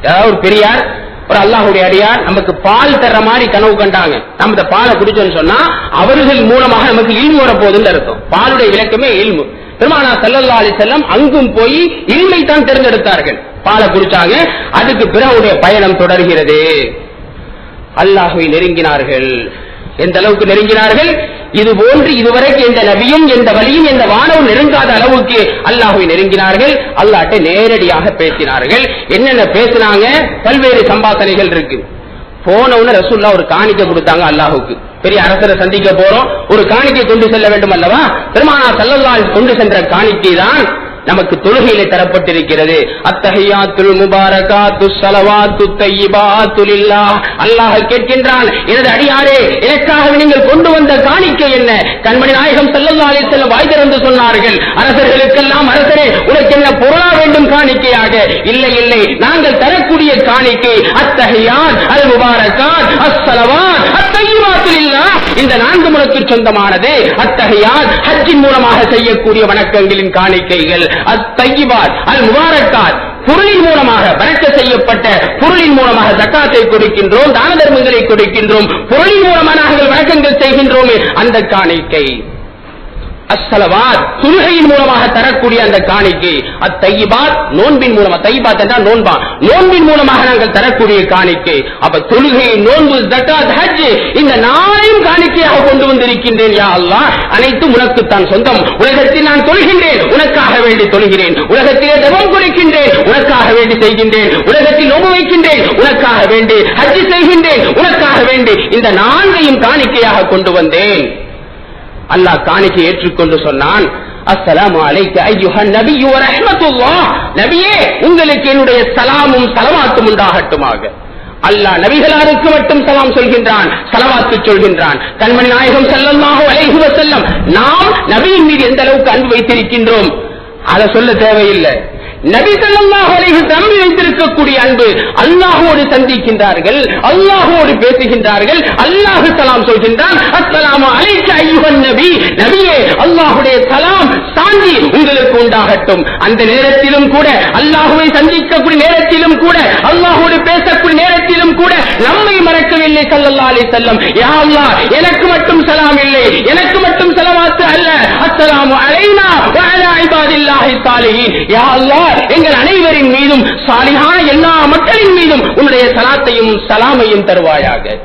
ஏதாவது ஒரு பெரியார், ஒரு அல்லாஹ்வுடைய அடியார் நமக்கு பால் தர்ற மாதிரி கனவு கண்டாங்க. நம்ம இந்த பாலை குடிச்சோம்னு சொன்னா அவர்கள் மூலமாக நமக்கு இல்மு வர போகுதுன்னு அர்த்தம். பாலுடைய விளக்கமே இல்மு. பெருமானார் ஸல்லல்லாஹு அலைஹி வஸல்லம் அங்கும் போய் இல்மை தான் தேர்ந்தெடுத்தார்கள். பாலை குடிச்சாங்க. அதுக்கு பிறகுடைய பயணம் தொடர்கிறது. அல்லாஹ்வை நெருங்கினார்கள். எந்த அளவுக்கு நெருங்கினார்கள்? இது போன்று இதுவரைக்கும் எந்த நபியும் எந்த வலியும் எந்த வானவும் நெருங்காத அளவுக்கு அல்லாஹ்வை நெருங்கினார்கள். அல்லாஹ்ட்ட நேரடியாக பேசினார்கள். என்னென்ன பேசினாங்க? பல்வேறு சம்பாஷணைகள் இருக்கு. போன உடனே ரசூலுல்லாஹ் ஒரு காணிக்கை கொடுத்தாங்க அல்லாஹ்வுக்கு. பெரிய அரசரை சந்திக்க போறோம், ஒரு காணிக்கை கொண்டு செல்ல வேண்டும் அல்லவா? பெருமானார் ஸல்லல்லாஹு அலைஹி வஸல்லம் கொண்டு சென்ற காணிக்கை தான் நமக்கு தொழுகையிலே தரப்பட்டிருக்கிறது. அத்தஹியாத்துல் முபாரகாத்துஸ் ஸலவாத்துத் தய்யிபாத்து லில்லாஹ். அல்லாஹ் கேட்கின்றான், எனது அடியாரே, எனக்காக நீங்கள் கொண்டு வந்த காணிக்கை என்ன? கண்மணி நாயகம் ஸல்லல்லாஹு அலைஹி வஸல்லம் வாய் திறந்து சொன்னார்கள், அரசர்களுக்கெல்லாம் அரசரே, உனக்கு என்ன பொருளா வேண்டும் காணிக்கையாக? இல்லை இல்லை, நாங்கள் தரக்கூடிய காணிக்கை அத்தஹியாத் அல் முபாரகாத் அஸ் ஸலவாத் அத் தய்யிபாத்து லில்லாஹ். இந்த 4 முறைக்கு சொந்தமானது. அத்தஹியாத் ஹஜ்ஜின் மூலமாக செய்யக்கூடிய வணக்கங்களின் காணிக்கைகள், அத்-தய்யிபாத் அல்-முபாரக்காத் பொருளின் மூலமாக பரக்கத் செய்யப்பட்ட பொருளின் மூலமாக ஜக்காத்தை கொடுக்கின்றோம், தான தர்மங்களை கொடுக்கின்றோம், பொருளின் மூலமாக நாங்கள் வணக்கங்கள் செய்கின்றோம். அந்த காணிக்கை அஸ்ஸலவாத் தொழுகையின் மூலமாக தரக்கூடிய அந்த காணிக்கை, அத்தையிபாத் நோன்பின் மூலமாக, தையிபாத் என்றால் நோன்பா, நோன்பின் மூலமாக நாங்கள் தரக்கூடிய காணிக்கை. அப்ப தொழுகை, நோன்பு, ஜகாத், ஹஜ் இந்த நாளையும் காணிக்கையாக கொண்டு வந்திருக்கின்றேன் யா அல்லாஹ். அனைத்தும் உனக்குத்தான் சொந்தம். உலகத்தில் நான் தொழுகின்றேன், உனக்காக வேண்டி தொழுகிறேன். உலகத்திலே தவம் கொடுக்கின்றேன், உனக்காக வேண்டி செய்கின்றேன். உலகத்தில் நோன்பு வைக்கின்றேன், உனக்காக வேண்டி. ஹஜ் செய்கின்றேன், உனக்காக வேண்டி. இந்த நான்கையும் காணிக்கையாக கொண்டு வந்தேன். அல்லாஹ் காணிக்கை ஏற்றுக்கொண்டு சொன்னான், அஸ்ஸலாமு அலைக்க அய்யுஹன் நபியு வ ரஹ்மத்துல்லாஹ். நபியே, உங்களுக்கு என்னுடைய சலாமும் சலவாத்தும் உண்டாகட்டுமாக. அல்லாஹ் நபிகளாருக்கு மட்டும் சலாம் சொல்கின்றான், சலவாத்து சொல்கின்றான். கண்மணி நாயகம் ஸல்லல்லாஹு அலைஹி வஸல்லம் நாம் நபியின் மீது எந்த அளவுக்கு அன்பு வைத்திருக்கின்றோம் அதை சொல்ல தேவையில்லை. நபி ஸல்லல்லாஹு அலைஹி வஸல்லம் வைத்திருக்கக்கூடிய அன்பு, அல்லாஹ்வோடு சந்திக்கின்றார்கள், அல்லாஹ்வோடு பேசுகின்றார்கள், அல்லாஹ் சலாம் சொல்கின்றான், அஸ்ஸலாமு அலைக்க அய்யுஹன் நபி. நபியே, அல்லாஹ்வுடைய சலாம் சாந்தி உங்களுக்கு உண்டாகட்டும். அந்த நேரத்திலும் கூட, அல்லாஹ்வை சந்திக்கக்கூடிய நேரத்திலும் கூட, அல்லாஹ்வோடு பேசக்கூடிய நேரத்திலும் கூட நம்மை மறக்கவில்லை ஸல்லல்லாஹு அலைஹி வஸல்லம். யா அல்லாஹ், எனக்கு மட்டும் சலாம் இல்லை, எனக்கு மட்டும் ஸலவாத் அல்ல, அஸ்ஸலாமு அலைனா வ அலா இபாதில்லாஹி ஸாலிஹீன். யா அல்லாஹ், எங்கள் அனைவரின் மீதும், சாலிஹான எல்லா மக்களின் மீதும் உன்னுடைய சலாத்தையும் சலாமையும் தருவாயாக.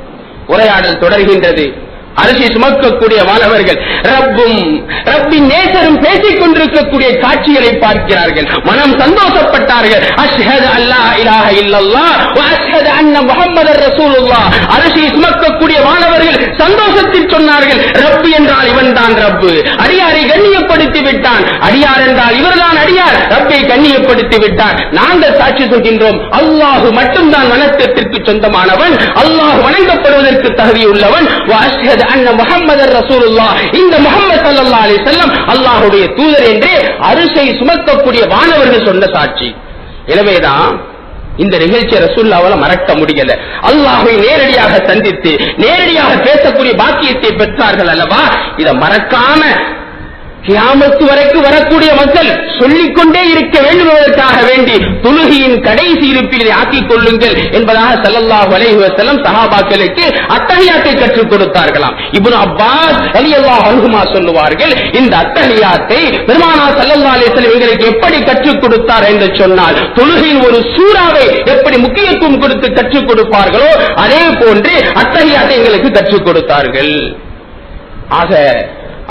உரையாடல் தொடர்கின்றது. அரிசி சுமக்கக்கூடிய மாணவர்கள் ரப்பின் நேசரும் பேசிக் கொண்டிருக்கக்கூடிய காட்சிகளை பார்க்கிறார்கள். மனம் சந்தோஷப்பட்டார்கள். அஷ்ஹது அல்லா இலாஹ இல்லல்லாஹ் வ அஷ்ஹது அன்ன முஹம்மதர் ரசூலுல்லாஹ். அரிசி சுமக்கக்கூடிய மாணவர்கள் சந்தோஷத்தில் சொன்னார்கள், ரப்பு என்றால் இவன் தான் ரப்பு, அடியாரை கண்ணியப்படுத்தி விட்டான், அடியார் என்றால் இவர்தான் அடியார், ரப்பை கண்ணியப்படுத்தி விட்டான். நாங்கள் சாட்சி சொல்கின்றோம், அல்லாஹ் மட்டும்தான் வணக்கத்திற்கு சொந்தமானவன், அல்லாஹ் வணங்கப்படுவதற்கு தகுதியுள்ளவன். வ அஷ்ஹது அன்ன முஹம்மதர் ரசூலுல்லாஹ். இந்த முஹம்மது ஸல்லல்லாஹு அலைஹி வஸல்லம் அல்லாஹ்வுடைய தூதர் என்று அரிசை சுமக்கக்கூடிய வானவர்கள் சொன்ன சாட்சி. எனவேதான் இந்த நிகழ்ச்சியை ரசூலுல்லாஹ்வால மறக்க முடியல. அல்லாஹ்வை நேரடியாக சந்தித்து நேரடியாக பேசக்கூடிய பாக்கியத்தை பெற்றார்கள் அல்லவா? இதை மறக்காம கியாமத்து வரைக்கும் வரக்கூடிய மக்கள் சொல்லிக்கொண்டே இருக்க வேண்டும் என்பதற்காக வேண்டி தொழுகையின் கடைசி இருப்பில் ஆக்கிக் கொள்ளுங்கள் என்பதாக ஸல்லல்லாஹு அலைஹி வஸல்லம் சஹாபாக்களுக்கு அத்தஹியாத்தை கற்றுக் கொடுத்தார்களாம். இப்னு அப்பாஸ் ரலியல்லாஹு அன்ஹுமா சொல்லுவார்கள், இந்த அத்தஹியாத்தை பெருமானார் ஸல்லல்லாஹு அலைஹி வஸல்லம் எங்களுக்கு எப்படி கற்றுக் கொடுத்தார் என்று சொன்னால், தொழுகையின் ஒரு சூறாவை எப்படி முக்கியத்துவம் கொடுத்து கற்றுக் கொடுப்பார்களோ அதே போன்று அத்தஹியாத்தை எங்களுக்கு கற்றுக் கொடுத்தார்கள். ஆக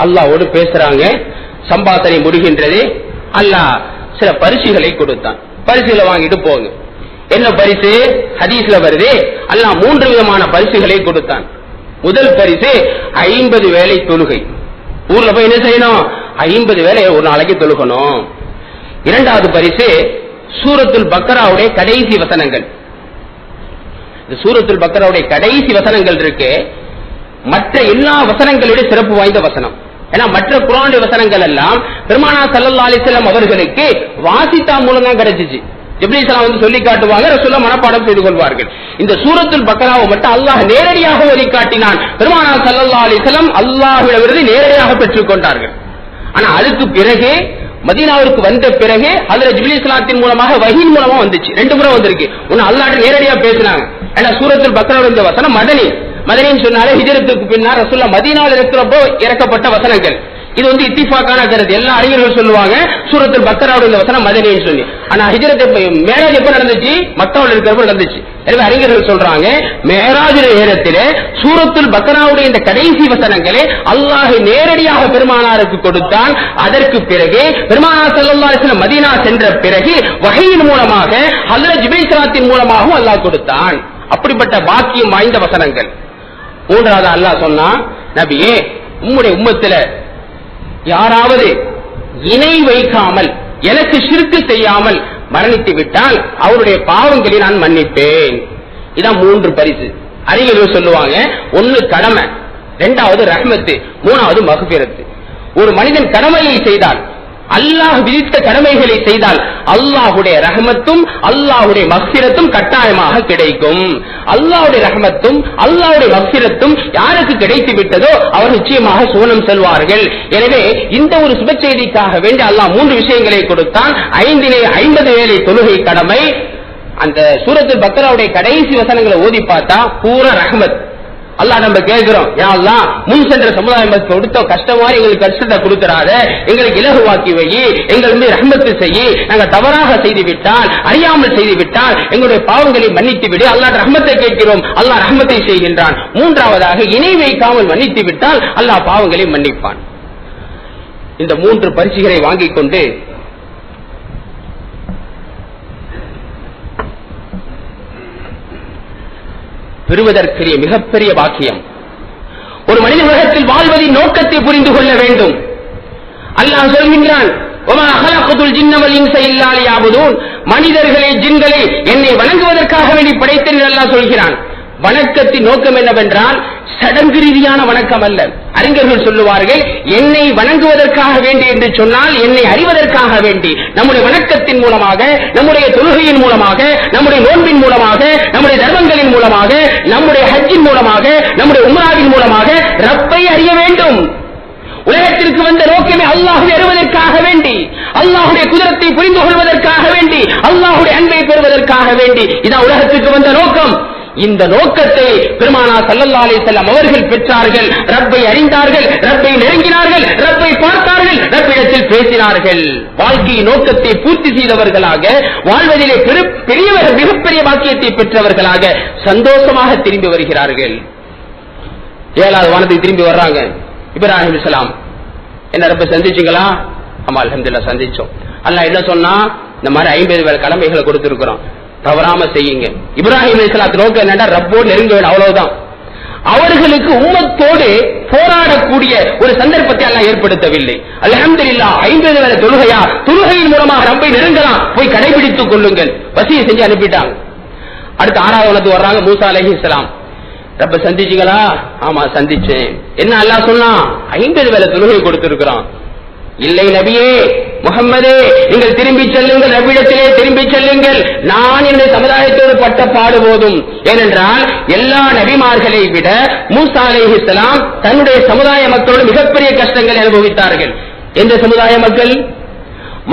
அல்லாஹ்வோடு பேசுறாங்க, சம்பாஷணை முடிகின்றது. அல்லாஹ் சில பரிசுகளை கொடுத்தான். பரிசுகளை வாங்கிட்டு போங்க. என்ன பரிசு? ஹதீஸ்ல வருது, அல்லாஹ் 3 விதமான பரிசுகளை கொடுத்தான். முதல் பரிசு 50 வேளை தொழுகை. ஊர்ல போய் என்ன செய்யணும்? 50 வேளை ஒரு நாளைக்கு தொழுகணும். இரண்டாவது பரிசு சூரத்துல் பக்கராவுடைய கடைசி வசனங்கள். இந்த சூரத்துல் பக்கராவுடைய கடைசி வசனங்கள் இருக்கு, மற்ற எல்லா வசனங்களுடைய சிறப்பு வாய்ந்த வசனம். ஏன்னா மற்ற குர்ஆனுடைய வசனங்கள் எல்லாம் பெருமானார் ஸல்லல்லாஹு அலைஹி வஸல்லம் அவர்களுக்கு வாசித்தா மூலம் தான் கிடைச்சிச்சு. ஜிப்ரீல் ஸலாம் வந்து சொல்லி காட்டுவாங்க, ரசூலுல்லாஹ் மனப்பாடம் செய்து கொள்வார்கள். இந்த சூரத்துல் பக்கராவை மட்டும் அல்லாஹ் நேரடியாக ஓதி காட்டினான். பெருமானார் ஸல்லல்லாஹு அலைஹி வஸல்லம் அல்லாஹ்விடமிருந்து நேரடியாக பெற்றுக் கொண்டார்கள். ஆனா அதுக்கு பிறகு மதீனாவிற்கு வந்த பிறகு ஹஜ்ரத் ஜிப்ரீல் ஸலாத்தின் மூலமாக வஹீயின் மூலமா வந்துச்சு. 2 முறை வந்திருக்கு. ஒன்னு அல்லாஹ்ட்ட நேரடியா பேசினாங்க. ஏன்னா சூரத்துல் பக்கராவுடைய இந்த வசனம் மதனின்னு சொன்னாலே ஹிஜ்ரத்துக்கு பின்னால் ரசூலுல்லாஹ் மதீனாவில் இருக்கிறப்போ இறக்கப்பட்ட வசனங்கள். இது வந்து இத்திஃபாக்கான கருத்து. எல்லா அறிஞர்கள் சொல்லுவாங்க சூரத்துல் பக்கராவுடைய இந்த வசனம் மதனின்னு சொல்லி. ஆனா ஹிஜ்ரத் மேராஜ் எப்ப நடந்துச்சு? மக்காவில் இருக்கிறப்ப நடந்துச்சு. எனவே அறிஞர்கள் சொல்றாங்க, மேராஜ் நேரத்திலே சூரத்துல் பக்கராவுடைய இந்த கடைசி வசனங்களை அல்லாஹ் நேரடியாக பெருமானாருக்கு கொடுத்தான். அதற்கு பிறகு பெருமானார் ஸல்லல்லாஹு அலைஹி வஸல்லம் மதீனா சென்ற பிறகு வஹீயின் மூலமாக ஹஜ்ரத் ஜிப்ரீல் ஸலாத்தின் மூலமாகவும் அல்லாஹ் கொடுத்தான். அப்படிப்பட்ட பாக்கியம் வாய்ந்த வசனங்கள். மூன்றாவது அல்லாஹ் சொன்னா, நபியே, உம்முடைய உம்மத்தில யாராவது இணை வைக்காமல் எனக்கு ஷிர்க் செய்யாமல் மரணித்து விட்டால் அவருடைய பாவங்களை நான் மன்னிப்பேன். இதான் 3 பரிசு. அறிஞர்கள் சொல்லுவாங்க, 1 கடமை, 2வது ரஹ்மத்து, 3வது மக்ஃபிரத். ஒரு மனிதன் கடமையை செய்தால், அல்லாஹ் விதித்த கடமைகளை செய்தால் அல்லாஹ்வுடைய ரஹ்மத்தும் அல்லாஹ்வுடைய மக்ஃபிரத்தும் கட்டாயமாக கிடைக்கும். அல்லாஹ்வுடைய ரஹ்மத்தும் அல்லாஹ்வுடைய மக்ஃபிரத்தும் யாருக்கு கிடைத்து விட்டதோ அவர் நிச்சயமாக சுவனம் செல்வார்கள். எனவே இந்த ஒரு சுப செய்திக்காக வேண்டி அல்லாஹ் 3 விஷயங்களை கொடுத்தான். 50 வேளை தொழுகை கடமை. அந்த சூரத்துல் பக்கராவுடைய கடைசி வசனங்களை ஓதி பார்த்தா பூரா ரஹ்மத், அல்லாஹ் நம்ம கேட்கிறோம், யா அல்லாஹ் முன் சென்ற சமுதாயம் கொடுத்த கஷ்டமா எங்களுக்கு கஷ்டத்தை கொடுத்துறாத, எங்களுக்கு இலகுவாக்கி வை, எங்கள் மீது ரஹ்மத்து செய்யி, நாங்கள் தவறாக செய்து விட்டால், அறியாமல் செய்து விட்டால் எங்களுடைய பாவங்களை மன்னித்து விடு. அல்லாஹ் ரஹ்மத்தை கேட்கிறோம், அல்லாஹ் ரஹ்மத்தை செய்கின்றான். மூன்றாவதாக இணை வைக்காமல் மன்னித்து விட்டால் அல்லாஹ் பாவங்களை மன்னிப்பான். இந்த 3 பரிசுகளை வாங்கிக் கொண்டு பெறுவதற்குரிய மிகப்பெரிய பாக்கியம். ஒரு மனித உலகத்தில் வாழ்வதின் நோக்கத்தை புரிந்து கொள்ள வேண்டும். அல்லாஹ் சொல்கின்றான், மனிதர்களை ஜின்களை என்னை வணங்குவதற்காக வேண்டி படைத்தேன் அல்லாஹ் சொல்கிறான். வணக்கத்தின் நோக்கம் என்னவென்றால் சடங்கு ரீதியான வணக்கம் அல்ல. அறிஞர்கள் சொல்லுவார்கள், என்னை வணங்குவதற்காக வேண்டி என்று சொன்னால் என்னை அறிவதற்காக வேண்டி. நம்முடைய வணக்கத்தின் மூலமாக, நம்முடைய தொழுகையின் மூலமாக, நம்முடைய நோன்பின் மூலமாக, நம்முடைய தர்மங்களின் மூலமாக, நம்முடைய ஹஜ்ஜின் மூலமாக, நம்முடைய உம்ராவின் மூலமாக ரப்பை அறிய வேண்டும். உலகத்திற்கு வந்த நோக்கமே அல்லாஹ்வை அறிவதற்காக வேண்டி, அல்லாஹ்வுடைய குதிரத்தை புரிந்து கொள்வதற்காக வேண்டி, அல்லாஹ்வுடைய அன்பை பெறுவதற்காக வேண்டி. இதான் உலகத்திற்கு வந்த நோக்கம். இந்த நோக்கத்தை பெருமானார் ஸல்லல்லாஹு அலைஹி வஸல்லம் அவர்கள் பெற்றார்கள். ரப்பை அறிந்தார்கள், ரப்பை நெருங்கினார்கள், ரப்பை பார்த்தார்கள், ரப்பிடத்தில் பேசினார்கள். வாழ்க்கையின் நோக்கத்தை பூர்த்தி செய்தவர்களாக, வாழ்வதிலே மிகப்பெரிய பாக்கியத்தை பெற்றவர்களாக சந்தோஷமாக திரும்பி வருகிறார்கள். 7வது வானத்துக்கு திரும்பி வர்றாங்க. இப்ராஹிம் அலைஹிஸ்ஸலாம், என்ன ரப்ப சந்திச்சீங்களா? ஆமா அல்ஹம்துலில்லாஹ் சந்திச்சோம். அல்லாஹ் என்ன சொன்னா, இந்த மாதிரி 50 வேளை கடமைகளை கொடுத்திருக்கிறோம், தவறாம செய்யுங்க. இப்ராஹிம் அலைஹிஸ்ஸலாத்து நோக்கம் என்னன்னா ரப்போடு நெருங்க வேண்டும், அவ்வளவுதான். அவர்களுக்கு உம்மத்தோடு போராடக்கூடிய ஒரு சந்தர்ப்பத்தை அல்லாஹ் ஏற்படுத்தவில்லை. அல்ஹம்துலில்லாஹ் 50 வேளை தொழுகையா, தொழுகையின் மூலமாக ரப்பை நெருங்கலாம், போய் கடைபிடித்துக் கொள்ளுங்கள், வசிய செஞ்சு அனுப்பிட்டாங்க. அடுத்து 6வது வானத்துக்கு வர்றாங்க. மூசா அலைஹிஸ்ஸலாம், ரப்ப சந்திச்சீங்களா? ஆமா சந்திச்சேன். என்ன அல்லாஹ் சொன்னா? 50 வேளை தொழுகை கொடுத்திருக்கிறான். இல்லை நபியே முஹம்மதே, நீங்கள் திரும்பி செல்லுங்கள், ரப்பிடத்திலே திரும்பி செல்லுங்கள். நான் என்னுடைய சமுதாயத்தோடு பட்ட பாடு போதும். ஏனென்றால் எல்லா நபிமார்களை விட மூசா அலைஹிஸ்ஸலாம் தன்னுடைய சமுதாய மக்களோடு மிகப்பெரிய கஷ்டங்களை அனுபவித்தார்கள். எந்த சமுதாய மக்கள்?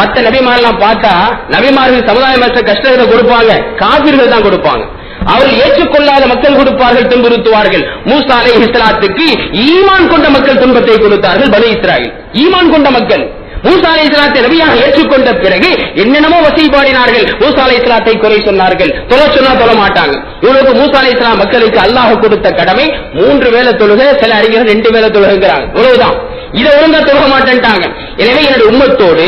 மற்ற நபிமாரெல்லாம் பார்த்தா நபிமார்கள் சமுதாய மக்கள் கஷ்டங்களை கொடுப்பாங்க, காபிர்கள் தான் கொடுப்பாங்க. அவர்கள் ஏற்றுக்கொள்ளாத மக்கள் கொடுப்பார்கள், துன்புறுத்துவார்கள். மூசா அலைஹிஸ்ஸலாத்துக்கு ஈமான் கொண்ட மக்கள் துன்பத்தை கொடுத்தார்கள். பனி இஸ்ராயீல் ஈமான் கொண்ட மக்கள் மூசா அலைஹிஸ்ஸலாத்தை நபியாக ஏற்றுக்கொண்ட பிறகு என்னென்னமோ வசைபாடினார்கள். மூசா அலைஹிஸ்ஸலாத்தை குறை சொன்னார்கள், தொலை சொன்னா தொழ மாட்டாங்க. இவருக்கு மூசா அலைஹிஸ்ஸலாம் மக்களுக்கு அல்லாஹ் கொடுத்த கடமை 3 வேளை தொழுகை, சில அறிஞர்கள் 2 வேளை தொழுகிறாங்க, இவ்வளவுதான். இதை ஒழுங்கா தொழ மாட்டேன்ட்டாங்க. எனவே என்னுடைய உம்மத்தோடு,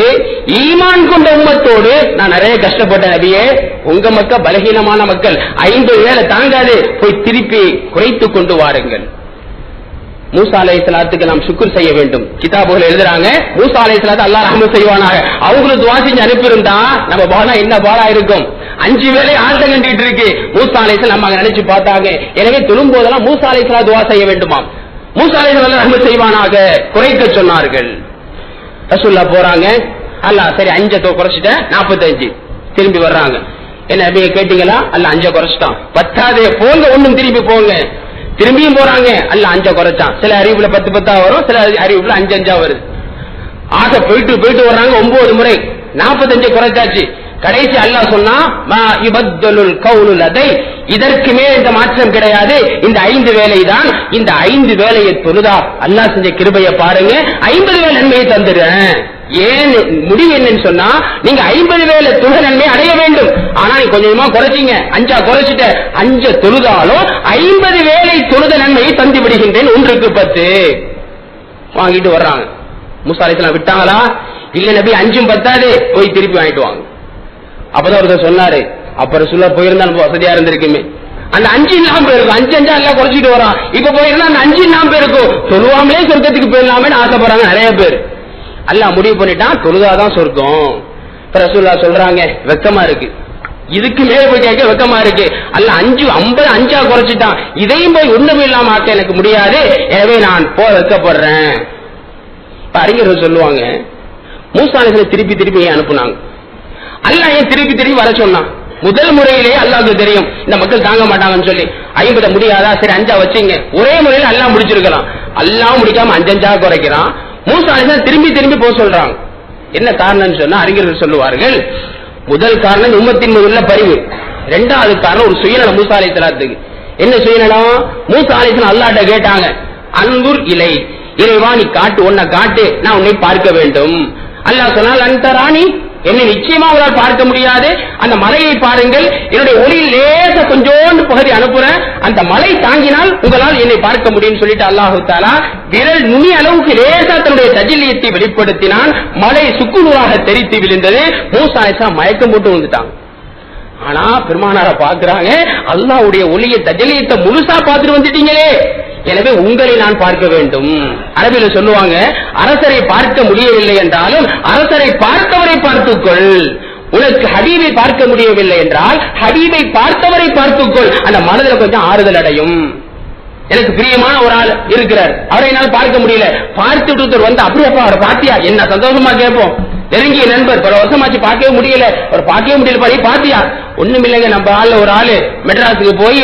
ஈமான் கொண்ட உம்மத்தோடு நான் நிறைய கஷ்டப்பட்ட நபியே, உங்க மக்கள் பலகீனமான மக்கள், 50 வேளை தாங்காது, போய் திருப்பி குறைத்துக் கொண்டு வாருங்கள். மூசா அலைஹிஸ்ஸலாத்துக்கு நாம் சுக்ர் செய்ய வேண்டும். கிதாபுகள் எழுதுறாங்க, மூசா அலைஹிஸ்ஸலாத்து அல்லாஹ் ரஹ்மத் செய்வானாக, அவங்களுக்கு துஆ செஞ்சு அனுப்பியிருந்தா நம்ம பாலா என்ன பாலா இருக்கும். 5 வேளை ஆட்டம் கண்டிட்டு இருக்கு. மூசா அலைஹிஸ்ஸலாம் நம்ம நினைச்சு பார்த்தாங்க. எனவே தொழும் போதெல்லாம் மூசா அலைஹிஸ்ஸலாம் துஆ செய்ய வேண்டுமாம். மூசா அலைஹிஸ்ஸலாம் அல்லாஹ் ரஹ்மத் செய்வானாக குறைக்க சொன்னார்கள். ரசூலுல்லாஹ் போறாங்க, அல்லாஹ் சரி 5 குறைச்சிட்டேன், 45. திரும்பி வர்றாங்க. என்ன நபியை கேட்டீங்களா? அல்லாஹ் 5 குறைச்சிட்டான். பத்தாதே போங்க, ஒண்ணும் திரும்பி போங்க. திரும்பியும் போறாங்க, அல்லாஹ் 5 குறைச்சான். சில அறிவுல 10 வரும், சில அறிவுல 5 வருது. ஆக போயிட்டு வர்றாங்க 9 முறை, 45 குறைச்சாச்சு. கடைசி அல்லாஹ் சொன்னா, மா யுபத்தலுல் கௌலு லதை, இதற்கு மேல் இந்த மாற்றம் கிடையாது, இந்த 5 வேளை தான். இந்த 5 வேளையை தொழுதா அல்லாஹ் செஞ்ச கிருபையை பாருங்க, 50 வேளை நன்மையை தந்துடுறேன். ஏன் முடிவு என்னன்னு சொன்னா, நீங்க 50 வேளை தொழுகை நன்மை அடைய வேண்டும். ஆனா நீ கொஞ்சமா குறைச்சிங்க, 5 குறைச்சிட்ட, 5 தொழுதாலும் 50 வேளை தொழுத நன்மையை தந்து விடுகின்றேன், 1க்கு 10 வாங்கிட்டு வர்றாங்க. மூசா அலைஹிஸ்ஸலாம் விட்டாங்களா? இல்ல நபி 5ம் பத்தாது, போய் திருப்பி வாங்கிட்டு வாங்க. அப்பதான் ஒருத்தர் சொன்னாரு, அப்புறம் சொல்ல போயிருந்தா நம்ம வசதியா இருந்திருக்குமே. அந்த 5 இல்லாம போயிருக்கும், 5 எல்லாம் குறைச்சிட்டு வரான். இப்ப போயிருந்தா அந்த 5 இல்லாம போயிருக்கும், தொழுவாமலே சொர்க்கத்துக்கு போயிடலாமே ஆசைப்படுறாங்க நிறைய பேர். அல்லாஹ் முடிவு பண்ணிட்டான், தொழுதாதான் சொர்க்கம். ரசூலுல்லாஹ் சொல்றாங்க, வெக்கமா இருக்கு, இதுக்கு மேல போய் கேட்க வெக்கமா இருக்கு. அல்லாஹ் 5 குறைச்சிட்டான், இதையும் போய் ஒண்ணுமே இல்லாம ஆக்க எனக்கு முடியாது, எனவே நான் வெக்கப்படுறேன். அறிஞர்கள் சொல்லுவாங்க, மூசா அலைஹிஸ்ஸலாம் திருப்பி அனுப்புனாங்க. அல்லாஹ் ஏன் திருப்பி வர சொன்னான்? முதல் முறையிலேயே அல்லாஹ்வுக்கு தெரியும் இந்த மக்கள் தாங்க மாட்டாங்கன்னு சொல்லி, 50 முடியாதா, சரி 5 வச்சுங்க. ஒரே முறையில் அல்லாஹ் முடிச்சிருக்கலாம். அல்லாஹ் முடிக்காம 5 குறைக்கிறான். மூசா அலைஹிஸ்ஸலாம் திரும்பி போக சொல்றாங்க. என்ன காரணம் சொன்னா, அறிஞர்கள் சொல்லுவார்கள், முதல் காரணம் உம்மத்தின் மீது உள்ள பரிவு, 2வது காரணம் ஒரு சுயநலம் மூசா அலைஹிஸ்ஸலாத்துக்கு. என்ன செய்யணும்? மூசா அலைஹிஸ்ஸலாம் அல்லாஹ்ட்ட கேட்டாங்க, அன்துர் இலை, இறைவா நீ காட்டு, உன்னை காட்டு, நான் உன்னை பார்க்க வேண்டும். அல்லாஹ் சொன்னால், அந்த ராணி என்னை நிச்சயமா உங்களால் பார்க்க முடியாது, அந்த மலையை பாருங்கள், என்னுடைய ஒளியில் லேச கொஞ்சோண்டு பகுதி அனுப்புறேன், அந்த மலை தாங்கினால் உங்களால் என்னை பார்க்க முடியும் சொல்லிட்டு அல்லாஹு தஆலா விரல் நுனி அளவுக்கு லேசா தன்னுடைய தஜல்லியத்தை வெளிப்படுத்தினான். மலை சுக்குநூறாக தெரித்து விழுந்தது. மூசா அலைஹிஸ்ஸலாம் மயக்கம் போட்டு வந்துட்டாங்க. ஆனா பெருமானார பாக்குறாங்க, அல்லாஹ்வுடைய ஒளியை தஜல்லியத்தை முழுசா பார்த்துட்டு வந்துட்டீங்களே, எனவே உங்களை நான் பார்க்க வேண்டும். அரபில சொல்லுவாங்க, அரசரை பார்க்க முடியவில்லை என்றாலும் அரசரை பார்த்தவரை பார்த்துக்கொள். உனக்கு ஹபீபை பார்க்க முடியவில்லை என்றால் ஹபீபை பார்த்தவரை பார்த்துக்கொள். அந்த மனதில் கொஞ்சம் ஆறுதல் அடையும். எனக்கு பிரியமான ஒரு ஆள் இருக்கிறார், அவரை என்னால் பார்க்க முடியல, பார்த்துட்டு வந்து அப்படியேப்பா அவரை பாத்தியா, என்ன சந்தோஷமா கேட்போம். நெருங்கிய நண்பர், பல வருஷமாச்சு பார்க்கவே முடியல, அவர் பார்க்கவே முடியல, நீ பாத்தியா? ஒண்ணும் இல்லைங்க, நம்ம ஆள்ல ஒரு ஆளு மெட்ராஸுக்கு போய்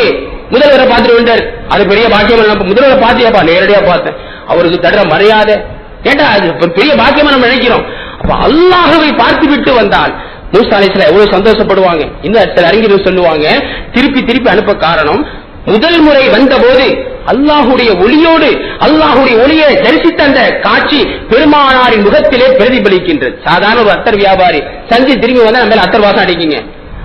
முதல்வரை பார்த்துட்டு வந்தார். அது பெரிய பாக்கியமா, நம்ம முதல்வரை பாத்தியாப்பா? நேரடியா பார்த்தேன். அவருக்கு தடுற மரியாதை கேட்டா அது பெரிய பாக்கியமா நம்ம நினைக்கிறோம். அப்ப அல்லாஹ்வை பார்த்து விட்டு வந்தால் மூசா அலைஹிஸ்ஸலாம் எவ்வளவு சந்தோஷப்படுவாங்க. இந்த சில அறிஞர்கள் சொல்லுவாங்க, திருப்பி திருப்பி அனுப்ப காரணம், முதல் முறை வந்த போது அல்லாஹுடைய ஒளியோடு அல்லாஹுடைய ஒளியை தரிசித்த அந்த காட்சி பெருமானாரின் முகத்திலே பிரதிபலிக்கின்றது. சாதாரண ஒரு அத்தர் வியாபாரி சந்தி திரும்பி வந்தா நம்ம மேல அத்தர் வாசம் அடிக்குங்க.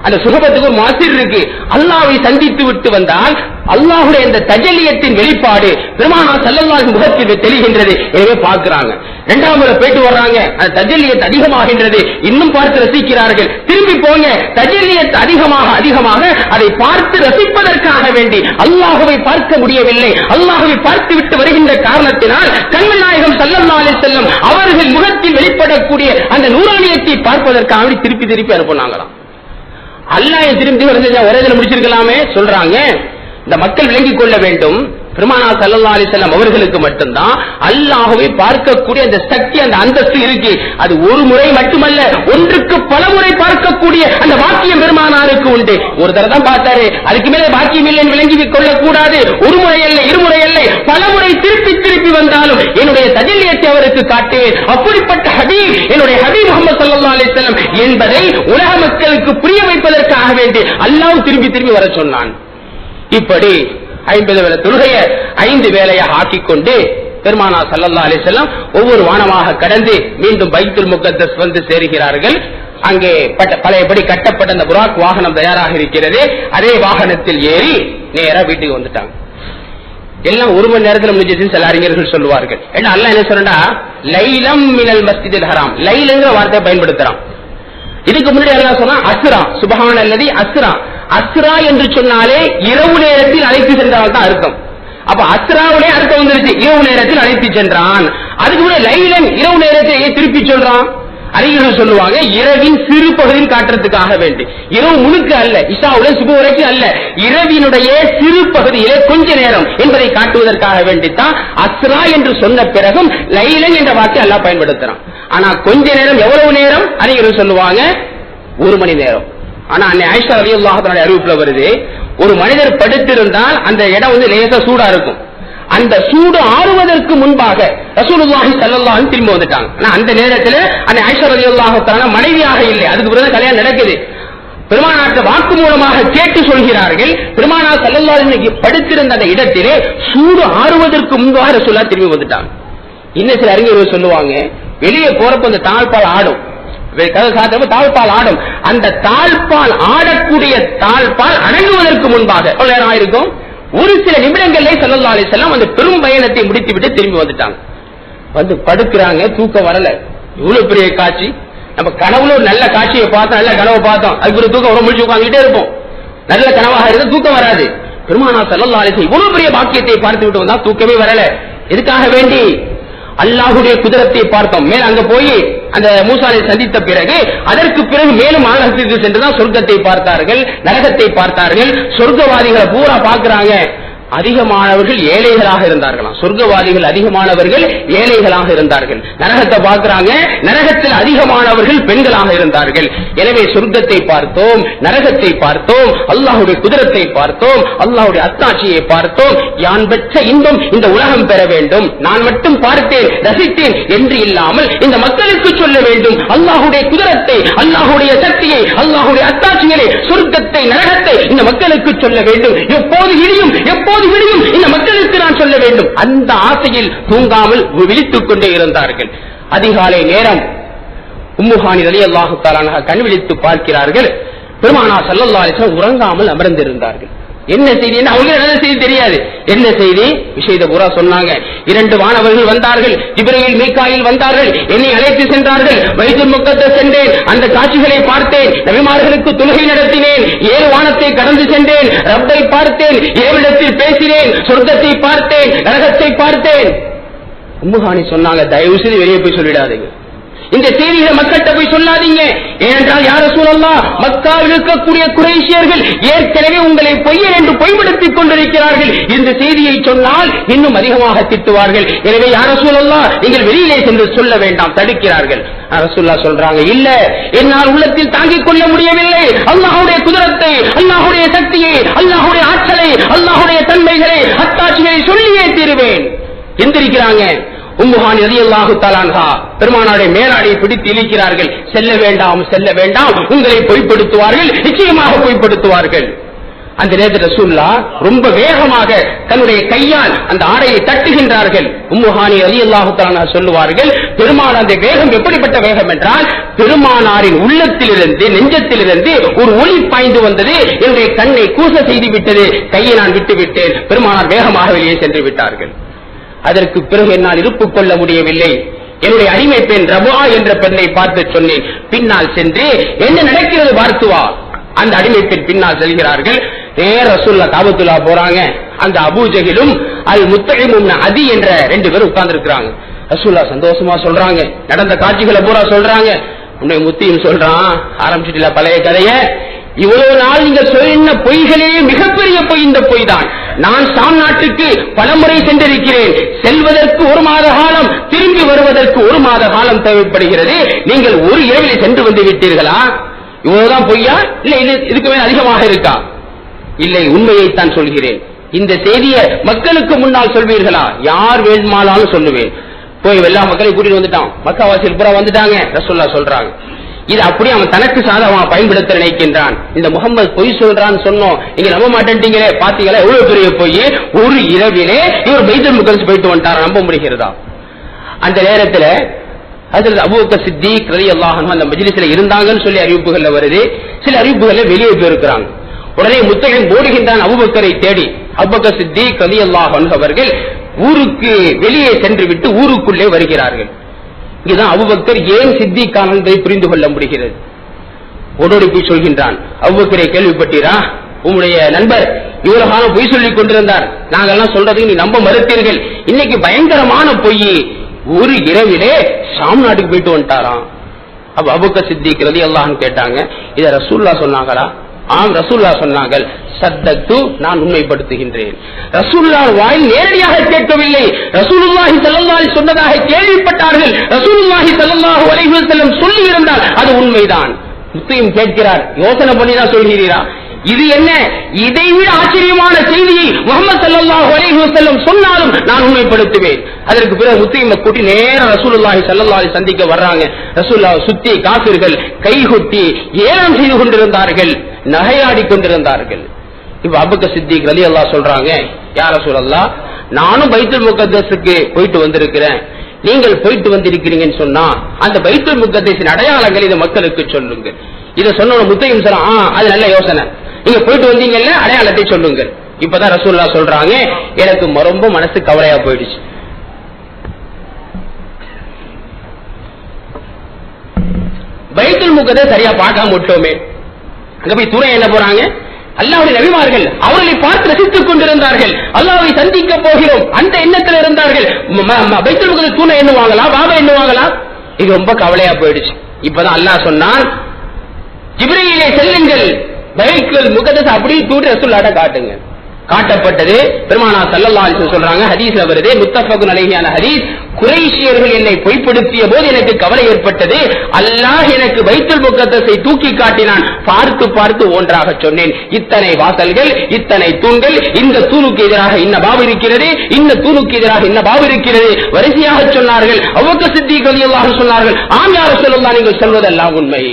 அந்த சுகபத்துக்கு ஒரு மாசிர் இருக்கு. அல்லாஹ்வை சந்தித்து விட்டு வந்தால் அல்லாஹுடைய இந்த தஜல்லியத்தின் வெளிப்பாடு பெருமானார் ஸல்லல்லாஹு அலைஹி முகத்தில் தெரிகின்றது. எனவே பார்க்கிறாங்க. இரண்டாம் முறை போயிட்டு வர்றாங்க, அந்த தஜல்லியத் அதிகமாகின்றது, இன்னும் பார்த்து ரசிக்கிறார்கள். திரும்பி போங்க, தஜல்லியத் அதிகமாக அதிகமாக அதை பார்த்து ரசிப்பதற்காக வேண்டி அல்லாஹ்வை பார்க்க முடியவில்லை, அல்லாஹ்வை பார்த்து விட்டு வருகின்ற காரணத்தினால் கண்மணி நாயகம் ஸல்லல்லாஹு அலைஹி வஸல்லம் அவர்கள் முகத்தில் வெளிப்படக்கூடிய அந்த நூறானியத்தை பார்ப்பதற்காக திருப்பி திருப்பி அனுப்புனாங்களாம். அல்லாஹ் திரும்பி ஒரே தினம் முடிச்சிருக்கலாமே சொல்றாங்க. இந்த மக்கள் விளங்கிக் கொள்ள வேண்டும், பெருமானார் ஸல்லல்லாஹு அலைஹி வஸல்லம் அவர்களுக்கு மட்டும்தான் அல்லாஹ்வை பார்க்கக்கூடிய அந்த சக்தி, அந்த அந்தஸ்து இருக்கு. அது ஒரு முறை மட்டுமல்ல, ஒன்றுக்கு பல முறை பார்க்கக்கூடிய அந்த பாக்கியம் பெருமானாருக்கு உண்டு. ஒரு தடவை தான் பார்த்தாரு, அதுக்கு மேலே பாக்கியம் இல்லைன்னு விளங்கிக் கொள்ளக்கூடாது. ஒரு முறை அல்ல, இருமுறை அல்ல, பல முறை திருப்பி திருப்பி வந்தாலும் என்னுடைய தஜல்லியத்தை அவருக்கு காட்டுவேன். அப்படிப்பட்ட ஹபீப் என்னுடைய ஹபீப் முஹம்மது ஸல்லல்லாஹு அலைஹி வஸல்லம் என்பதை உலக மக்களுக்கு புரிய வைப்பதற்காக வேண்டி அல்லாஹ் திரும்பி திரும்பி வர சொன்னான். இப்படி 50 வேளை தொழுகைய 5 வேளையாக ஆக்கிக்கொண்டு பெருமானார் ஸல்லல்லாஹு அலைஹி வஸல்லம் ஒவ்வொரு வானமாக கடந்து மீண்டும் பைத்துல் முகத்தஸ் வந்து சேருகிறார்கள். அங்கே பழையபடி கட்டப்பட்ட அந்த புராக் வாகனம் தயாராக இருக்கிறது. அதே வாகனத்தில் ஏறி நேரா வீட்டுக்கு வந்துட்டாங்க. எல்லாம் ஒரு மணி நேரத்தில் முடிஞ்சதுன்னு சில அறிஞர்கள் சொல்லுவார்கள். ஏன்னா அல்லாஹ் என்ன சொல்றா, லைலம் மினல் மஸ்ஜிதில் ஹராம், லைலுங்கிற வார்த்தையை பயன்படுத்துறான். இதுக்கு முன்னாடி அல்லாஹ் சொன்னா அஸ்ரா, சுப்ஹானல்லதி அஸ்ரா. அஸ்ரா என்று சொன்னாலே இரவு நேரத்தில் அழைத்து சென்றால் தான் அர்த்தம். அப்ப அஸ்ராவுலே அர்த்தம் வந்துருச்சு, இரவு நேரத்தில் அழைத்து சென்றான். அதுக்கு முன்னாடி லைலன் இரவு நேரத்தை திருப்பி சொல்றான். அறிஞர்கள் சொல்லுவாங்க, இரவின் சிறு பகுதியில் காட்டுறதுக்காக வேண்டி, இரவு முழுக்க அல்ல, இஷாவுடைய சுப வரைக்கும் அல்ல, இரவினுடைய சிறு பகுதியிலே கொஞ்ச நேரம் என்பதை காட்டுவதற்காக வேண்டித்தான் அஸ்ரா என்று சொன்ன பிறகும் லைலன் என்ற வார்த்தை அல்லாஹ் பயன்படுத்துறான். ஆனா கொஞ்ச நேரம் எவ்வளவு நேரம்? அறிஞர்கள் சொல்லுவாங்க 1 மணி நேரம். ஆனா அன்னை ஆயிஷா ரலியல்லாஹு அன்ஹா அறிவிப்புல வருது, ஒரு மனிதர் படுத்திருந்தால் அந்த இடம் லேசா சூடா இருக்கும். அந்த சூடு ஆறுவதற்கு முன்பாக ரசூலுல்லாஹி ஸல்லல்லாஹு அலைஹி திரும்ப வந்துட்டாங்க. ஆனா அந்த நேரத்தில் அன்னை ஆயிஷா ரலியல்லாஹு அன்ஹா மனைவியாக இல்லை, அதுக்கு பிறகு கல்யாணம் நடக்குது. பெருமானார் வாக்கு மூலமாக கேட்டு சொல்கிறார்கள், பெருமானார் ஸல்லல்லாஹு அலைஹி படுத்திருந்த அந்த இடத்திலே சூடு ஆறுவதற்கு முன்பாக ரசூலுல்லாஹ் திரும்பி வந்துட்டாங்க. இன்னும் சில அறிஞர்கள் சொல்லுவாங்க, வெளியே போறப்ப அந்த தாழ்பால் ஆடும், தாழ்பால் ஆடும், அந்த தாழ்பால் ஆடக்கூடிய தாழ்பால் அடங்குவதற்கு முன்பாக எவ்வளவு நேரம் ஆயிருக்கும்? ஒரு சில நிமிடங்களே ஸல்லல்லாஹு அலைஹி வஸல்லம் அந்த பெரும் பயணத்தை முடித்து விட்டு திரும்பி வந்துட்டாங்க. வந்து படுக்கிறாங்க, தூக்கம் வரல. இவ்வளவு பெரிய காட்சி, நம்ம கனவுல ஒரு நல்ல காட்சியை பார்த்தோம், நல்ல கனவை பார்த்தோம், அதுக்கு ஒரு தூக்கம் முடிச்சு உட்காந்துட்டே இருப்போம். நல்ல கனவாக இருந்தா தூக்கம் வராது. பெருமானார் ஸல்லல்லாஹு அலைஹி வஸல்லம் இவ்வளவு பெரிய பாக்கியத்தை பார்த்து விட்டு வந்தா தூக்கமே வரல. எதுக்காக வேண்டி? அல்லாஹுடைய குதிரத்தை பார்த்தோம். மேல அங்க போய் அந்த மூசாவை சந்தித்த பிறகு அதற்கு பிறகு மேலும் ஆகாயத்திற்கு சென்றுதான் சொர்க்கத்தை பார்த்தார்கள், நரகத்தை பார்த்தார்கள். சொர்க்கவாதிகளை பூரா பார்க்கிறாங்க. அதிகமானவர்கள் ஏழைகளாக இருந்தார்களாம். சொர்க்கவாதிகள் அதிகமானவர்கள் ஏழைகளாக இருந்தார்கள். நரகத்தை பார்க்கிறாங்க, நரகத்தில் அதிகமானவர்கள் பெண்களாக இருந்தார்கள். எனவே சொர்க்கத்தை பார்த்தோம், நரகத்தை பார்த்தோம், அல்லாஹ்வுடைய குதிரத்தை பார்த்தோம், அல்லாஹ்வுடைய அத்தாட்சியை பார்த்தோம். யான் பெற்ற இன்பம் இந்த உலகம் பெற வேண்டும், நான் மட்டும் பார்த்தேன் ரசித்தேன் என்று இல்லாமல் இந்த மக்களுக்கு சொல்ல வேண்டும் அல்லாஹ்வுடைய குதிரத்தை, அல்லாஹ்வுடைய சக்தியை, அல்லாஹ்வுடைய அத்தாட்சிகளை, சொர்க்கத்தை, நரகத்தை இந்த மக்களுக்கு சொல்ல வேண்டும். எப்போது விடியும், எப்போது விடியும் இந்த மக்களுக்கு நான் சொல்ல வேண்டும். அந்த ஆசையில் தூங்காமல் விழித்துக் கொண்டே இருந்தார்கள். அதிகாலை நேரம் உம்மு ஹானி ரலியல்லாஹு தஆலா அன்ஹா கண் விழித்து பார்க்கிறார்கள். பெருமானார் ஸல்லல்லாஹு அலைஹி வஸல்லம் உறங்காமல் அமர்ந்திருந்தார்கள். என்ன செய்தி, அவங்களுக்கு நல்ல செய்தி தெரியாது. என்ன செய்தி விஷயத்தை பூரா சொன்னாங்க. 2 வானவர்கள் வந்தார்கள், ஜிப்ரீல் மீகாயில் வந்தார்கள், என்னை அழைத்து சென்றார்கள். பைத்துல் முகத்தஸ் சென்றேன், அந்த காட்சிகளை பார்த்தேன், நபிமார்களுக்கு தொழுகை நடத்தினேன், 7 வானத்தை கடந்து சென்றேன், ரப்பை பார்த்தேன், 7 இடத்தில் பேசினேன், சொர்க்கத்தை பார்த்தேன், நரகத்தை பார்த்தேன். உம்மு ஹானி சொன்னாங்க, தயவு செய்து வெளியே போய் சொல்லிடாதீங்க, இந்த செய்திகளை மக்கள்கிட்ட போய் சொல்லாதீங்க. ஏனென்றால் யா ரசூலல்லாஹ், மக்காவில் இருக்கக்கூடிய குறைஷியர்கள் ஏற்கனவே உங்களை பொய்யன் என்று பொய்படுத்திக் கொண்டிருக்கிறார்கள். இந்த செய்தியை சொன்னால் இன்னும் அதிகமாக திட்டுவார்கள். எனவே யா ரசூலல்லாஹ், நீங்கள் வெளியிலே சென்று சொல்ல வேண்டாம், தடுக்கிறார்கள். ரசூலுல்லாஹ் சொல்றாங்க, இல்ல, என்னால் உள்ளத்தில் தாங்கிக் கொள்ள முடியவில்லை. அல்லாஹ்வுடைய குதிரத்தை, அல்லாஹ்வுடைய சக்தியை, அல்லாஹ்வுடைய ஆற்றலை, அல்லாஹ்வுடைய தன்மைகளை, அத்தாட்சிகளை சொல்லியே தீருவேன். எந்திரிக்கிறாங்க. உம்மு ஹானி ரலியல்லாஹு தஆலா அன்ஹா பெருமானாருடைய மேலாடையை பிடித்து இழுக்கிறார்கள். செல்ல வேண்டாம், செல்ல வேண்டாம், உங்களை பொய்ப்படுத்துவார்கள், நிச்சயமாக பொய்ப்படுத்துவார்கள். அந்த நேரத்தில் ரசூலுல்லாஹ் ரொம்ப வேகமாக தன்னுடைய கையால் அந்த ஆடையை தட்டுகின்றார்கள். உம்மு ஹானி ரலியல்லாஹு தஆலா அன்ஹா சொல்லுவார்கள், பெருமானார் அந்த வேகம் எப்படிப்பட்ட வேகம் என்றால், பெருமானாரின் உள்ளத்திலிருந்து, நெஞ்சத்திலிருந்து ஒரு ஒளி பாய்ந்து வந்தது, என்னுடைய கண்ணை கூச செய்து விட்டது, கையை நான் விட்டு விட்டேன். பெருமானார் வேகமாக வெளியே சென்று விட்டார்கள். அதற்கு பிறகு என்னால் இருப்பு கொள்ள முடியவில்லை. என்னுடைய அடிமை பெண் ரபுஆ என்ற பெண்ணை பார்த்து சொன்னேன், பின்னால் சென்று என்ன நடக்கிறது பார்த்து வா. அந்த அடிமை பெண் பின்னால் செல்கிறார்கள். நேர ரசூலுல்லாஹ் காபத்துல்லாஹ் போறாங்க. அந்த அபூ ஜஹிலும் அல் முத்தஇமும் அதி என்ற 2 பேர் உட்கார்ந்து இருக்கிறாங்க. ரசூலுல்லாஹ் சந்தோஷமா சொல்றாங்க, நடந்த காட்சிகளை பூரா சொல்றாங்க. உன்னை முத்தியும் சொல்றான், ஆரம்பிச்சிட்டீங்களா பழைய கதைய? இவ்வளவு நாள் நீங்கள் சொன்ன பொய்களே மிகப்பெரிய பொய் இந்த பொய் தான். நான் ஷாம் நாட்டுக்கு பலமுறை சென்றிருக்கிறேன். செல்வதற்கு 1 மாத காலம், திரும்பி வருவதற்கு 1 மாத காலம் தேவைப்படுகிறது. நீங்கள் ஒரு இரவில் சென்று வந்து விட்டீர்களா? இவ்வளவுதான் பொய்யா? இல்ல இதுக்கு மேல அதிகமாக இருக்கா? இல்லை, உண்மையைத்தான் சொல்கிறேன். இந்த செய்தியை மக்களுக்கு முன்னால் சொல்வீர்களா? யார் வேண்டுமானாலும் சொல்லுவேன். போய் எல்லா மக்களையும் கூட்டிட்டு வந்துட்டான், மக்காவாசியில் பூரா வந்துட்டாங்க. ரசூலுல்லாஹ் சொல்றாங்க, இது அப்படியே அவன் தனக்கு சாதகமா பயன்படுத்த நினைக்கின்றான். இந்த முகமது பொய் சொல்றான்னு சொன்னோம், நீங்க நம்ப மாட்டேன்றீங்களே, பாத்தீங்களா எவ்வளவு பெரிய பொய். ஒரு இரவிலே இவர் பைத்துல் முகத்தஸ் போயிட்டு வந்துட்டார், நம்ப முடிகிறதா? அந்த நேரத்துல ஹஜ்ரத் அபூபக்கர் சித்திக் ரலியல்லாஹு அன்ஹு அந்த மஜ்லிஸ்ல இருந்தாங்கன்னு சொல்லி அறிவிப்புகள்ல வருது. சில அறிவிப்புகள்ல வெளியே போயிருக்கிறாங்க. உடனே முத்தகின் ஓடுகின்றான் அபூபக்கரை தேடி. அபூபக்கர் சித்திக் ரலியல்லாஹு அன்ஹு அவர்கள் ஊருக்கு வெளியே சென்று விட்டு ஊருக்குள்ளே வருகிறார்கள். இதுதான் அபூபக்கர் ஏன் சித்திக்கான என்பதை புரிந்து கொள்ள முடிகிறது. ஓடோடி போய் சொல்கின்றான், அபூபக்கரை கேள்விப்பட்டீரா? உங்களுடைய நண்பர் இவ்வளவு காலம் பொய் சொல்லிக் கொண்டிருந்தார், நாங்கெல்லாம் சொல்றதுக்கு நீ நம்ப மறுத்தீர்கள். இன்னைக்கு பயங்கரமான பொய், ஒரு இரவிலே ஷாம் நாட்டுக்கு போயிட்டு வந்துட்டாராம். அப்ப அபூபக்கர் சித்திக் ரலியல்லாஹு அன்ஹு கேட்டாங்க, இத ரசூலுல்லாஹ் சொன்னாங்களா? ஆம், ரசூலுல்லாஹ் சொன்னார்கள். சத்தத்து, நான் உண்மைப்படுத்துகின்றேன். ரசூலுல்லாஹ் வாயில் நேரடியாக கேட்கவில்லை, ரசூலுல்லாஹி ஸல்லல்லாஹு அலைஹி சொன்னதாக கேள்விப்பட்டார்கள். ரசூலுல்லாஹி ஸல்லல்லாஹு அலைஹி வஸல்லம் சொல்லி இருந்தால் அது உண்மைதான். முஸ்லிம் கேட்கிறார், யோசனை பண்ணி தான் சொல்கிறீரா? இது என்ன? இதைவிட ஆச்சரியமான செய்தியை முஹம்மது ஸல்லல்லாஹு அலைஹி வஸல்லம் சொன்னாலும் நான் உண்மைப்படுத்துவேன். அதற்கு பிறகு முஸ்லிமை கூட்டி நேர ரசூலுல்லாஹி ஸல்லல்லாஹு அலைஹி சந்திக்க வர்றாங்க. ரசூலுல்லாஹ் சுத்தி காஃபிர்கள் கைகொட்டி ஏலம் செய்து கொண்டிருந்தார்கள், நகையாடி கொண்டிருந்தார்கள். இப்ப அபூபக்கர் சித்திக் ரலியல்லாஹு சொல்றாங்க, யா ரசூலல்லாஹ், நானும் பைத்துல் முகத்தஸுக்கு போயிட்டு வந்திருக்கிறேன், நீங்கள் போயிட்டு வந்திருக்கிறீங்கன்னு சொன்னா அந்த பைத்துல் முகத்தஸின் அடையாளங்கள் இதை மக்களுக்கு சொல்லுங்க. இதை சொன்ன முத்தையும் சொல்றான், அது நல்ல யோசனை, நீங்க போயிட்டு வந்தீங்கல்ல, அடையாளத்தை சொல்லுங்க. இப்பதான் ரசூலுல்லாஹ் சொல்றாங்க, எனக்கு ரொம்ப மனசு கவலையா போயிடுச்சு. பைத்துல் முகத்தஸ் சரியா பார்க்காம விட்டோமே. அங்க போய் தூரம் என்ன போறாங்க? அல்லாஹ்வுடைய நபிமார்கள் அவர்களை பார்த்து ரசித்துக் கொண்டிருந்தார்கள். அல்லாஹ்வை சந்திக்க போகிறோம் அந்த எண்ணத்தில் இருந்தார்கள். பைத்துல் முகத்தஸ் தூணை எண்ணுவாங்களா, பாபா எண்ணுவாங்களா? இது ரொம்ப கவலையா போயிடுச்சு. இப்பதான் அல்லாஹ் சொன்னான், ஜிப்ரீலே செல்லுங்கள், பைத்துல் முகத்தஸ் அப்படியே தூக்கி ரசூலுல்லாஹ்ட்ட காட்டுங்க. காட்டப்பட்டது. பெருமானார் ஸல்லல்லாஹு அலைஹி வஸல்லம் சொல்றாங்க, ஹதீஸ்ல வருது, முத்தஃபகுன் அலைஹியான ஹதீஸ், குறைஷியர்கள் என்னை பொய்ப்படுத்திய போது எனக்கு கவலை ஏற்பட்டது. அல்லாஹ் எனக்கு பைத்துல் முகத்தஸை தூக்கி காட்டினான். பார்த்து பார்த்து ஒன்றாக சொன்னேன், இத்தனை வாசல்கள், இத்தனை தூண்கள், இந்த தூணுக்கு எதிராக இன்ன பாபு இருக்கிறது, இந்த தூணுக்கு எதிராக இன்ன பாபு இருக்கிறது, வரிசையாக சொன்னார்கள். அபூபக்கர் சித்திக் ரலியல்லாஹு அன்ஹு சொன்னார்கள், ஆம் யா ரசூலல்லாஹ், நீங்கள் சொல்வதெல்லாம் உண்மை.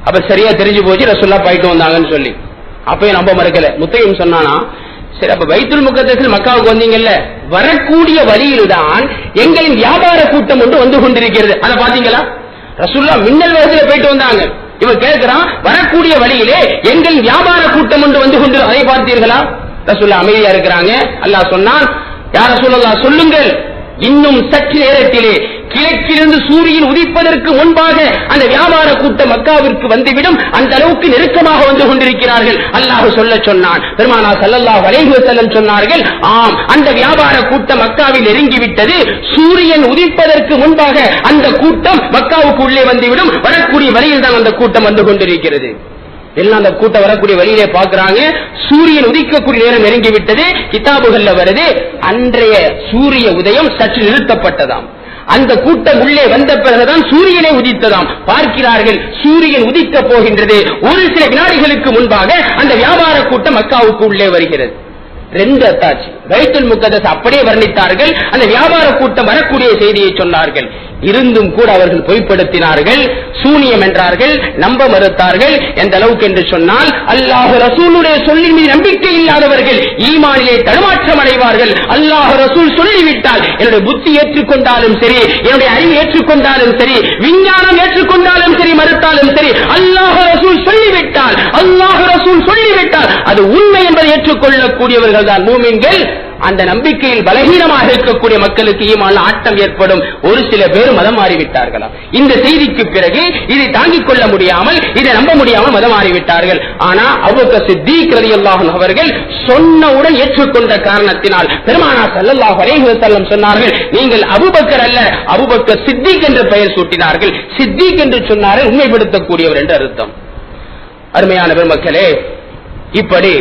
அப்ப சரியா தெரிஞ்சு போச்சு ரசூலுல்லாஹ் போயிட்டு வந்தாங்கன்னு சொல்லி. அப்பயும் நம்ப மறுக்கல. முத்தையும் சொன்னானா, சரி அப்ப பைத்துல் முகத்தஸில் மக்காவுக்கு வந்தீங்கல்ல, வரக்கூடிய வழியில்தான் எங்களின் வியாபார கூட்டம் ஒன்று வந்து கொண்டிருக்கிறது, அதை பாத்தீங்களா? ரசூலுல்லாஹ் மின்னல் வேகத்தில் போயிட்டு வந்தாங்க. இவன் கேட்கிறான், வரக்கூடிய வழியிலே எங்கள் வியாபார கூட்டம் ஒன்று வந்து கொண்டு, அதை பார்த்தீர்களா? ரசூலுல்லாஹ் அமைதியா இருக்கிறாங்க. அல்லாஹ் சொன்னான், யா ரசூலுல்லாஹ் சொல்லுங்கள், இன்னும் சற்று நேரத்திலே கிழக்கிலிருந்து சூரியன் உதிப்பதற்கு முன்பாக அந்த வியாபார கூட்டம் மக்காவிற்கு வந்துவிடும், அந்த அளவுக்கு நெருக்கமாக வந்து கொண்டிருக்கிறார்கள். அல்லாஹ் சொல்ல சொன்னான். பெருமானார் ஸல்லல்லாஹு அலைஹி வஸல்லம் சொன்னார்கள், ஆம், அந்த வியாபார கூட்டம் மக்காவில் நெருங்கிவிட்டது. சூரியன் உதிப்பதற்கு முன்பாக அந்த கூட்டம் மக்காவுக்கு உள்ளே வந்துவிடும். வரக்கூடிய வழியில் தான் அந்த கூட்டம் வந்து கொண்டிருக்கிறது. எல்லாம் அந்த கூட்டம் வரக்கூடிய வழியிலே பார்க்கிறாங்க. சூரியன் உதிக்கக்கூடிய நேரம் நெருங்கிவிட்டது. கிதாபுகள்ல வருது, அன்றைய சூரிய உதயம் சற்று நிறுத்தப்பட்டதாம். அந்த கூட்டம் உள்ளே வந்த பிறகுதான் சூரியனை உதித்ததாம். பார்க்கிறார்கள், சூரியன் உதிக்க போகின்றது. ஒரு சில வினாடிகளுக்கு முன்பாக அந்த வியாபார கூட்டம் மக்காவுக்கு உள்ளே வருகிறது. ரெண்டு அத்தாட்சி. பைத்துல் முகத்தஸ் அப்படியே வர்ணித்தார்கள், அந்த வியாபார கூட்டம் வரக்கூடிய செய்தியை சொன்னார்கள். இருந்தும் கூட அவர்கள் பொய்ப்படுத்தினார்கள், சூனியம் என்றார்கள், நம்ப மறுத்தார்கள். எந்த அளவுக்கு என்று சொன்னால், அல்லாஹ் ரசூலுடைய சொல்லின் மீது நம்பிக்கை இல்லாதவர்கள் ஈமானிலே தடுமாற்றம் அடைவார்கள். அல்லாஹ் ரசூல் சொல்லிவிட்டால், என்னுடைய புத்தி ஏற்றுக்கொண்டாலும் சரி, என்னுடைய அறிவு ஏற்றுக்கொண்டாலும் சரி, விஞ்ஞானம் ஏற்றுக்கொண்டாலும் சரி, மறுத்தாலும் சரி, அல்லாஹ் ரசூல் சொல்லிவிட்டால், அல்லாஹ் ரசூல் சொல்லிவிட்டால் அது உண்மை என்பதை ஏற்றுக்கொள்ளக்கூடியவர்கள் தான் மூமின்கள். அந்த நம்பிக்கையில் பலகீனமாக இருக்கக்கூடிய மக்களுக்கு ஈமான் ஆட்டம் ஏற்படும். ஒரு சில பேர் மதம் மாறிவிட்டார்களாம். இந்த செய்திக்கு பிறகு இதை தாங்கிக் கொள்ள முடியாமல், இதை நம்ப முடியாமல் மதம் மாறிவிட்டார்கள். ஆனா அபூபக்கர் சித்திக் ரலியல்லாஹு அன்ஹு அவர்கள் சொன்னவுடன் ஏற்றுக்கொண்ட காரணத்தினால் பெருமானார் ஸல்லல்லாஹு அலைஹி வஸல்லம் சொன்னார்கள், நீங்கள் அபூபக்கர் அல்ல, அபூபக்கர் சித்திக் என்று பெயர் சூட்டினார்கள். சித்திக் என்று சொன்னார்கள் உண்மைப்படுத்தக்கூடியவர் என்று அர்த்தம். அருமையான பெருமக்களே, இப்படி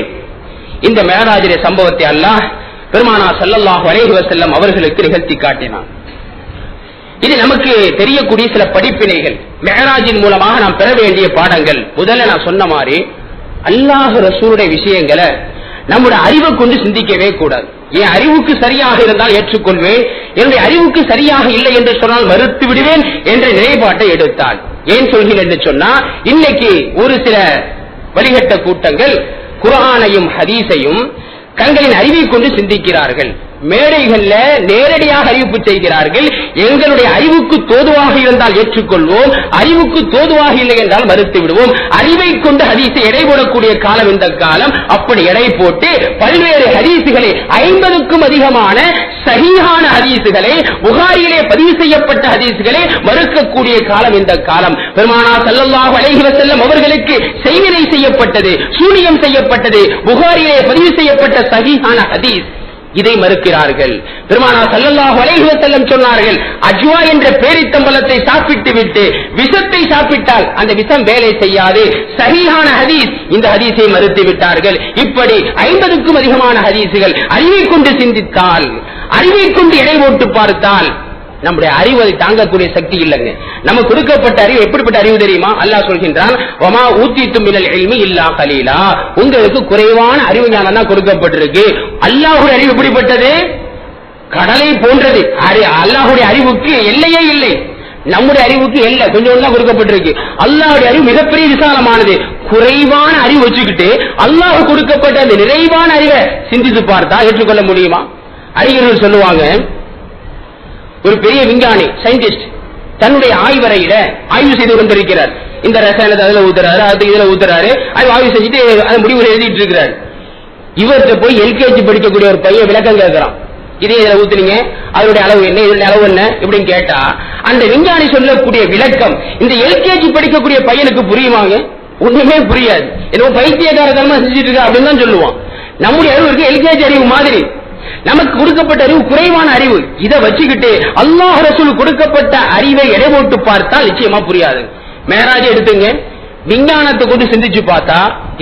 இந்த மேராஜிலே சம்பவத்தை அல்லாஹ் பெருமானார் ஸல்லல்லாஹு அலைஹி வஸல்லம் அவர்களுக்கு நிகழ்த்தி காட்டினான். இது நமக்கு தெரியக்கூடிய சில படிப்பினைகள், மேராஜின் மூலமாக நாம் பெற வேண்டிய பாடங்கள். முதல்ல நான் சொன்ன மாதிரி அல்லாஹ் ரசூலுடைய விஷயங்களை நம்முடைய அறிவை கொண்டு சிந்திக்கவே கூடாது. என் அறிவுக்கு சரியாக இருந்தால் ஏற்றுக்கொள்வேன், என்னுடைய அறிவுக்கு சரியாக இல்லை என்று சொன்னால் மறுத்து விடுவேன் என்ற நிலைப்பாட்டை எடுத்தால். ஏன் சொல்கிறேன் என்று சொன்னா, இன்னைக்கு ஒரு சில வழிகட்ட கூட்டங்கள் குர்ஆனையும் ஹதீஸையும் தங்களின் அறிவை கொண்டு சிந்திக்கிறார்கள். மேடைகள்ல நேரடியாக அறிவிப்பு செய்கிறார்கள். எங்களுடைய அறிவுக்கு தோதுவாக இருந்தால் ஏற்றுக்கொள்வோம், அறிவுக்கு தோதுவாக இல்லை என்றால் மறுத்து விடுவோம். அறிவை கொண்டு ஹதீஸை எடை போடக்கூடிய காலம் இந்த காலம். அப்படி எடை போட்டு பல்வேறு ஹதீஸுகளை, 50க்கும் அதிகமான சஹீஹான ஹதீஸுகளை, புகாரியிலே பதிவு செய்யப்பட்ட ஹதீஸுகளை மறுக்கக்கூடிய காலம் இந்த காலம். பெருமானார் ஸல்லல்லாஹு அலைஹி வஸல்லம் அவர்களுக்கு செய்வினை செய்யப்பட்டது, சூனியம் செய்யப்பட்டது, புகாரியிலே பதிவு செய்யப்பட்ட சஹீஹான ஹதீஸ், இதை மறுக்கிறார்கள். பெருமானார் ஸல்லல்லாஹு அலைஹி வஸல்லம் சொன்னார்கள், அஜ்வா என்ற பேரித்தம்பலத்தை சாப்பிட்டு விட்டு விஷத்தை சாப்பிட்டால் அந்த விஷம் வேலை செய்யாது. சஹீஹான ஹதீஸ், இந்த ஹதீஸை மறுத்து விட்டார்கள். இப்படி 50க்கும் அதிகமான ஹதீஸுகள் அறிவை கொண்டு சிந்தித்தால், அறிவை கொண்டு எடை போட்டு பார்த்தால் நம்முடைய அறிவு அதை தாங்கக்கூடிய சக்தி இல்லைங்க. நமக்கு கொடுக்கப்பட்ட அறிவு எப்படிப்பட்ட அறிவு தெரியுமா? அல்லாஹ் சொல்கின்றான், வமா ஊத்தித்தும் மினல் இல்மி இல்லா கலீலா, உங்களுக்கு குறைவான அறிவு ஞானம் தான் கொடுக்கப்பட்டிருக்கு. அல்லாஹ்வுடைய அறிவு எப்படிப்பட்டது? கடலை போன்றது. அல்லாஹ்வுடைய அறிவுக்கு எல்லையே இல்லை. நம்முடைய அறிவுக்கு எல்லை கொஞ்சம் தான் கொடுக்கப்பட்டிருக்கு. அல்லாஹ்வுடைய அறிவு மிகப்பெரிய விசாலமானது. குறைவான அறிவு வச்சுக்கிட்டு அல்லாஹ் கொடுக்கப்பட்ட அந்த நிறைவான அறிவை சிந்தித்து பார்த்தா ஏற்றுக்கொள்ள முடியுமா? அறிஞர்கள் சொல்லுவாங்க, ஒரு பெரிய விஞ்ஞானி, சயின்டிஸ்ட் தன்னுடைய ஆய்வறையில ஆய்வு செய்து கொண்டிருக்கிறார். இந்த ரசாயனத்தை அதுல ஊத்துறாரு, அது இதுல ஊத்துறாரு, அது ஆய்வு செஞ்சுட்டு அதை முடிவு எழுதிட்டு இருக்கிறார். இவர்கிட்ட போய் எல்கேஜி படிக்கக்கூடிய ஒரு பையன் விளக்கம் கேட்கிறான். இதே இதுல ஊத்துனீங்க, அதனுடைய அளவு என்ன, இதனுடைய அளவு என்ன இப்படின்னு கேட்டா, அந்த விஞ்ஞானி சொல்லக்கூடிய விளக்கம் இந்த எல்கேஜி படிக்கக்கூடிய பையனுக்கு புரியுமாங்க? ஒண்ணுமே புரியாது. ஏதோ பைத்தியகாரத்தனமா செஞ்சுட்டு இருக்க அப்படின்னு தான் சொல்லுவான். நம்முடைய அறிவு இருக்கு எல்கேஜி அறிவு மாதிரி. நமக்கு கொடுக்கப்பட்ட அறிவு குறைவான அறிவு. இதை வச்சுக்கிட்டு அல்லாஹ் ரசூல் கொடுக்கப்பட்ட அறிவை எடை போட்டு பார்த்தால் நிச்சயமா புரியாது. மேராஜை எடுத்துங்க, விஞ்ஞானத்தை கொண்டு சிந்திச்சு பார்த்தா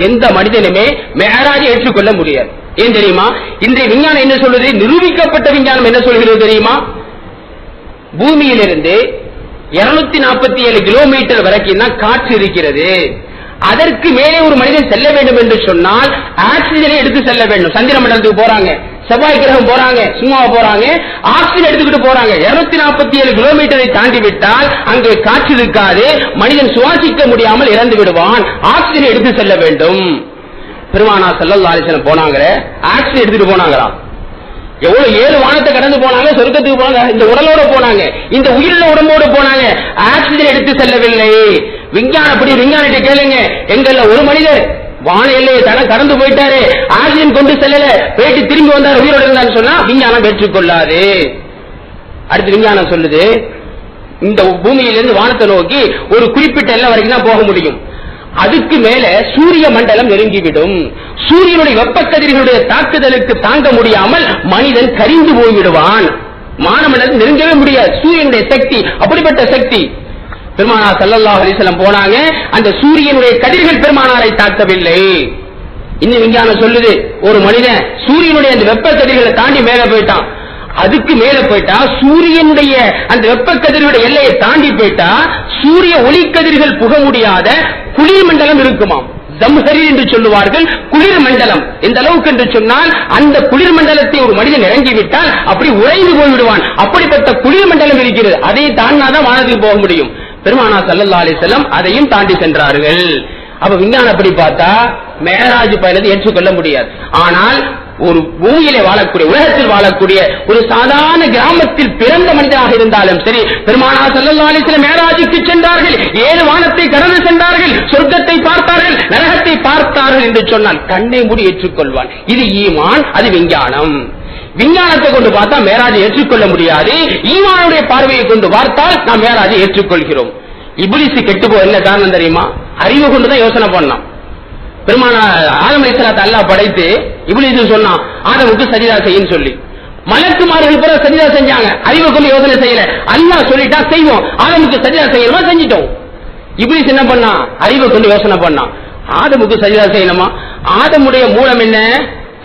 எந்த மனிதனுமே மேராஜை ஏற்றுக்கொள்ள முடியாது. ஏன் தெரியுமா? இன்றைய விஞ்ஞானம் என்ன சொல்லுது? நிரூபிக்கப்பட்ட விஞ்ஞானம் என்ன சொல்கிறது தெரியுமா? பூமியிலிருந்து 247 கிலோமீட்டர் வரைக்கும் தான் காற்று இருக்கிறது. அதற்கு மேலே ஒரு மனிதன் செல்ல வேண்டும் என்று சொன்னால் ஆக்சிஜனை எடுத்து செல்ல வேண்டும். சந்திர மண்டலத்துக்கு போறாங்க, செவ்வாய் கிரகம் போறாங்க, சும்மா போறாங்க, ஆக்சிஜன் எடுத்துக்கிட்டு போறாங்க. 247 கிலோமீட்டரை தாண்டி விட்டால் அங்கே காற்று இருக்காது, மனிதன் சுவாசிக்க முடியாமல் இறந்து விடுவான். ஆக்சிஜனை எடுத்து செல்ல வேண்டும். பெருமானார் ஸல்லல்லாஹு அலைஹி வஸல்லம் போனாங்க, ஆக்சிஜன் எடுத்துட்டு போனாங்களா? எவ்வளவு 7 வானத்தை கடந்து போனாங்க, சொர்க்கத்துக்கு போனாங்க, இந்த உடலோட போனாங்க, இந்த உயிருள்ள உடம்போடு போனாங்க, ஆக்சிஜன் எடுத்து செல்லவில்லை. விஞ்ஞானப்படி விஞ்ஞானிட்ட கேளுங்க, எங்கள்ல ஒரு மனிதர் வான எல்லையை கடந்து போயிட்டாரு, ஆக்சிஜன் கொண்டு செல்லல, போயிட்டு திரும்பி வந்தார், உயிரோட இருந்தான்னு சொன்னா விஞ்ஞானம் ஏற்றுக்கொள்ளாது. அடுத்து விஞ்ஞானம் சொல்லுது, இந்த பூமியிலிருந்து வானத்தை நோக்கி ஒரு குறிப்பிட்ட எல்லை வரைக்கும் தான் போக முடியும். அதுக்கு மேல சூரிய மண்டலம் நெருங்கிவிடும். சூரியனுடைய வெப்பக்கதிர்களுடைய தாக்குதலுக்கு தாங்க முடியாமல் மனிதன் கரிந்து போய்விடுவான். வானமண்டலம் நெருங்கவே முடியாது, சூரியனுடைய சக்தி அப்படிப்பட்ட சக்தி. பெருமானார் ஸல்லல்லாஹு அலைஹி வஸல்லம் போனாங்க, அந்த சூரியனுடைய கதிர்கள் பெருமானாரை தாக்கவில்லை. இன்னும் விஞ்ஞானம் சொல்லுது, ஒரு மனிதன் சூரியனுடைய அந்த வெப்ப கதிர்களை தாண்டி மேல போயிட்டான், அதுக்கு மேல போயிட்டா சூரியனுடைய அந்த வெப்ப கதிர்களுடைய எல்லையை தாண்டி போயிட்டா சூரிய ஒளிக்கதிர்கள் புக முடியாத குளிர் மண்டலம் இருக்குமாம். ஜம்ஹரி என்று சொல்லுவார்கள், குளிர் மண்டலம். எந்த அளவுக்கு என்று சொன்னால் அந்த குளிர் மண்டலத்தை ஒரு மனிதன் இறங்கிவிட்டால் அப்படி உறைந்து போய்விடுவான். அப்படிப்பட்ட குளிர் மண்டலம் இருக்கிறது, அதை தாண்டினாதான் வானத்துக்கு போக முடியும். பெருமானார் ஸல்லல்லாஹு அலைஹி வஸல்லம் அதையும் தாண்டி சென்றார்கள். அப்ப விஞ்ஞானப்படி பார்த்தா மேராஜ் பயணத்தை ஏற்றுக்கொள்ள முடியாது. ஆனால் ஒரு பூமியிலே வாழக்கூடிய, உலகத்தில் வாழக்கூடிய ஒரு சாதாரண கிராமத்தில் பிறந்த மனிதனாக இருந்தாலும் சரி, பெருமானார் ஸல்லல்லாஹு அலைஹி வஸல்லம் மேராஜுக்கு சென்றார்கள், 7 வானத்தை கடந்து சென்றார்கள், சொர்க்கத்தை பார்த்தார்கள், நரகத்தை பார்த்தார்கள் என்று சொன்னால் கண்ணை மூடி ஏற்றுக்கொள்வான். இது ஈமான், அது விஞ்ஞானம். விஞ்ஞானத்தை கொண்டு பார்த்தா மேராஜை ஏற்றுக்கொள்ள முடியாது, ஈமானுடைய பார்வையை கொண்டு பார்த்தால் நாம் மேராஜை ஏற்றுக்கொள்கிறோம். இப்லீஸ் கெட்டு போக என்ன காரணம் தெரியுமா? அறிவு கொண்டுதான் யோசனை பண்ணான். பெருமானார் ஆதம் அலைஹிஸ்ஸலாத்தை அல்லாஹ் படைத்து இப்லீஸ் சொன்னான் ஆதமுக்கு சஜிதா செய்யுன்னு சொல்லி. மலக்குமார்கள் பிற சஜிதா செஞ்சாங்க, அறிவை கொண்டு யோசனை செய்யல. அல்லாஹ் சொல்லிட்டா செய்வோம், ஆதமுக்கு சஜிதா செய்யணுமா, செஞ்சிட்டோம். இப்லீஸ் என்ன பண்ணா? அறிவை கொண்டு யோசனை பண்ணான், ஆதமுக்கு சஜிதா செய்யணுமா? ஆதமுடைய மூலம் என்ன?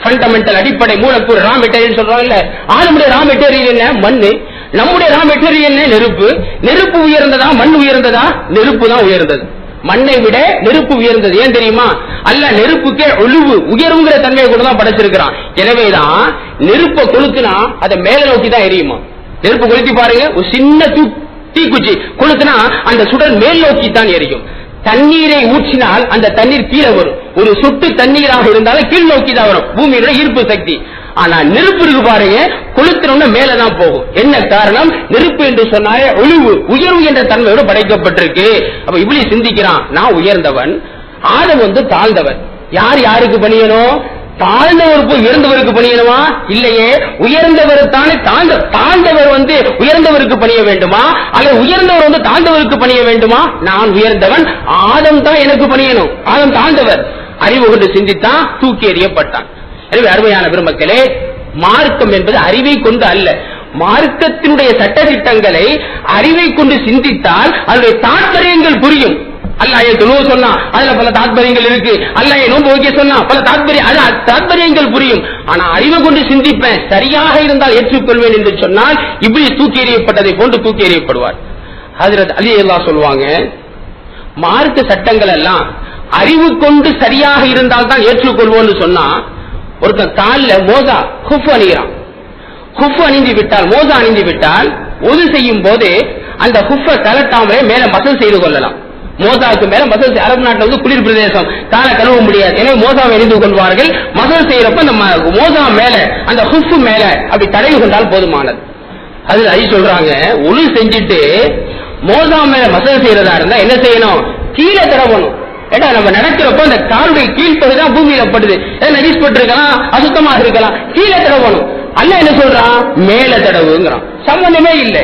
ஃபண்டமெண்டல், அடிப்படை மூலக்கூறு, ரா மெட்டீரியல் சொல்றோம் இல்ல. ஆதமுடைய ரா மெட்டீரியல் என்ன? மண்ணு. நம்முடைய ரா மெட்டீரியல் என்ன? நெருப்பு. நெருப்பு உயர்ந்ததா, மண் உயர்ந்ததா? நெருப்பு தான் உயர்ந்தது. மண்ணை விட நெருப்பு உயர்ந்தது. ஏன் தெரியுமா? அல்லாஹ் நெருப்புக்கே ஒழுவு, உயர்வுங்கிற தன்மையை கூட தான் படைச்சிருக்கிறான். எனவேதான் நெருப்பை கொளுத்துனா அதை மேல நோக்கி தான் எரியுமா. நெருப்பு கொளுத்தி பாருங்க, ஒரு சின்ன தீக்குச்சி கொளுத்துனா அந்த சுடர் மேல் நோக்கி தான் எரியும். தண்ணீரை ஊற்றினால் அந்த தண்ணீர் கீழே வரும். ஒரு சொட்டு தண்ணீராக இருந்தாலும் கீழ் நோக்கி தான் வரும், பூமியோட ஈர்ப்பு சக்தி. ஆனா நெருப்பு இருக்கு பாருங்க, கொளுத்தினோட மேலதான் போகும். என்ன காரணம்? நெருப்பு என்று சொன்னாலே ஒளிவு, உயர்வு என்ற தன்மையோடு படைக்கப்பட்டிருக்கு. அப்ப இப்படி சிந்திக்கிறான், நான் உயர்ந்தவன், ஆதம் தாழ்ந்தவன். யார் யாருக்கு பணியணும்? தாழ்ந்தவர் போய் உயர்ந்தவருக்கு பணியணுமா? இல்லையே, உயர்ந்தவர் தானே தாழ்ந்தவர் உயர்ந்தவருக்கு பணிய வேண்டுமா? அல்லது உயர்ந்தவர் தாழ்ந்தவருக்கு பணிய வேண்டுமா? நான் உயர்ந்தவன், ஆதம் தான் எனக்கு பணியணும். ஆதம் தாழ்ந்தவர். அறிவு கொண்டு சிந்தித்தான், தூக்கி எறியப்பட்டான். எனவே அருமையான பெருமக்களே, மார்க்கம் என்பது அறிவை கொண்டு அல்ல. மார்க்கத்தினுடைய சட்டதிட்டங்களை அறிவை கொண்டு சிந்தித்தால் அதனுடைய தாற்பயங்கள் புரியும். அல்லாஹ் தொழுவ சொன்னா அதுல பல தாற்பயங்கள் இருக்கு, அல்லாஹ் நோன்பு வைக்க சொன்னா பல தாற்பயங்கள் புரியும். ஆனா அறிவை கொண்டு சிந்திப்பேன், சரியாக இருந்தால் ஏற்றுக்கொள்வேன் என்று சொன்னால் இப்படி தூக்கி எறியப்பட்டதை போன்று தூக்கி எறியப்படுவார். ஹஜ்ரத் அலி அல்லாஹ் சொல்லுவாங்க, மார்க்க சட்டங்கள் எல்லாம் அறிவு கொண்டு சரியாக இருந்தால் தான் ஏற்றுக்கொள்வோம்னு சொன்னா, ஒருத்தன் காலில் மோசா ஹுஃப் அணிகிறான். ஹுஃப் அணிந்து விட்டால், மோசா அணிந்து விட்டால் ஒது செய்யும் போது அந்த ஹுஃப கலட்டாமலே மேல மசல் செய்து கொள்ளலாம். மோசாவுக்கு மேல மசல், அரபு நாட்டில் குளிர் பிரதேசம், காலை கழுவ முடியாது. எனவே மோசாவை அணிந்து கொள்வார்கள். மசல் செய்யறப்ப அந்த மோசா மேல, அந்த ஹுஃப் மேல அப்படி தடவி கொண்டால் போதுமானது. அது அழி சொல்றாங்க, ஒழு செஞ்சுட்டு மோசா மேல மசல் செய்யறதா இருந்தா என்ன செய்யணும்? கீழே தடவணும். ஏன்னா நம்ம நடக்கிறப்ப அந்த காலுடைய கீழ்ப்பகுதிதான் பூமியில படுது, நடிஸ் பட்டு இருக்கலாம், அசுத்தமாக இருக்கலாம், கீழே தடவணும். அல்லாஹ் என்ன சொல்றான்? மேல தடவுங்கிறான். சம்பந்தமே இல்லை.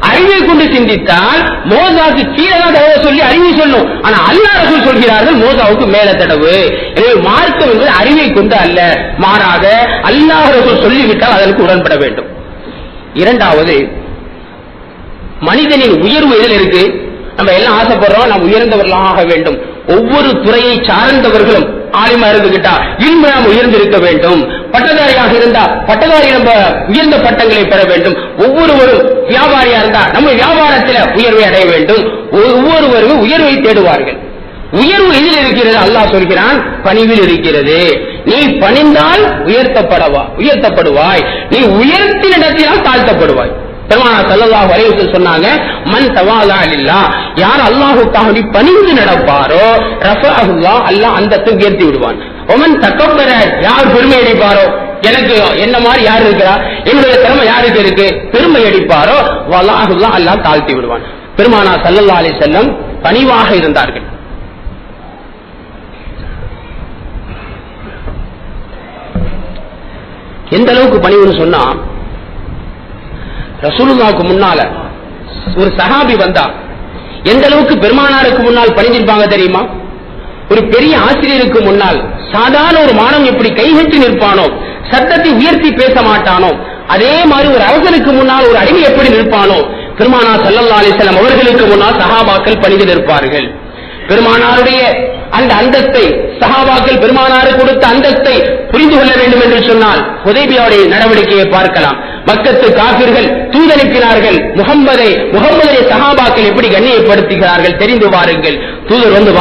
அறிவை கொண்டு சிந்தித்தால் மோசாவுக்கு கீழே தான் தடவை சொல்லி அறிவு சொல்லும். ஆனா அல்லாஹ் ரசூல் சொல்கிறார்கள் மோசாவுக்கு மேல தடவு. எனவே மார்க்கம் என்பது அறிவை கொண்டு அல்ல, மாறாக அல்லாஹ் ரசூல் சொல்லிவிட்டால் அதற்கு உடன்பட வேண்டும். இரண்டாவது, மனிதனின் உயர்வு எதில் இருக்கு? நம்ம எல்லாம் ஆசைப்படுறோம், நாம் உயர்ந்தவர்களாக வேண்டும். ஒவ்வொரு துறையை சார்ந்தவர்களும் ஆலிமா இருந்துகிட்டா இல்மு நாம் உயர்ந்திருக்க வேண்டும், பட்டதாரியாக இருந்தா பட்டதாரி நம்ம உயர்ந்த பட்டங்களை பெற வேண்டும். ஒவ்வொருவரும் வியாபாரியா இருந்தா நம்ம வியாபாரத்தில் உயர்வை அடைய வேண்டும். ஒவ்வொருவரும் உயர்வை தேடுவார்கள். உயர்வு எதில் இருக்கிறது? அல்லாஹ் சொல்கிறான், பணிவில் இருக்கிறது. நீ பணிந்தால் உயர்த்தப்படுவாய், நீ உயர்த்தி நடத்தினால் தாழ்த்தப்படுவாய். பெருமானார் ஸல்லல்லாஹு அலைஹி வஸல்லம் சொன்னாங்க, மன் தவாலா லில்லாஹ், யார் அல்லாஹ்வுக்காக பணிந்து நடப்பாரோ ரஃபஅஹுல்லாஹ், அல்லாஹ் அந்தத்தை உயர்த்தி விடுவான். ஒமன் தக்கபர, யார் பெருமை அடிப்பாரோ, எனக்கு என்ன மாதிரி யார் இருக்கிறா, என்னுடைய திறமை யாருக்கு இருக்கு, பெருமை அடிப்பாரோ வல்லாஹுல்லாஹ், அல்லாஹ் தாழ்த்தி விடுவான். பெருமானார் ஸல்லல்லாஹு அலைஹி வஸல்லம் பணிவாக இருந்தார்கள். எந்த அளவுக்கு பணிவுன்னு சொன்னா, ரசூலுல்லாஹ்வுக்கு முன்னால ஒரு சஹாபி வந்தா எந்த அளவுக்கு பெருமானாருக்கு முன்னால் பணிஞ்சிருப்பாங்க தெரியுமா? ஒரு பெரிய ஆசிரியருக்கு முன்னால் சாதாரண ஒரு மாணவன் எப்படி கைகட்டி நிற்பானோ, சத்தத்தை உயர்த்தி பேச மாட்டானோ, அதே மாதிரி ஒரு அரசனுக்கு முன்னால் ஒரு அடிமை எப்படி நிற்பானோ, பெருமானார் ஸல்லல்லாஹு அலைஹி வஸல்லம் அவர்களுக்கு முன்னால் சஹாபாக்கள் பணிந்து நிற்பார்கள். பெருமானாருடைய அந்த அந்தஸ்தை, சஹாபாக்கள் பெருமானாருக்கு கொடுத்த அந்தஸ்தை புரிந்து கொள்ள வேண்டும் என்று சொன்னால் ஹுதைபியாவுடைய நடவடிக்கையை பார்க்கலாம். மக்கத்து காபிர்கள் தூதனுப்பினார்கள், முகம்மதை சஹாபாக்கள் எப்படி கண்ணியப்படுத்துகிறார்கள் தெரிந்து வாருங்கள். தூதர் வந்து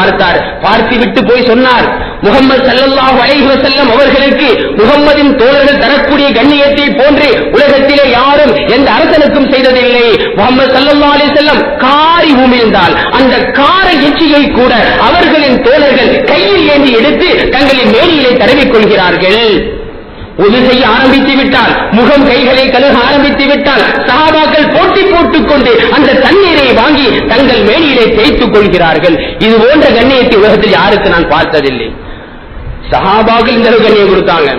பார்த்து விட்டு போய் சொன்னார், முகம்மது ஸல்லல்லாஹு அலைஹி வஸல்லம் அவர்களுக்கு முகம்மதின் தோழர்கள் தரக்கூடிய கண்ணியத்தை போன்று உலகத்திலே யாரும் எந்த அரசனுக்கும் செய்ததில்லை. முகம்மது ஸல்லல்லாஹு அலைஹி வஸல்லம் காரி உமிழ்ந்தால் அந்த கார எச்சியை கூட அவர்களின் தோழர்கள் கையில் ஏந்தி எடுத்து தங்களின் மேனியிலே தடவிக் கொள்கிறார்கள். உது செய்ய ஆரம்பித்து விட்டால், முகம் கைகளை கழுக ஆரம்பித்து விட்டால் சஹாபாக்கள் போட்டி போட்டுக் கொண்டு அந்த தண்ணீரை வாங்கி தங்கள் மேனியிலே தேய்த்துக் கொள்கிறார்கள். இது போன்ற கண்ணியத்தை உலகத்தில் யாருக்கு நான் பார்த்ததில்லை. சஹாபாக்கள் இந்த கண்ணியம் கொடுத்தாங்க.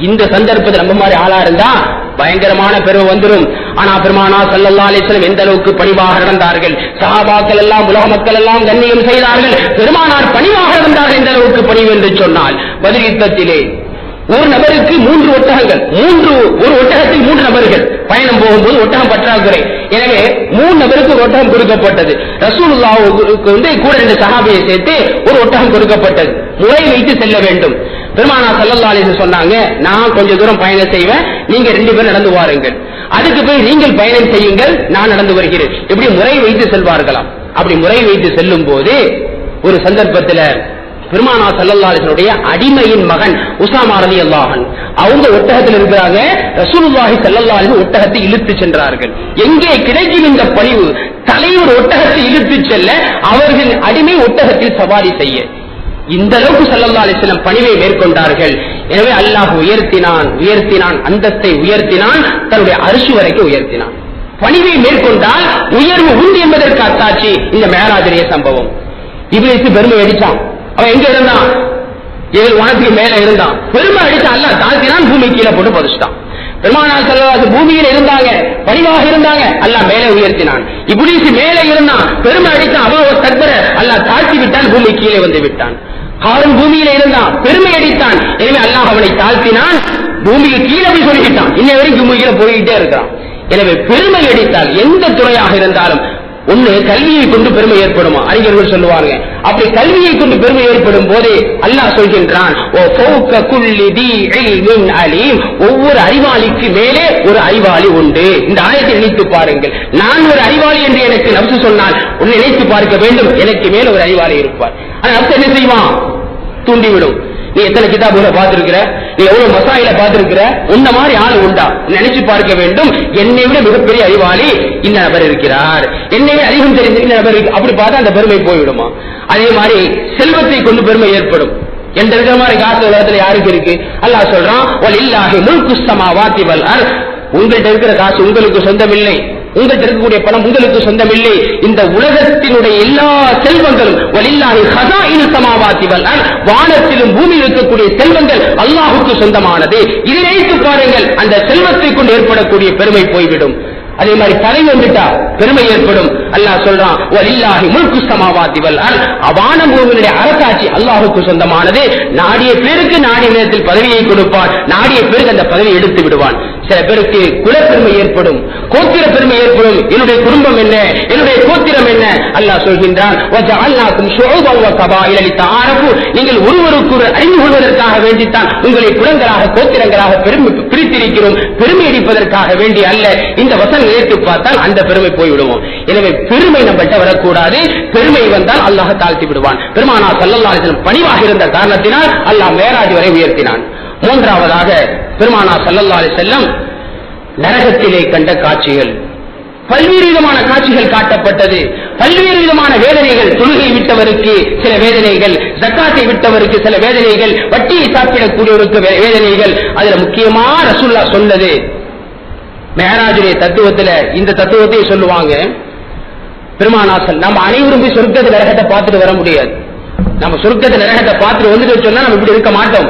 இந்த சந்தர்ப்பத்தில் நம்ம மாதிரி ஆளா இருந்தா பயங்கரமான பெருமை வந்துடும். ஆனா பெருமானார் ஸல்லல்லாஹு அலைஹி வஸல்லம் எந்த அளவுக்கு பணிவாக நடந்தார்கள். சஹாபாக்கள் எல்லாம், உலக மக்கள் எல்லாம் கண்ணியம் செய்தார்கள். பெருமானார் பணிவாக நடந்தார்கள். எந்த அளவுக்கு பணிவு என்று சொன்னால், பத்ர் யுத்தத்திலே ஒரு நபருக்கு 3 ஒட்டகங்கள், ஒரு ஒட்டகத்தில் 3 நபர்கள் பயணம் போகும்போது ஒட்டகம் பற்றாக்குறை. எனவே 3 நபருக்கு ஒரு ஒட்டகம் கொடுக்கப்பட்டது. ரசூலுல்லாஹ்வுக்கு கூட 2 சஹாபியை சேர்த்து ஒரு ஒட்டகம் கொடுக்கப்பட்டது. முறை வைத்து செல்ல வேண்டும். பெருமானார் ஸல்லல்லாஹு அலைஹி வஸல்லம் சொன்னாங்க, நான் கொஞ்சம் தூரம் பயணம் செய்வேன், நீங்க 2 பேரும் நடந்து வாருங்கள். அதுக்கு போய் நீங்கள் பயணம் செய்யுங்கள், நான் நடந்து வருகிறேன். இப்படி முறை வைத்து செல்வார்களாம். அப்படி முறை வைத்து செல்லும் போது ஒரு சந்தர்ப்பத்தில் பெருமானார் ஸல்லல்லாஹு அலைஹி வஸல்லம் அடிமையின் மகன் உஸாமா ரலியல்லாஹு அன்ஹு அவங்க ஒட்டகத்தில் இருக்கிறாங்க. ரசூலுல்லாஹி ஸல்லல்லாஹு அலைஹி வஸல்லம் ஒட்டகத்தை இழுத்து சென்றார்கள். எங்கே கிடைக்கும் இந்த பணிவு? தலைவர் ஒட்டகத்தை இழுத்து செல்ல, அவர்கள் அடிமை ஒட்டகத்தில் சவாரி செய்ய. இந்த அளவுக்கு ஸல்லல்லாஹு அலைஹி வஸல்லம் பணிவை மேற்கொண்டார்கள். எனவே அல்லாஹ் உயர்த்தினான், அந்தஸ்தை உயர்த்தினான், தன்னுடைய அர்ஷ் வரைக்கும் உயர்த்தினான். பணிவை மேற்கொண்டால் உயர்வு உண்டு என்பதற்கு அத்தாட்சி இந்த மேராஜுடைய சம்பவம். இப்லீஸ் பெருமை அடிச்சான். அவன் எங்க இருந்தான்? 7 வானத்துக்கு மேல இருந்தான். பெருமை அடிச்சான், அல்லாஹ் தாழ்த்தினான், பூமி கீழே போட்டு பதிச்சிட்டான். பெருமானார் ஸல்லல்லாஹு அலைஹி வஸல்லம் பூமியில் இருந்தாங்க, பணிவாக இருந்தாங்க, அல்லாஹ் மேலே உயர்த்தினான். இப்லீஸ் மேலே இருந்தான், பெருமை அடித்தான், அவன் தக்பீர், அல்லாஹ் தாழ்த்தி விட்டான், பூமி கீழே வந்து விட்டான். காரூன் பூமியில இருந்தான், பெருமை அடித்தான், எனவே அல்லாஹ் அவனை தாழ்த்தினான், பூமிக்கு கீழே போய் சொல்லிவிட்டான். இன்ன வரைக்கும் பூமியில போய்கிட்டே இருக்கிறான். எனவே பெருமை அடித்தால் எந்த துறையாக இருந்தாலும் ஒண்ணு கல்வியை கொண்டு பெருமை ஏற்படுமா? அறிஞர்கள் சொல்லுவாங்க. அப்படி கல்வியை கொண்டு பெருமை ஏற்படும் போது அல்லாஹ் சொல்கின்றான், ஒவ்வொரு அறிவாளிக்கு மேலே ஒரு அறிவாளி உண்டு. இந்த ஆயத்தை நினைத்து பாருங்கள். நான் ஒரு அறிவாளி என்று எனக்கு நப்சு சொன்னால் உன்னை நினைத்து பார்க்க வேண்டும், எனக்கு மேல ஒரு அறிவாளி இருப்பார். ஆனா நப்சு என்ன செய்வான்? தூண்டிவிடும். நீ எத்தனை கிதாபுகளை பார்த்திருக்கிற, நீ எவ்வளவு மசாயில பார்த்திருக்கிற, உன்ன மாதிரி ஆள் உண்டா? நினைச்சு பார்க்க வேண்டும். என்னை விட மிகப்பெரிய அறிவாளி இந்த நபர் இருக்கிறார், என்னை விட அதிகம் தெரிந்த இந்த நபர், அப்படி பார்த்தா அந்த பெருமை போய்விடுமா? அதே மாதிரி செல்வத்தை கொண்டு பெருமை ஏற்படும். என்ற இருக்கிற மாதிரி காசு உலகத்துல யாருக்கு இருக்கு? அல்லாஹ் சொல்றான், வலில்லாஹி முல்குஸ் ஸமாவாத்தி வல் அர்த். உங்கள்கிட்ட இருக்கிற காசு உங்களுக்கு சொந்தமில்லை, உங்கள்கிட்ட இருக்கக்கூடிய பணம் உங்களுக்கு சொந்தமில்லை. இந்த உலகத்தினுடைய எல்லா செல்வங்களும் வலில்லாஹி ஹஸாயினு ஸமாவாத்தி வல் அர்த், வானத்திலும் பூமியில் இருக்கக்கூடிய செல்வங்கள் அல்லாஹ்வுக்கு சொந்தமானது. இதை நினைத்து பாருங்கள், அந்த செல்வத்தை கொண்டு ஏற்படக்கூடிய பெருமை போய்விடும். அதே மாதிரி பதவி வந்துட்டா பெருமை ஏற்படும். அல்லாஹ் சொல்றான் வலில்லாஹி முல்கு ஸமாவாதி வல் அர்த், வானம் பூமியுடைய அரசாட்சி அல்லாஹ்வுக்கு சொந்தமானது. நாடிய பேருக்கு நாடிய நேரத்தில் பதவியை கொடுப்பான், நாடிய பேருக்கு அந்த பதவியை எடுத்து விடுவான். சில பேருக்கு குலப்பெருமை ஏற்படும், கோத்திர பெருமை ஏற்படும். என்னுடைய குடும்பம் என்ன, என்னுடைய கோத்திரம் என்ன? அல்லாஹ் சொல்கின்றான் வஜஅல்னாகும் ஷுஊபன் வ கபாயில லிதஆரஃபு, நீங்கள் ஒருவருக்கு அறிந்து கொள்வதற்காக வேண்டித்தான் உங்களை குலங்களாக கோத்திரங்களாக பிரித்திருக்கிறோம், பெருமை அடிப்பதற்காக வேண்டி அல்ல. இந்த வசனம் நினைத்து பார்த்தால் அந்த பெருமை போய்விடுவோம். எனவே பெருமை நம்மகிட்ட வரக்கூடாது. பெருமை வந்தால் அல்லாஹ் தாழ்த்தி விடுவான். பெருமானார் ஸல்லல்லாஹு அலைஹி வஸல்லம் பணிவாக இருந்த காரணத்தினால் அல்லாஹ் மேராஜ் வரை உயர்த்தினான். மூன்றாவதாக பெருமானார் ஸல்லல்லாஹு அலைஹி வஸல்லம் நரகத்திலே கண்ட காட்சிகள், பல்வேறு விதமான காட்சிகள் காட்டப்பட்டது. பல்வேறு விதமான வேதனைகள், தொழுகை விட்டவருக்கு சில வேதனைகள், ஜக்காத்தை விட்டவருக்கு சில வேதனைகள், வட்டியை சாப்பிடக்கூடியவருக்கு வேதனைகள். அதுல முக்கியமா ரசூலுல்லாஹ் சொன்னது மேராஜுடைய தத்துவத்துல இந்த தத்துவத்தை சொல்லுவாங்க. பெருமானார் நம்ம அனைவரும் போய் சொர்க்கத்தை நரகத்தை பார்த்துட்டு வர முடியாது. நம்ம சொர்க்கத்தை நரகத்தை பார்த்துட்டு வந்துட்டு சொன்னா நம்ம இப்படி இருக்க மாட்டோம்.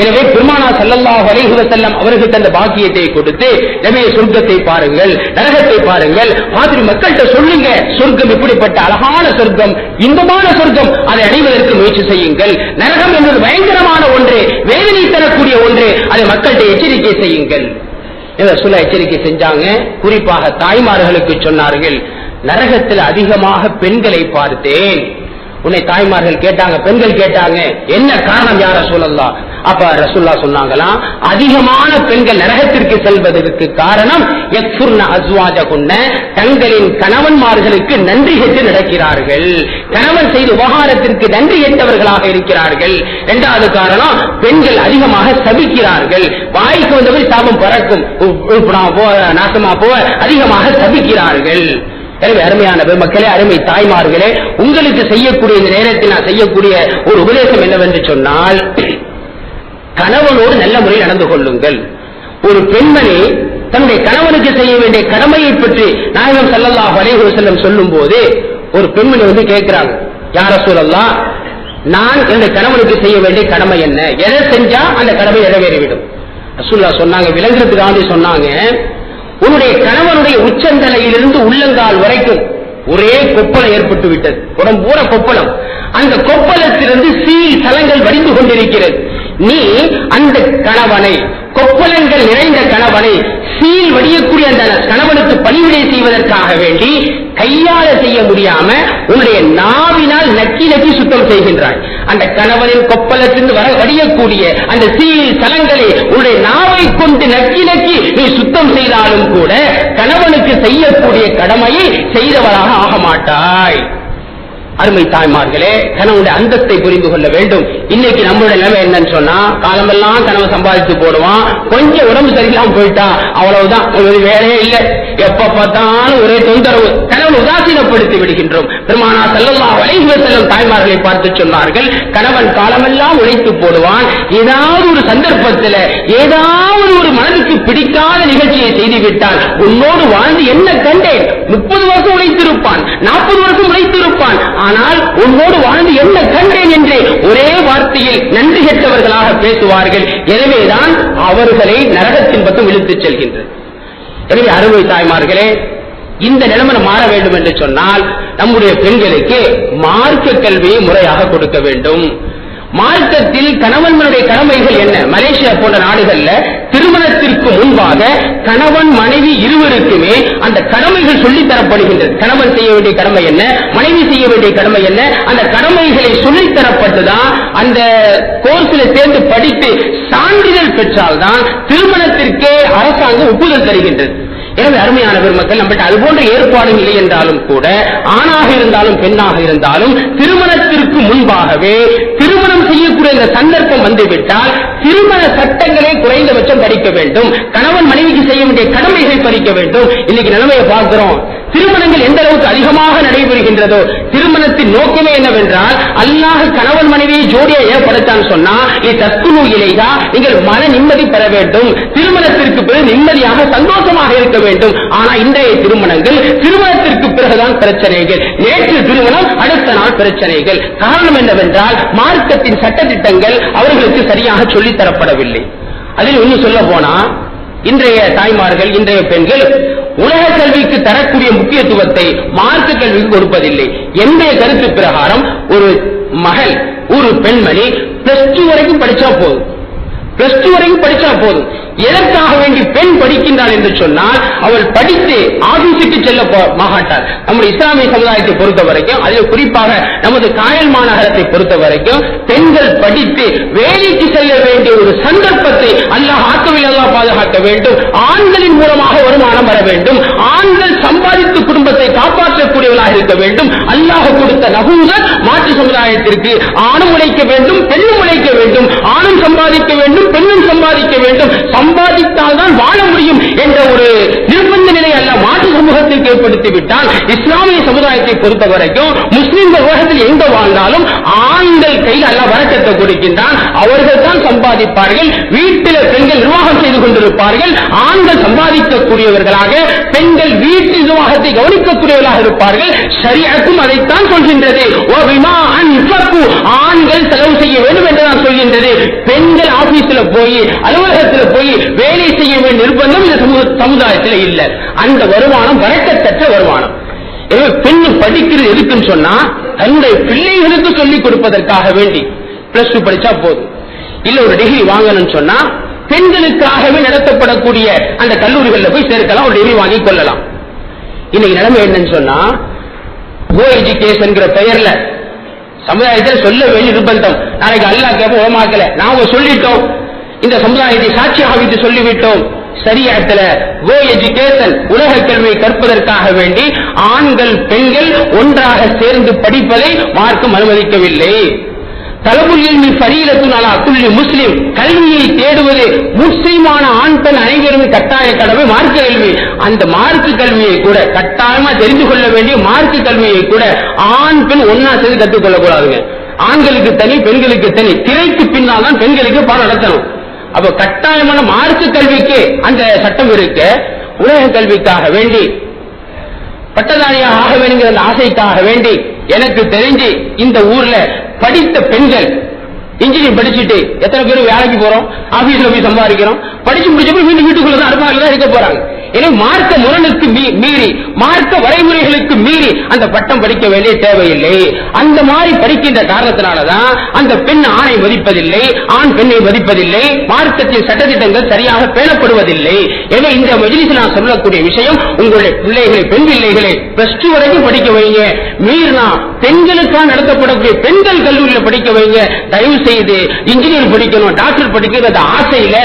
எனவே பெருமானார் ஸல்லல்லாஹு அலைஹி வஸல்லம் அவர்களுக்கு அந்த பாக்கியத்தை கொடுத்து நபியே சொர்க்கத்தை பாருங்கள், நரகத்தை பாருங்கள், மாதிரி மக்கள்கிட்ட சொல்லுங்க, சொர்க்கம் இப்படிப்பட்ட அழகான சொர்க்கம், இன்பமான சொர்க்கம், அதை அடைவதற்கு முயற்சி செய்யுங்கள். நரகம் என்பது பயங்கரமான ஒன்று, வேதனை தரக்கூடிய ஒன்று, அதை மக்கள்கிட்ட எச்சரிக்கை செய்யுங்கள். சொல்ல எச்சரிக்கை செஞ்சாங்க. குறிப்பாக தாய்மார்களுக்கு சொன்னார்கள், நரகத்தில் அதிகமாக பெண்களை பார்த்தேன். உன்னை தாய்மார்கள் கேட்டாங்க, பெண்கள் கேட்டாங்க, என்ன காரணம் யா ரசூலல்லாஹ்? அப்ப ரசூலுல்லாஹ் சொன்னாங்களாம், அதிகமான பெண்கள் நரகத்திற்கு செல்வதற்கு காரணம் யக்ஃபுர்ன அஸ்வாஜகுன்ன, தங்களின் கணவன்மார்களுக்கு நன்றி கெட்டு நடக்கிறார்கள், கணவன் செய்த உபகாரத்திற்கு நன்றி கெட்டவர்களாக இருக்கிறார்கள். இரண்டாவது காரணம், பெண்கள் அதிகமாக சபிக்கிறார்கள், வாய்க்கு வந்தவரை சாபம் பறக்கும், நாசமா போக அதிகமாக சபிக்கிறார்கள். எனவே அருமையான மக்களே, அருமை தாய்மார்களே, உங்களுக்கு செய்யக்கூடிய இந்த நேரத்தில் நான் செய்யக்கூடிய ஒரு உபதேசம் என்னவென்று சொன்னால், கணவனோடு நல்ல முறையில் நடந்து கொள்ளுங்கள். ஒரு பெண்மணி தன்னுடைய கணவனுக்கு செய்ய வேண்டிய கடமையை பற்றி நாயகம் ஸல்லல்லாஹு அலைஹி வஸல்லம் சொல்லும் போது ஒரு பெண்மணி வந்து கேட்கிறாங்க, யா ரசூலல்லாஹ், நான் என்னுடைய கணவனுக்கு செய்ய வேண்டிய கடமை என்ன, எதை செஞ்சா அந்த கடமை நிறைவேறிவிடும்? ரசூலுல்லாஹ் சொன்னாங்க, விளங்குறதுக்காக சொன்னாங்க, உன்னுடைய கணவனுடைய உச்சந்தலையிலிருந்து உள்ளங்கால் வரைக்கும் ஒரே கொப்பளம் ஏற்பட்டு விட்டது, உடம்பு பூரா கொப்பளம், அந்த கொப்பளத்திலிருந்து சீல் சலங்கள் வடிந்து கொண்டிருக்கிறது. நீ அந்த கணவனை, கொப்பளங்கள் நிறைந்த கணவனை, சீல் வடியக்கூடிய அந்த கணவனுக்கு பணிவிடை செய்வதற்காக வேண்டி கையால செய்ய முடியாம உன்னுடைய நாவினால் நக்கி நக்கி சுத்தம் செய்கின்றாய். அந்த கணவனின் கொப்பளத்திலிருந்து வடியக்கூடிய அந்த சீல் சலங்களை உன்னுடைய நாவை கொண்டு நக்கி நக்கி நீ சுத்தம் செய்தாலும் கூட கணவனுக்கு செய்யக்கூடிய கடமையை செய்தவராக ஆக மாட்டாய். அருமை தாய்மார்களே, கணவனுடைய அந்தஸ்தை புரிந்து கொள்ள வேண்டும். இன்னைக்கு நம்மளுடைய நிலைமை என்னன்னு சொன்னா, காலமெல்லாம் கணவன் சம்பாதித்து போடுவான், கொஞ்சம் உடம்பு சரியில்லாம போயிட்டா அவ்வளவுதான், வேலையே இல்லை, எப்ப பார்த்தாலும் ஒரே தொந்தரவு, கணவன் உதாசீனப்படுத்தி விடுகின்றோம். பெருமானார் ஸல்லல்லாஹு அலைஹி வஸல்லம் தாய்மார்களை பார்த்து சொன்னார்கள், கணவன் காலமெல்லாம் உழைத்து போடுவான், ஏதாவது ஒரு சந்தர்ப்பத்தில் ஏதாவது ஒரு மனதுக்கு பிடிக்காத நிகழ்ச்சியை செய்துவிட்டால், உன்னோடு வாழ்ந்து என்ன கண்டேன், 30 வருஷம் உழைத்திருப்பான், 40 வருஷம் உழைத்திருப்பான், ஆனால் உன்னோடு வாழ்ந்து என்ன கண்டேன் என்று ஒரே வார்த்தையில் நன்றி கெட்டவர்களாக பேசுவார்கள். எனவேதான் அவர்களை நரகத்தின் பக்கம் இழுத்துச் செல்கின்றது. எனவே அருமை தாய்மார்களே, இந்த நிலைமை மாற வேண்டும் என்று சொன்னால் நம்முடைய பெண்களுக்கு மார்க்க கல்வியை முறையாக கொடுக்க வேண்டும். மார்க்கத்தில் கணவன்களுடைய கடமைகள் என்ன? மலேசியா போன்ற நாடுகள்ல திருமணத்திற்கு முன்பாக கணவன் மனைவி இருவருக்குமே அந்த கடமைகள் சொல்லித் தரப்படுகின்றது. கணவன் செய்ய வேண்டிய கடமை என்ன, மனைவி செய்ய வேண்டிய கடமை என்ன, அந்த கடமைகளை சொல்லித் தரப்பட்டுதான் அந்த கோர்ஸில் சேர்ந்து படித்து சான்றிதழ் பெற்றால்தான் திருமணத்திற்கே அரசாங்கம் ஒப்புதல் தருகின்றது. எனவே அருமையான பெருமக்கள், நம்மகிட்ட அது போன்ற ஏற்பாடு இல்லை என்றாலும் கூட, ஆணாக இருந்தாலும் பெண்ணாக இருந்தாலும் திருமணத்திற்கு முன்பாகவே திருமணம் செய்யக்கூடிய இந்த சந்தர்ப்பம் வந்துவிட்டால் திருமண சட்டங்களை குறைந்தபட்சம் படிக்க வேண்டும். கணவன் மனைவிக்கு செய்ய வேண்டிய கடமைகள் படிக்க வேண்டும். இன்னைக்கு நிலைமையை பார்க்கிறோம், திருமணங்கள் எந்த அளவுக்கு அதிகமாக நடைபெறுகின்றதோ, திருமணத்தின் நோக்கமே என்னவென்றால் அல்லாஹ் கணவன் மனைவியை ஜோடியா ஏற்படுத்தான்னு சொன்னா தஸ்குனு இலைஹா, நீங்கள் மன நிம்மதி பெற வேண்டும், திருமணத்திற்கு பிறகு நிம்மதியாக சந்தோஷமாக இருக்க வேண்டும். ஆனா இன்றைய திருமணங்கள் திருமணத்திற்கு பிறகுதான் பிரச்சனைகள், நேற்று திருமணம் அடுத்த நாள் பிரச்சனைகள். காரணம் என்னவென்றால் மார்க்கத்தின் சட்டத்திட்டங்கள் அவர்களுக்கு சரியாக சொல்லித் தரப்படவில்லை. அதில் இன்னும் சொல்ல போனா, இன்றைய தாய்மார்கள், இன்றைய பெண்கள் உலக கல்விக்கு தரக்கூடிய முக்கியத்துவத்தை மார்க்க கல்விக்கு கொடுப்பதில்லை. என்னுடைய கருத்து பிரகாரம் ஒரு மகள், ஒரு பெண்மணி +2 வரைக்கும் படிச்சா போதும். +2 வரைக்கும் படிச்சா போதும். எதற்காக வேண்டி பெண் படிக்கின்றாள் என்று சொன்னால், அவள் படித்து ஆபீஸுக்கு செல்ல மாட்டாள். நம்முடைய இஸ்லாமிய சமுதாயத்தை பொறுத்த வரைக்கும், அதில் குறிப்பாக நமது காயல் மாநகரத்தை பொறுத்த வரைக்கும், பெண்கள் படித்து வேலைக்கு செல்ல வேண்டிய ஒரு சந்தர்ப்பத்தை அல்லாஹ் ஆக்கவில்லை, அல்லாஹ் பாதுகாக்க வேண்டும். ஆண்களின் மூலமாக வருமானம் வர வேண்டும். ஆண்கள் சம்பாதித்து குடும்பத்தை காப்பாற்றக்கூடியவர்களாக இருக்க வேண்டும். அல்லாஹ் கொடுத்த நபூசத் மாற்று சமுதாயத்திற்கு ஆணும் உழைக்க வேண்டும், பெண்ணும் உழைக்க வேண்டும். ஆணும் சம்பாதிக்க வேண்டும், பெண்ணும் சம்பாதிக்க வேண்டும். சம்பாதித்தால் தான் வாழ முடியும் என்ற ஒரு நிர்பந்த நிலை அல்ல மாற்று சமூகத்திற்கு ஏற்படுத்திவிட்டால், இஸ்லாமிய சமுதாயத்தை பொறுத்த வரைக்கும் முஸ்லிம்கள் உலகத்தில் எங்க வாழ்ந்தாலும் ஆண்கள் கையில் அல்லாஹ் வரக்கத்தை கொடுக்கின்றான். அவர்கள் தான் சம்பாதிப்பார்கள். வீட்டில் பெண்கள் நிர்வாகம் செய்து கொண்டிருப்பார்கள். ஆண்கள் சம்பாதிக்கக்கூடியவர்களாக, பெண்கள் வீட்டு நிர்வாகத்தை கவனிக்கக்கூடியவர்களாக இருப்பார்கள். ஷரியத்தும் அதைத்தான் சொல்கின்றது. ஆண்கள் செலவு செய்ய வேண்டும் என்றுதான் சொல்கின்றது. பெண்கள் ஆபீஸ்ல போய், அலுவலகத்தில் போய் வேலை செய்ய வேண்டிய நிர்பந்தம் இந்த சமுதாயத்தில் இல்ல. அந்த வருமானம் வரக்கத்தற்ற வருமானம். பெண் படிக்கிறது எதுக்குன்னு சொன்னா, தன்னுடைய பிள்ளைகளுக்கு சொல்லிக் கொடுப்பதற்காக வேண்டி. +2 படிச்சா போதும். இல்ல ஒரு டிகிரி வாங்கணும்னு சொன்னா, பெண்களுக்காகவே நடத்தப்படக்கூடிய அந்த கல்லூரிகளில் போய் சேர்க்கலாம், ஒரு டிகிரி வாங்கி கொள்ளலாம். இன்னைக்கு நிலைமை என்னன்னு சொன்னா, கோ எஜுகேஷன் பெயர்ல சமுதாயத்தில் சொல்ல வேண்டிய நிர்பந்தம். நாளைக்கு அல்லாஹ் கேட்ப உலமாக்கல, நாம சொல்லிட்டோம், இந்த சமுதாயத்தை சாட்சியாக வைத்து சொல்லிவிட்டோம். ஷரியத்துல கோ எஜுகேஷன், உலக கல்வியை கற்பதற்காக வேண்டி ஆண்கள் பெண்கள் ஒன்றாக சேர்ந்து படிப்பதை மார்க்கம் அனுமதிக்கவில்லை. தலபுல் இல்மி ஃபரீலத்துன் அலா குல்லி முஸ்லிம், கல்வியை தேடுவது முஸ்லிமான ஆண் பெண் அனைவரும் கட்டாய கடமை மார்க்க கல்வி. அந்த மார்க்க கல்வியை கூட கட்டாயமா தெரிந்து கொள்ள வேண்டிய மார்க்க கல்வியை கூட ஆண் பெண் ஒன்னா சேர்ந்து கற்றுக் கொள்ளக்கூடாதுங்க. ஆண்களுக்கு தனி, பெண்களுக்கு தனி. திரைக்கு பின்னால் தான் பெண்களுக்கு பாடம் நடத்தணும். அப்ப கட்டாயமான மார்க்க கல்விக்கு அந்த சட்டம் இருக்கு. உலக கல்விக்காக வேண்டி, பட்டதாரியாக ஆக வேண்டிய அந்த ஆசைக்காக வேண்டி, எனக்கு தெரிஞ்சு இந்த ஊர்ல படித்த பெண்கள் இன்ஜினியர் படிச்சுட்டு எத்தனை பேர் வேலைக்கு போறோம், ஆபீஸ்ல போய் சம்பாதிக்கிறோம், படிச்சு முடிச்சப்ப மீண்டும் வீட்டுக்குள்ளதான் அருமாரில் இருக்க போறாங்க. எனவே மார்க்க முரணுக்கு மீறி, மார்க்க வரைமுறைகளுக்கு மீறி அந்த பட்டம் படிக்க வேண்டிய தேவையில்லை. அந்த மாதிரி படிக்கின்ற காரணத்தினாலதான் அந்த பெண் ஆணை மதிப்பதில்லை, ஆண் பெண்ணை மதிப்பதில்லை, மார்க்கத்தின் சட்டத்திட்டங்கள் சரியாக பேணப்படுவதில்லை. எனவே இந்த மஜ்லிஸில் நான் சொல்லக்கூடிய விஷயம், உங்களுடைய பிள்ளைகளை, பெண் பிள்ளைகளை +2 வரைக்கும் படிக்க வைங்க. மீறினா பெண்களுக்காக நடத்தப்படக்கூடிய பெண்கள் கல்லூரியில் படிக்க வைங்க. தயவு செய்து இன்ஜினியர் படிக்கணும், டாக்டர் படிக்கிற அந்த ஆசையில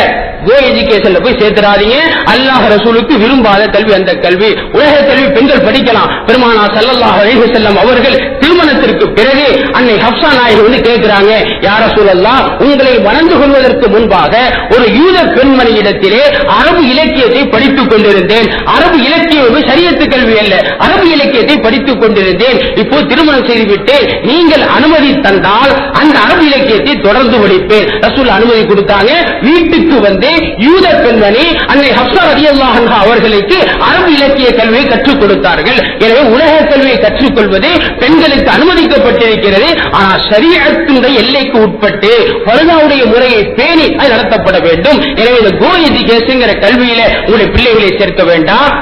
கோ எஜுகேஷன்ல போய் சேர்த்துறாதீங்க. அல்லாஹ் ரசூலுக்கு விரும்பாத கல்வி அந்த கல்வி. உலக கல்வி பெண்கள் படிக்கலாம். பெருமானார் ஸல்லல்லாஹு அலைஹி வஸல்லம் அவர்கள் திருமணத்திற்கு பிறகு அன்னை ஹப்ஸா நாயகி கேட்கிறாங்க, யா ரசூலல்லாஹ், உங்களை மணந்து கொள்வதற்கு முன்பாக ஒரு யூத பெண்மணியிடத்திலே அரபு இலக்கியத்தை படித்துக் கொண்டிருந்தேன். அரபு இலக்கியம் ஷரியத்து கல்வி அல்ல, அரபு இலக்கியத்தை படித்துக் கொண்டிருந்தேன். இப்போ திருமணம் செய்துவிட்டு நீங்கள் அனுமதி தந்தால் அந்த அரபு இலக்கியத்தை தொடர்ந்து படிப்பேன். ரசூல் அனுமதி கொடுத்தாங்க. வீட்டுக்கு வந்து யூத பெண்மணி அன்னை ஹப்ஸா ரலியல்லாஹு அன்ஹா அவர்களுக்கு அரபு இலக்கிய கல்வியை கற்றுக் கொடுத்தார்கள். எனவே உலக கல்வியை கற்றுக்கொள்வது பெண்களுக்கு அனுமதிக்கப்பட்டிருக்கிறது. ஆனால் ஷரியத்துடைய எல்லைக்கு உட்பட்டு பர்தாவுடைய முறையை பேணி அது நடத்தப்பட வேண்டும். எனவே இந்த கோ எஜுகேஷன் கல்வியில உங்களுடைய பிள்ளைகளை சேர்க்க வேண்டாம்.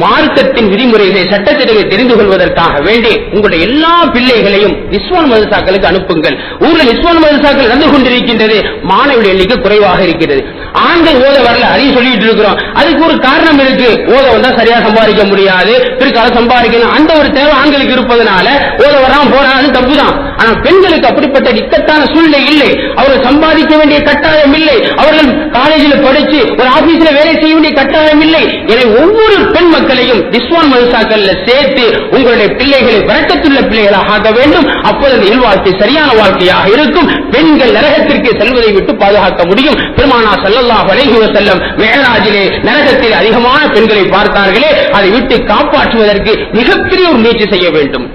மார்க்கத்தின் விதிமுறைகளை, சட்டத்திட்டங்களை தெரிந்து கொள்வதற்காக வேண்டி உங்களுடைய எல்லா பிள்ளைகளையும் நிஸ்வான் மதரசாக்களுக்கு அனுப்புங்கள். ஊரில் நிஸ்வான் மதரசாக்கள் நடந்து கொண்டிருக்கின்றது, மாணவர்கள் எண்ணிக்கை குறைவாக இருக்கிறது. ஆண்கள் ஓத வரல, அதையும் சொல்லிட்டு இருக்கிறோம். அதுக்கு ஒரு காரணம் இருக்கு. ஓத வந்தா சரியா சம்பாதிக்க முடியாது, பிற்கால சம்பாதிக்கணும், அந்த ஒரு தேவை ஆண்களுக்கு இருப்பதனால ஓத வராம போறாங்க, தப்புதான். ஆனா பெண்களுக்கு அப்படிப்பட்ட இக்கட்டான சூழ்நிலை இல்லை. அவர்கள் சம்பாதிக்க வேண்டிய கட்டாயம் இல்லை. அவர்கள் காலேஜில் படிச்சு ஒரு ஆபீஸ்ல வேலை செய்ய வேண்டிய கட்டாயம் இல்லை. எனவே ஒவ்வொரு பெண் மக்களையும் நிஸ்வான் மதரசாக்கள்ல சேர்த்து உங்களுடைய பிள்ளைகளை வரக்கத்துள்ள பிள்ளைகளாக ஆக வேண்டும். அப்போது அந்த இல்வாழ்க்கை சரியான வாழ்க்கையாக இருக்கும். பெண்கள் நரகத்திற்கு செல்வதை விட்டு பாதுகாக்க முடியும். பெருமானார் ஸல்லல்லாஹு அலைஹி வஸல்லம் மிஅராஜிலே நரகத்தில் அதிகமான பெண்களை பார்த்தார்களே, அதை விட்டு காப்பாற்றுவதற்கு மிகப்பெரிய ஒரு முயற்சி செய்ய வேண்டும்.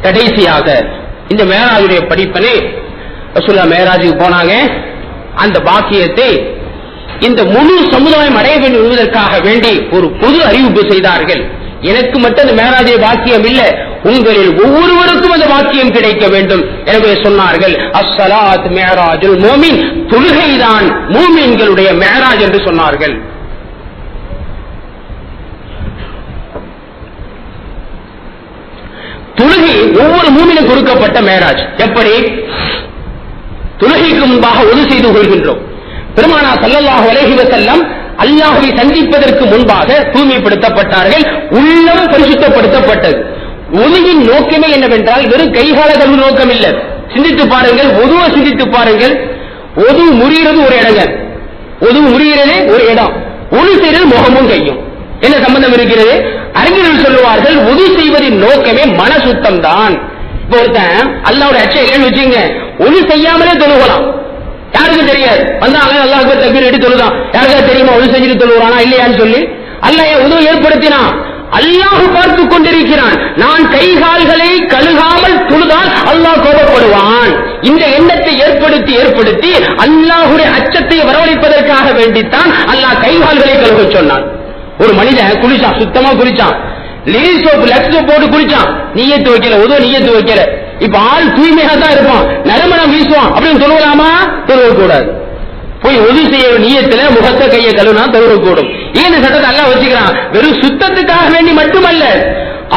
கடைசியாக இந்த மிஅராஜுடைய படிப்பனை ரசூலுல்லாஹ் மிஅராஜுக்கு போனாங்க. அந்த பாக்கியத்தை இந்த முழு சமுதாயம் அடைய வேண்டும் என்பதற்காக வேண்டி ஒரு பொது அறிவிப்பு செய்தார்கள். எனக்கு மட்டும் அந்த மேராஜை பாக்கியம் இல்லை, உங்களில் ஒவ்வொருவருக்கும் அந்த பாக்கியம் கிடைக்க வேண்டும். எனவே சொன்னார்கள், அஸ்ஸலாத் மிஅராஜுல் மூமின், தொழுகைதான் மூமின்களுடைய மிஅராஜ் என்று சொன்னார்கள். தொழுகை ஒவ்வொரு மூமினும் கொடுக்கப்பட்ட மேராஜ். எப்படி? தொழுகைக்கு முன்பாக ஒது செய்து கொள்கின்றோம். பெருமானார் ஸல்லல்லாஹு அலைஹி வஸல்லம் அல்லாஹ்வை சந்திப்பதற்கு முன்பாக தூய்மைப்படுத்தப்பட்டார்கள், உள்ளம் பரிசுத்தப்படுத்தப்பட்டது. ஒதுவின் நோக்கமே என்னவென்றால் வெறும் கைகால கழுவு நோக்கம் இல்லை. சிந்தித்து பாருங்கள், ஒதுவை சிந்தித்து பாருங்கள். ஒது முறிகிறது ஒரு இடங்க, ஒது முறிகிறது ஒரு இடம், ஒது செய்வது முகமும் கையும். என்ன சம்பந்தம் இருக்கிறது? அறிஞர்கள் சொல்லுவார்கள், ஒது செய்வதின் நோக்கமே மன சுத்தம் தான். இப்போ ஒருத்தன் அல்லாஹ்வுடைய அச்சம் இல்லைன்னு வச்சுங்க, ஒது செய்யாமலே தொழுகலாம், யாருக்கும் தெரியாது. வந்தாங்க அல்லாஹ் தக்பீர் எடுத்து தொழுதான், யாருக்காவது தெரியுமா ஒது செஞ்சுட்டு தொழுவானா இல்லையான்னு சொல்லி? அல்லாஹ் உதவி ஏற்படுத்தினான், அல்லாஹ் பார்த்துக் கொண்டிருக்கிறான். நான் கை கால்களை கழுகாமல் தொழுதால் அல்லாஹ் கோபப்படுவான். இந்த எண்ணத்தை ஏற்படுத்தி அல்லாஹ்வுடைய அச்சத்தை வரவழைப்பதற்காக வேண்டித்தான் அல்லாஹ் கை கால்களை கழுவ சொன்னான். ஒரு மனிதன் குளிச்சான், சுத்தமா குளிச்சான், லேஸ் சோப்பு லெக்ஸ் சோப் போட்டு குளிச்சான், நீயத்து வைக்கல, உதவ நீயத்து வைக்கல. இப்ப ஆள் தூய்மையா தான் இருப்பான், நறுமணம் வீசுவான் அப்படின்னு சொல்லுவலாமா? தொழுவக்கூடாது. போய் உதவி செய்ய நீயத்துல முகத்தை கையை கழுவினா தொழுவக்கூடும். ஏன் சட்டத்தை அல்லாஹ் வச்சுக்கிறான்? வெறும் சுத்தத்துக்காக வேண்டி மட்டுமல்ல,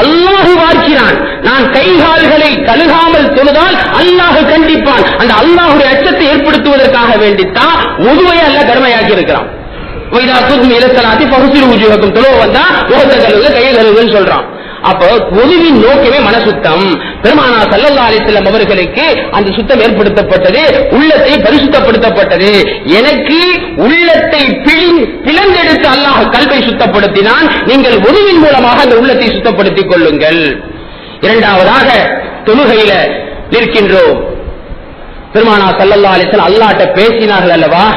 அல்லாஹ் பார்க்கிறான். நான் கை கால்களை கழுகாமல் தொழுதால் அல்லாஹ் கண்டிப்பான். அந்த அல்லாஹ்வுடைய அச்சத்தை ஏற்படுத்துவதற்காக வேண்டித்தான் உதுவை அல்லாஹ் கடமையாக்கி இருக்கிறான். சொல்றான். அப்போ ஒதுவின் நோக்கமே மனசுத்தம். பெருமானார் ஸல்லல்லாஹு அலைஹி வஸல்லம் அவர்களுக்கு அந்த சுத்தம் ஏற்படுத்தப்பட்டது, உள்ளத்தை பரிசுத்தப்படுத்தப்பட்டது. எனக்கு உள்ளத்தை பிளந்தெடுத்து அல்லாஹ் கல்வை சுத்தப்படுத்தினான். நீங்கள் ஒதுவின் மூலமாக அந்த உள்ளத்தை சுத்தப்படுத்திக் கொள்ளுங்கள். இரண்டாவதாக தொழுகையில நிற்கின்றோம். பெருமானார் ஸல்லல்லாஹு அலைஹி வஸல்லம் அல்லாஹ்ட்ட பேசினார்கள் அல்லவா,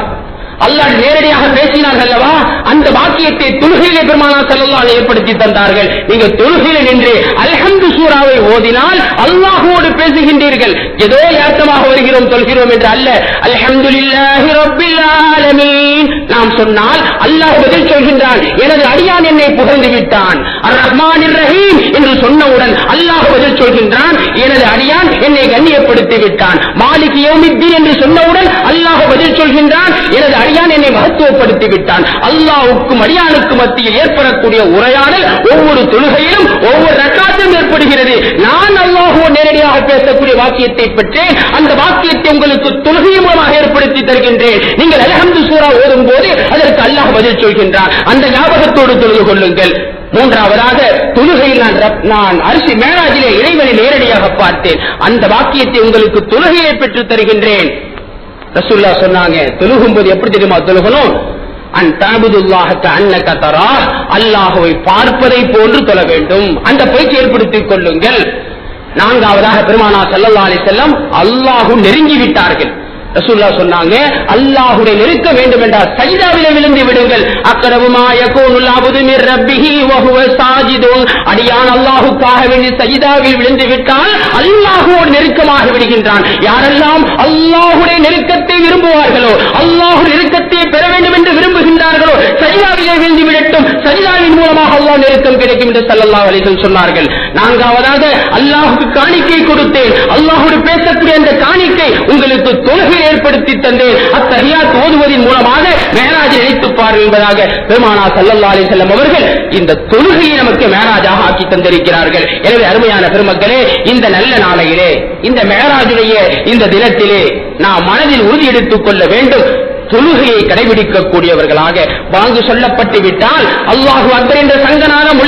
அல்லாஹ் நேரடியாக பேசினார்கள் அல்லவா, அந்த வாக்கியத்தை தொழுகையிலே பெருமானார் ஸல்லல்லாஹு அலைஹி ஏற்படுத்தி தந்தார்கள். நீங்க தொழுகையில நின்று அல்ஹம்து சூராவை ஓதினால் அல்லாஹ்வோடு பேசுகின்றீர்கள். ஏதோ யதார்த்தமாக வருகிறோம் தொழுகிறோம் என்று அல்ல. அல்ஹம்துலில்லாஹி ரப்பில் ஆலமீன் நாம் சொன்னால் அல்லாஹ் பதில் சொல்கின்றான், எனது அடியான் என்னை புகழ்ந்து விட்டான். அர் ரஹ்மானிர் ரஹீம் என்று சொன்னவுடன் அல்லாஹ் பதில் சொல்கின்றான், எனது அடியான் என்னை கண்ணியப்படுத்தி விட்டான். மாலிக் யௌமித்தீன் என்று சொன்னவுடன் அல்லாஹ் பதில் சொல்கின்றான், எனது அடியான் என்னை மகத்துவப்படுத்தி விட்டான். அல்லாஹ்வுக்கும் அடியானுக்கும் மத்தியில் ஏற்படக்கூடிய உரையாடல் ஒவ்வொரு தொழுகையிலும் ஒவ்வொரு ரக்காத்திலும் ஏற்படுகிறது. நான் அல்லாஹ்வோடு நேரடியாக பேசக்கூடிய வாக்கியத்தை பெற்றேன், அந்த வாக்கியத்தை உங்களுக்கு தொழுகை மூலமாக ஏற்படுத்தி தருகின்றேன். நீங்கள் அல்ஹம்து சூரா ஓதும் போது அதற்கு அல்லாஹ் பதில் சொல்கின்றான். அந்த ஞாபகத்தோடு தொழுது கொள்ளுங்கள். மூன்றாவதாக தொழுகையில் நான் அரிசி மேராஜிலே இறைவனை நேரடியாக பார்த்தேன், அந்த வாக்கியத்தை உங்களுக்கு தொழுகையை பெற்று தருகின்றேன். ரசூலுல்லாஹ் சொன்னாங்க, தொழுகும் போது எப்படி தெரியுமா தொழுகணும்? அன் தஅபுதுல்லாஹ கஅன்னக தராஹ், அல்லாஹ்வை பார்ப்பதை போன்று தொழ வேண்டும். அந்த பயிற்சி ஏற்படுத்திக் கொள்ளுங்கள். நான்காவதாக பெருமானார் ஸல்லல்லாஹு அலைஹி வஸல்லம் அல்லாஹ் நெருங்கி விட்டார்கள். ரசூலுல்லாஹ் சொன்னாங்க, அல்லாஹ்வை நெருக்க வேண்டும் என்றால் சஜிதாவிலே விழுந்து விடுங்கள். அக்ரபு மா யகூனுல் அப்து மிர் ரப்பிஹி வ ஹுவ சாஜிதுன், அடியான் அல்லாஹ்வுக்காக வேண்டி சஜிதாவில் விழுந்து விட்டால் அல்லாஹ்வோடு நெருக்கமாக விடுகின்றான். யாரெல்லாம் அல்லாஹ்வுடைய நெருக்கத்தை விரும்புவார்களோ, அல்லாஹ்வுடைய நெருக்கத்தை பெற வேண்டும் என்று விரும்புகின்றார்களோ சஜிதாவிலே விழுந்து விடட்டும், சஜிதாவின் மூலமாக அல்லாஹ் நெருக்கம் கிடைக்கும் என்று ஸல்லல்லாஹு அலைஹி வஸல்லம் சொன்னார்கள். நான்காவதாக அல்லாஹ்வுக்கு காணிக்கை கொடுத்தேன், அல்லாஹ்வோடு பேசக்கூடிய அந்த காணிக்கை உங்களுக்கு தொழுகை ஏற்படுத்தி தந்தேன். அத்தஹியாத் ஓதுவதின் மூலமாக மேராஜை நினைத்து பாருங்கள் என்பதாக பெருமானார் ஸல்லல்லாஹு அலைஹி வஸல்லம் அவர்கள் இந்த தொழுகையை நமக்கு மேராஜாக ஆக்கி தந்திருக்கிறார்கள். எனவே அருமையான பெருமக்களே, இந்த நல்ல நாளையிலே, இந்த மேராஜுடைய இந்த தினத்திலே நாம் மனதில் உறுதி எடுத்துக் கொள்ள வேண்டும். தொழுகையை கடைபிடிக்கக்கூடியவர்களாக வாங்கு சொல்லப்பட்டு விட்டால், அல்லாஹு அக்பர் என்ற சங்கநாதம்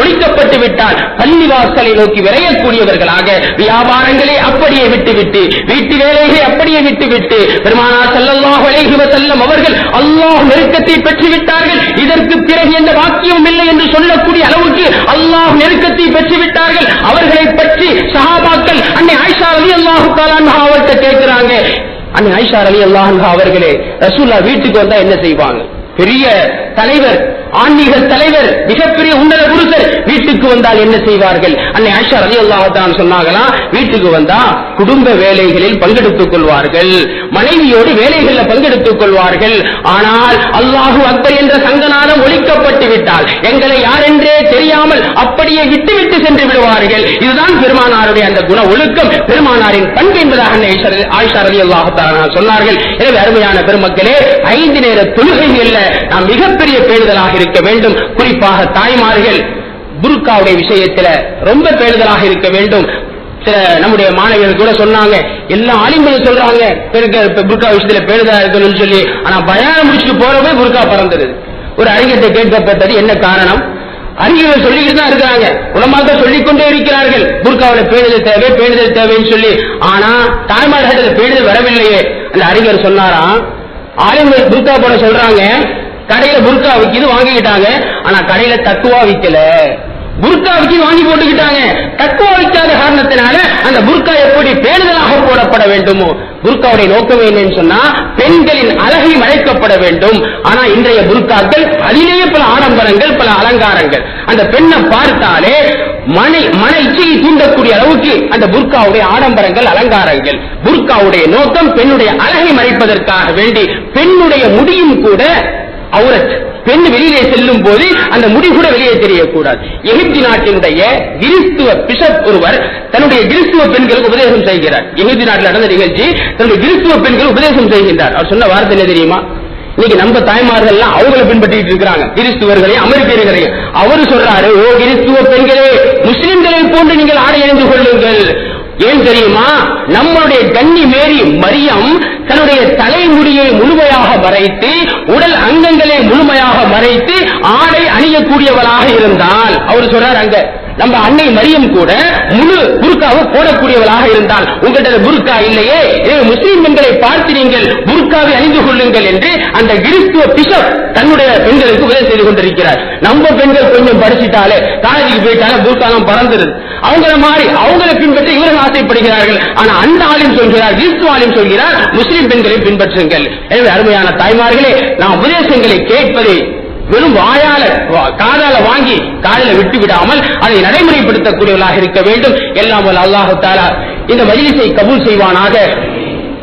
ஒழிக்கப்பட்டு விட்டால் பள்ளிவாசலை நோக்கி விரையக்கூடியவர்களாக, வியாபாரங்களை அப்படியே விட்டுவிட்டு, வீட்டு வேலைகளை அப்படியே விட்டுவிட்டு, பெருமானார் ஸல்லல்லாஹு அலைஹி வஸல்லம் அவர்கள் அல்லாஹ் நெருக்கத்தை பெற்றுவிட்டார்கள், இதற்கு பிறகு எந்த வாக்கியமும் இல்லை என்று சொல்லக்கூடிய அளவுக்கு அல்லாஹ் நெருக்கத்தை பெற்றுவிட்டார்கள். அவர்களை பற்றி சஹாபாக்கள் அன்னை ஆயிஷா ரலியல்லாஹு தஆலா அன்ஹா அவர்கிட்ட கேட்கிறாங்க, அன்னை ஆயிஷா ரலியல்லாஹு அன்ஹா அவர்களே, ரசூலுல்லாஹ் வீட்டுக்கு வந்தா என்ன செய்வாங்க? பெரிய தலைவர், ஆன்மீக தலைவர், மிகப்பெரிய உன்னத புருஷர் வீட்டுக்கு வந்தால் என்ன செய்வார்கள்? அன்னை ஆயிஷா ரலியல்லாஹு தஆலா சொன்னாங்களா, வீட்டுக்கு வந்தா குடும்ப வேலைகளில் பங்கெடுத்துக் கொள்வார்கள், மனைவியோடு வேலைகளில் பங்கெடுத்துக் கொள்வார்கள். ஆனால் அல்லாஹு அக்பர் என்ற சங்கநாதம் ஒழிக்கப்பட்டு விட்டால் எங்களை யாரென்றே தெரியாமல் அப்படியே விட்டுவிட்டு சென்று விடுவார்கள். இதுதான் பெருமானாருடைய அந்த குண ஒழுக்கம், பெருமானாரின் பண்பு என்பதாக அன்னை ஆயிஷா ரலியல்லாஹு தஆலா சொன்னார்கள். எனவே அருமையான பெருமக்களே, 5 நேர தொழுகைகளில் நாம் மிகப்பெரிய பேணுதலாக இருக்க வேண்டும். குறிப்பாக தாய்மார்கள் புர்காவுடைய விஷயத்துல ரொம்ப பேணுதலாக இருக்க வேண்டும். சில நம்முடைய மாணவிகள் கூட சொன்னாங்க, எல்லா ஆலிம்களும் சொல்றாங்க புர்கா விஷயத்துல பேணுதலா இருக்கணும்னு சொல்லி, ஆனா பயானம் முடிச்சுட்டு போறவே புர்கா பறந்துருது. ஒரு அறிஞர்கிட்ட கேட்கப்பட்டது, என்ன காரணம்? அறிஞர்கள் சொல்லிக்கிட்டு தான் இருக்கிறாங்க, உலமாக்கள் சொல்லிக்கொண்டே இருக்கிறார்கள் புர்காவில் பேணுதல் தேவை பேணுதல் தேவைன்னு சொல்லி. ஆனா தாய்மார்களிடத்துல பேணுதல் வரவில்லையே. அந்த அறிஞர் சொன்னாராம், ஆலிம்கள் புர்கா போட சொல்றாங்க, கடையில புர்கா விற்கிது வாங்கிக்கிட்டாங்க, ஆனா கடையில தக்குவா விற்கல. புர்கா விற்கி வாங்கி போட்டுக்கிட்டாங்க, தக்குவா விற்காத காரணத்தினால அந்த புர்கா எப்படி பேணுதலாக போடப்பட வேண்டுமோ. புர்காவுடைய நோக்கம் என்னன்னு சொன்னா பெண்களின் அழகை மறைக்கப்பட வேண்டும். ஆனா இன்றைய புர்காக்கள் அதிலேயே பல ஆடம்பரங்கள், பல அலங்காரங்கள். அந்த பெண்ணை பார்த்தாலே மன இச்சையை தூண்டக்கூடிய அளவுக்கு அந்த புர்காவுடைய ஆடம்பரங்கள், அலங்காரங்கள். புர்காவுடைய நோக்கம் பெண்ணுடைய அழகை மறைப்பதற்காக வேண்டி. பெண்ணுடைய முடியும் கூட அவுரத். பெண் வெளியிலே செல்லும் போது அந்த முடி கூட வெளியே தெரியக்கூடாது. எகிப்து நாட்டினுடைய கிறிஸ்துவ பிஷப் ஒருவர் தன்னுடைய கிறிஸ்துவ பெண்களுக்கு உபதேசம் செய்கிறார். எகிப்து நாட்டில் நடந்த நிகழ்ச்சி, தன்னுடைய கிறிஸ்துவ பெண்கள் உபதேசம் செய்கின்றார். அவர் சொன்ன வார்த்தை என்ன தெரியுமா? இன்னைக்கு நம்ம தாய்மார்கள் எல்லாம் அவங்களை பின்பற்றிட்டு இருக்கிறாங்க, கிறிஸ்துவர்களையும் அமெரிக்கர்களையும். அவரு சொல்றாரு, ஓ கிறிஸ்துவ பெண்களே, முஸ்லிம்களை போன்று நீங்கள் ஆடை அணிந்து கொள்ளுங்கள். ஏன் தெரியுமா? நம்மளுடைய கன்னி மேரி மரியம் தன்னுடைய தலைமுடியை முழுமையாக மறைத்து, உடல் அங்கங்களை முழுமையாக மறைத்து ஆடை அணியக்கூடியவளாக இருந்தால், அவர் சொல்றார், அங்க நம்ம அன்னை மரியம் கூட முழு புர்காவை போடக்கூடியவளாக இருந்தால், உங்கள்கிட்ட புர்கா இல்லையே, முஸ்லிம் பெண்களை பார்த்து நீங்கள் புர்காவை அணிந்து கொள்ளுங்கள் என்று அந்த கிறிஸ்துவ பிஷப் தன்னுடைய பெண்களுக்கு உதவி செய்து கொண்டிருக்கிறார். நம்ம பெண்கள் கொஞ்சம் படிச்சுட்டாலே, காலேஜுக்கு போயிட்டாலே புர்காலாம் பறந்துருது. அவங்கள மாதிரி அவங்களை பின்பற்றி இவர்கள் ஆசைப்படுகிறார்கள். ஆனா அந்த ஆளும் சொல்கிறார், கிறிஸ்துவ ஆளும் சொல்கிறார், முஸ்லிம் பெண்களை பின்பற்றுங்கள். எனவே அருமையான தாய்மார்களே, நாம் உபதேசங்களை கேட்பதை வெறும் வாயால காதால வாங்கி காதில விட்டு விடாமல் அதை நடைமுறைப்படுத்தக்கூடியவர்களாக இருக்க வேண்டும். எல்லாம் வல்ல அல்லாஹ் தஆலா இந்த மஜ்லிஸை கபூல் செய்வானாக.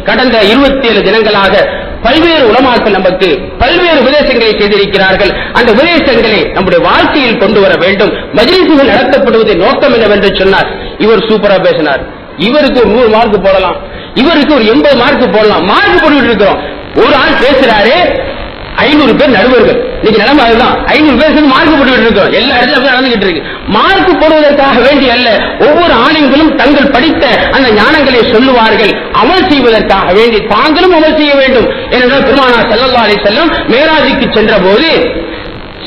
கடந்த 27 தினங்களாக பல்வேறு உலமாக்கள் நமக்கு பல்வேறு உபதேசங்களை செய்திருக்கிறார்கள். அந்த உபதேசங்களை நம்முடைய வாழ்க்கையில் கொண்டு வர வேண்டும். மஜ்லிஸுகள் நடத்தப்படுவதை நோக்கம் என்னவென்று சொன்னார், இவர் சூப்பரா பேசினார், இவருக்கு ஒரு 100 மார்க் போடலாம், இவருக்கு ஒரு 80 மார்க் போடலாம், மார்க் போட்டுட்டு இருக்கிறோம். ஒரு ஆள் பேசுறாரு, 500 பேர் நடுவர்கள். இன்னைக்கு நிலைமை அதுதான், 500 பேர் மார்க் போட்டு இருக்கோம். எல்லா இடத்துல நடந்துகிட்டு இருக்கு. மார்க் போடுவதற்காக வேண்டி அல்ல, ஒவ்வொரு ஆளுங்களும் தங்கள் படித்த அந்த ஞானங்களை சொல்லுவார்கள். அமல் செய்வதற்காக வேண்டி தாங்களும் அமல் செய்ய வேண்டும். ஏனென்றால் பெருமானார் ஸல்லல்லாஹு அலைஹி வஸல்லம் மேராஜுக்கு சென்ற போது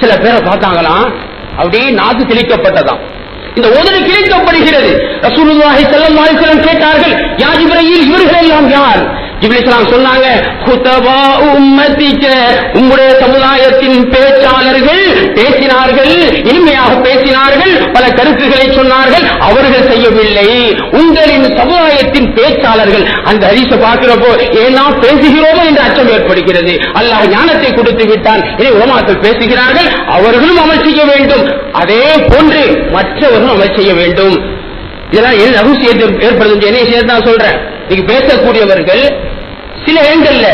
சில பேரை பார்த்தாங்களாம், அப்படியே நாக்கு கிழிக்கப்பட்டதாம். இந்த உதடு கிழிக்கப்படுகிறது. ரசூலுல்லாஹி ஸல்லல்லாஹு அலைஹி வஸல்லம் கேட்டார்கள், யா ஜிப்ரீல், இவர்கள் எல்லாம் யார்? ஜிப்ரீல் சொன்னாங்க, குதபா உம்மத்திக, உம்முடைய சமுதாயத்தின் பேச்சாளர்கள் பேசினார்கள், இனிமையாக பேசினார்கள், பல கருத்துக்களை சொன்னார்கள், அவர்கள் செய்யவில்லை. உங்களின் சமுதாயத்தின் பேச்சாளர்கள். அந்த ஹதீஸை பார்க்கிறப்போ ஏன்னா பேசுகிறோமோ என்ற அச்சம் ஏற்படுகிறது. அல்லாஹ் ஞானத்தை கொடுத்து விட்டான். இதை உலமாக்கள் பேசுகிறார்கள், அவர்களும் அமல் செய்ய வேண்டும். அதே போன்று மற்றவர்களும் அமல் செய்ய வேண்டும். இதெல்லாம் என்ன ரகசியத்தை ஏற்படுது என்ன விஷயத்தான் சொல்றேன். நீங்க பேசக்கூடியவர்கள் சில இடங்கள்ல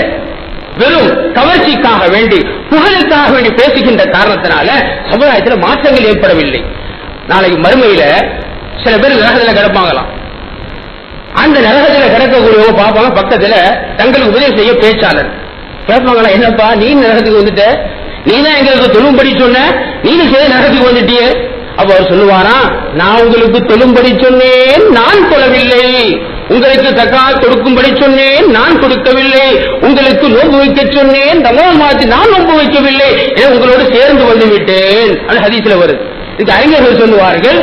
வெறும் கவர்ச்சிக்காக வேண்டி, புகழுக்காக வேண்டி பேசுகின்ற காரணத்தினால சமுதாயத்தில் மாற்றங்கள் ஏற்படவில்லை. நாளைக்கு மறுமையில சில பேர் நரகத்தில் கிடப்பாங்களாம். அந்த நரகத்தில் கிடக்கக்கூடியவங்க பார்ப்பாங்க, பக்கத்துல தங்களுக்கு உதவி செய்ய பேச்சாளர் கேட்பாங்களா, என்னப்பா நீ நரகத்துக்கு வந்துட்ட, நீ தான் எங்களுக்கு தொழும்படி சொன்ன, நீங்க செய்த நரகத்துக்கு வந்துட்டிய. அப்ப அவர் சொல்லுவாரா, நான் உங்களுக்கு தொழும்படி சொன்னேன், நான் தொழவில்லை. உங்களுக்கு தக்காத் கொடுக்கும்படி சொன்னேன், நான் கொடுக்கவில்லை. உங்களுக்கு நோன்பு வைக்க சொன்னேன், ரமலான் மாதத்தில் நான் நோன்பு வைக்கவில்லை. உங்களோடு சேர்ந்து வந்து விட்டேன். அது ஹதீஸ்ல வருது. இந்த அறிஞர்கள் சொல்லுவார்கள்,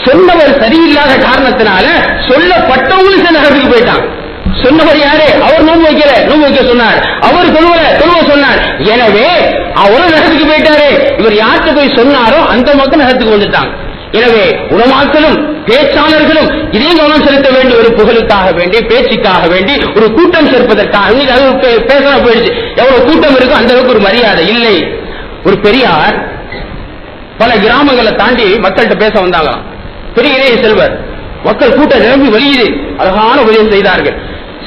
சொன்னவர் சரியில்லாத காரணத்தினால சொல்லப்பட்டவங்களுக்கு நரகத்துக்கு போயிட்டாங்க. சொன்னவர் யாரு? அவர் நோன்பு வைக்க சொன்னார், அவர் தொழுவ சொன்னார். எனவே அவரும் நரகத்துக்கு போயிட்டாரு. இவர் யார்கிட்ட போய் சொன்னாரோ அந்த மக்கள் நரகத்துக்கு வந்துட்டாங்க. எனவே உலமாக்களும் பேச்சாளர்களும் இதே கவனம் செலுத்த வேண்டிய, ஒரு புகழுக்காக வேண்டி, பேச்சுக்காக வேண்டி, ஒரு கூட்டம் சேர்ப்பதற்காக. பேச போயிடுச்சு, எவ்வளவு கூட்டம் இருக்கும் அந்த அளவுக்கு ஒரு மரியாதை இல்லை. ஒரு பெரியார் பல கிராமங்களை தாண்டி மக்கள்கிட்ட பேச வந்தாங்க. பெரிய இளைய செல்வர், மக்கள் கூட்டம் நிரம்பி வெளியுது. அழகான உதவி செய்தார்கள்.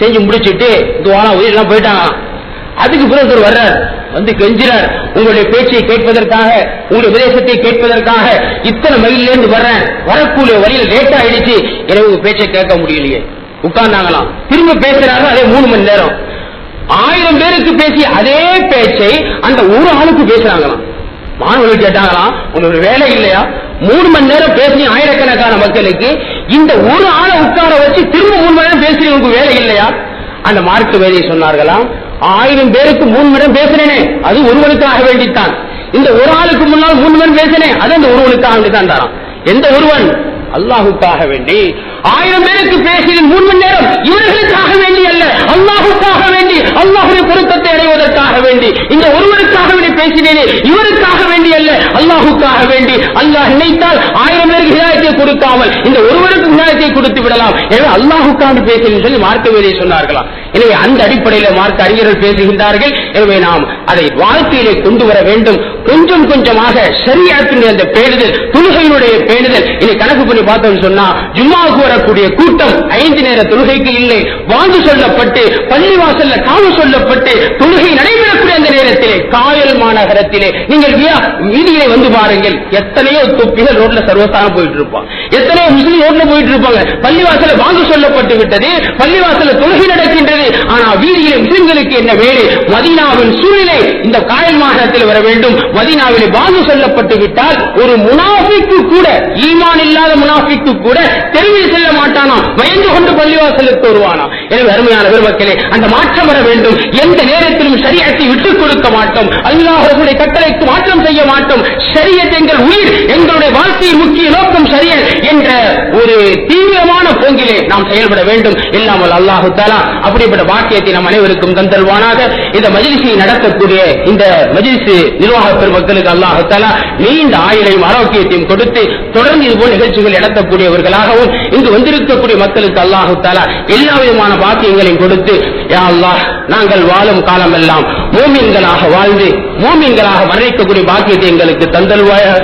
செஞ்சு முடிச்சுட்டு துவான உதவியெல்லாம் போயிட்டாங்க. அதுக்கு பிறகு வர்றார், வந்து கெஞ்சிறார், உங்களுடைய பேச்சை கேட்பதற்காக, உங்களுடைய உபதேசத்தை கேட்பதற்காக இத்தனை மைலிலிருந்து வர்றேன், வரக்கூடிய வழியில் லேட் ஆயிடுச்சு, எனவே உங்க பேச்சை கேட்க முடியலையே. உட்கார்ந்தாங்களாம். திரும்ப பேசுறாரு, அதே 3 மணி நேரம். 1000 பேருக்கு பேசி அதே பேச்சை அந்த ஒரு ஆளுக்கு பேசுறாங்களாம். மாணவர்கள் கேட்டாங்களாம், உங்களுக்கு வேலை இல்லையா, 3 மணி நேரம் பேசி ஆயிரக்கணக்கான மக்களுக்கு இந்த ஒரு ஆளை உட்கார வச்சு திரும்ப 3 மணி நேரம் பேசி உங்களுக்கு வேலை இல்லையா? அந்த மார்க்க வேலையை சொன்னார்களாம், 1000 பேருக்கு 3 மணி நேரம் பேசினேனே அது ஒருவனுக்காக வேண்டித்தான். இந்த ஒரு ஆளுக்கு முன்னால் 3 மணி நேரம் பேசினேன் அது அந்த ஒருவனுக்காக வேண்டித்தான் தாராம். எந்த ஒருவன்? அல்லாஹுக்காக வேண்டி. 1000 பேருக்கு பேசிய 3 மணி நேரம் இவர்களுக்காக வேண்டி அல்ல, அல்லாஹுக்காக வேண்டி, அல்லாஹுடைய பொருத்தத்தை அடைவதற்காக வேண்டி. இந்த ஒருவருக்காக வேண்டி பேசினேனே இவருக்காக வேண்டி அல்ல, அல்லாஹுக்காக வேண்டி. அல்லாஹ் நினைத்தால் 1000 பேருக்கு ஹிதாயத்தை கொடுக்காமல் இந்த ஒருவருக்கு ஹிதாயத்தை கொடுத்து விடலாம். எனவே அல்லாஹுக்காக பேசினேன் சொல்லி மார்க்க வேலையை சொன்னார்களாம். எனவே அந்த அடிப்படையில் மார்க்க அறிஞர்கள் பேசுகின்றார்கள். எனவே நாம் அதை வாழ்க்கையிலே கொண்டு வர வேண்டும். கொஞ்சம் கொஞ்சமாக ஷரியத்தினுடைய அந்த பேணுதல், தொழுகையினுடைய பேணுதல். இனி கணக்கு பண்ணி பார்த்தோம் சொன்னா ஜும்மாவுக்கு வரக்கூடிய கூட்டம் 5 நேர தொழுகைக்கு இல்லை, வாங்கு சொல்லப்பட்டு பள்ளிவாசல்ல காவு சொல்லப்பட்டு தொழுகை நடைபெறக்கூடிய அந்த நேரத்திலே காயல் மாநகரத்திலே நீங்கள் வீதியிலே வந்து பாருங்கள், எத்தனையோ தொப்பிகள் ரோட்ல சர்வசாரம் போயிட்டு இருப்பாங்க, எத்தனையோ முஸ்லிம் ரோட்ல போயிட்டு இருப்பாங்க. பள்ளிவாசல வாங்கு சொல்லப்பட்டு விட்டது, பள்ளிவாசல தொழுகை நடக்கின்றது, ஆனா வீதியிலே முஸ்லிம்களுக்கு என்ன வேலை? மதீனாவின் சூழ்நிலை இந்த காயல் மாநகரத்தில் வர வேண்டும். மதீனாவிலே வாங்கு சொல்லப்பட்டு விட்டால் ஒரு முனாஃபிக்கு கூட, ஈமான் இல்லாத முனாஃபிக்கு கூட தெருவில் செல்ல மாட்டானாம், பயந்து கொண்டு பள்ளிவாசலுக்கு வருவானாம். எனவே அருமையான பெருமக்களே, அந்த மாற்றம் வர வேண்டும். எந்த நேரத்திலும் ஷரியத்தை விட்டுக் கொடுக்க மாட்டோம், அல்லாஹ்வுடைய கட்டளைக்கு மாற்றம் செய்ய மாட்டோம். ஷரியத் எங்கள் உயிர், எங்களுடைய வாழ்க்கையின் முக்கிய நோக்கம் ஷரியத் என்ற ஒரு தீவிரமான போங்கிலே நாம் செயல்பட வேண்டும். இல்லாமல் அல்லாஹு தஆலா அப்படிப்பட்ட வாக்கியத்தை நம் அனைவருக்கும் தந்தல்வானாக. இந்த மஜ்லிஸை நடத்தக்கூடிய இந்த மஜ்லிஸ் நிர்வாக பெருமக்களுக்கு அல்லாஹு தஆலா நீண்ட ஆயுளையும் ஆரோக்கியத்தையும் கொடுத்து தொடர்ந்து இதுபோல் நிகழ்ச்சிகள் நடத்தக்கூடியவர்களாகவும் இங்கு வந்திருக்கக்கூடிய மக்களுக்கு அல்லாஹு தஆலா எல்லா விதமான பாக்கியங்களையும் கொடுத்து, யா அல்லாஹ் நாங்கள் வாழும் காலமெல்லாம் மூமின்களாக வாழ்ந்து மூமின்களாக மரணிக்கக்கூடிய பாக்கியத்தை எங்களுக்கு தந்தல்வாயாக.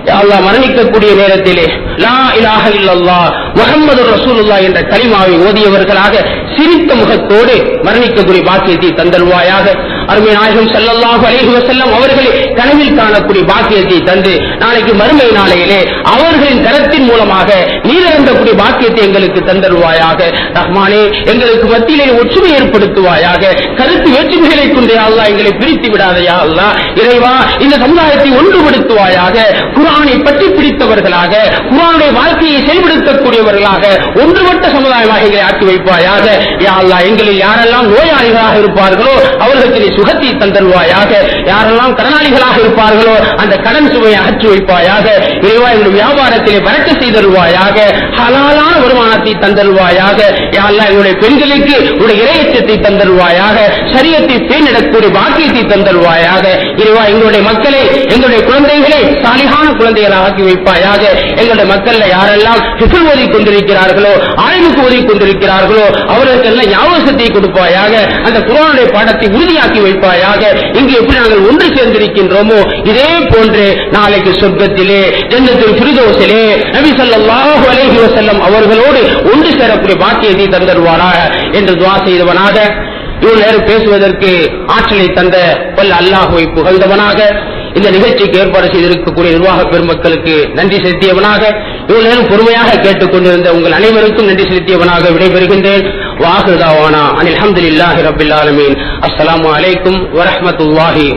யா அல்லாஹ் மரணிக்கக்கூடிய நேரத்திலே லா இலாஹ இல்லல்லாஹ் முஹம்மதுர் ரசூலுல்லாஹ் என்ற கலிமாவை ஓதியவர்களாக சிரித்த முகத்தோடு மரணிக்கக்கூடிய பாக்கியத்தை தந்தல்வாயாக. அருமை நாயகம் ஸல்லல்லாஹு அலைஹி வஸல்லம் அவர்களை கனவில் காணக்கூடிய பாக்கியத்தை தந்து நாளைக்கு மறுமை நாளையிலே அவர்களின் கரத்தின் மூலமாக நீரந்தக்கூடிய பாக்கியத்தை எங்களுக்கு தந்தருவாயாக. ரஹ்மானே, எங்களுக்கு மத்தியிலே ஒற்றுமை ஏற்படுத்துவாயாக. கருத்து வேற்றுமைகளை கொண்டு அல்லாஹ் எங்களை பிரித்து விடாதையா அல்லாஹ். இறைவா, இந்த சமுதாயத்தை ஒன்றுபடுத்துவாயாக. குர்ஆனை பற்றி பிடித்தவர்களாக, குர்ஆனுடைய வாழ்க்கையை செயல்படுத்தக்கூடியவர்களாக ஒன்றுபட்ட சமுதாயமாக எங்களை ஆக்கி வைப்பாயாக. யா அல்லாஹ், எங்களில் யாரெல்லாம் நோயாளிகளாக இருப்பார்களோ அவர்களுக்கு சுகத்தை தந்தருவாயாக. யாரெல்லாம் கடனாளிகளாக இருப்பார்களோ அந்த கடன் சுமையை அகற்றி வைப்பாயாக. இறைவா, எங்களுடைய வியாபாரத்திலே பறக்க செய்தருவாயாக. ஹலாலான வருமானத்தை தந்தருவாயாக. யா அல்லாஹ், எங்களுடைய பெண்களுக்கு உடைய இறையச்சத்தை தந்தருவாயாக. ஷரியத்தை பேணிடக்கூடிய பாக்கியத்தை தந்தருவாயாக. இறைவா, எங்களுடைய மக்களை, எங்களுடைய குழந்தைகளை சாலிகான குழந்தைகளாக ஆக்கி வைப்பாயாக. எங்களுடைய மக்கள் யாரெல்லாம் ஹிஃப்ல் ஓதிக் கொண்டிருக்கிறார்களோ, ஆய்வுக்கு ஓதிக் கொண்டிருக்கிறார்களோ அவர்களுக்கெல்லாம் ஞாபகத்தை கொடுப்பாயாக. அந்த குர்ஆனுடைய பாடத்தை உறுதியாக்கி வைப்பாயாக. இங்கு எப்படி நாங்கள் ஒன்று சேர்ந்திருக்கின்றோமோ இதே போன்று நாளைக்கு சொர்க்கத்திலே ஜன்னத்துல் ஃபிர்தௌஸிலே நபி ஸல்லல்லாஹு அலைஹி வஸல்லம் அவர்களோடு ஒன்று சேரக்கூடிய பாக்கியத்தை தந்தருவானாக என்று துஆ செய்தவனாக, இவ்வளவு நேரம் பேசுவதற்கு ஆற்றலை தந்த வல்ல அல்லாஹ்வை புகழ்ந்தவனாக, இந்த நிகழ்ச்சிக்கு ஏற்பாடு செய்திருக்கக்கூடிய நிர்வாக பெருமக்களுக்கு நன்றி செலுத்தியவனாக, இவ்வளவு நேரம் பொறுமையாக கேட்டுக் கொண்டிருந்த உங்கள் அனைவருக்கும் நன்றி செலுத்தியவனாக விடைபெறுகின்றேன். வாஹிரு தாவானா அனில் ஹம்துலில்லாஹி ரப்பில் ஆலமீன். அஸ்ஸலாமு அலைக்கும் வரஹ்மத்துல்லாஹி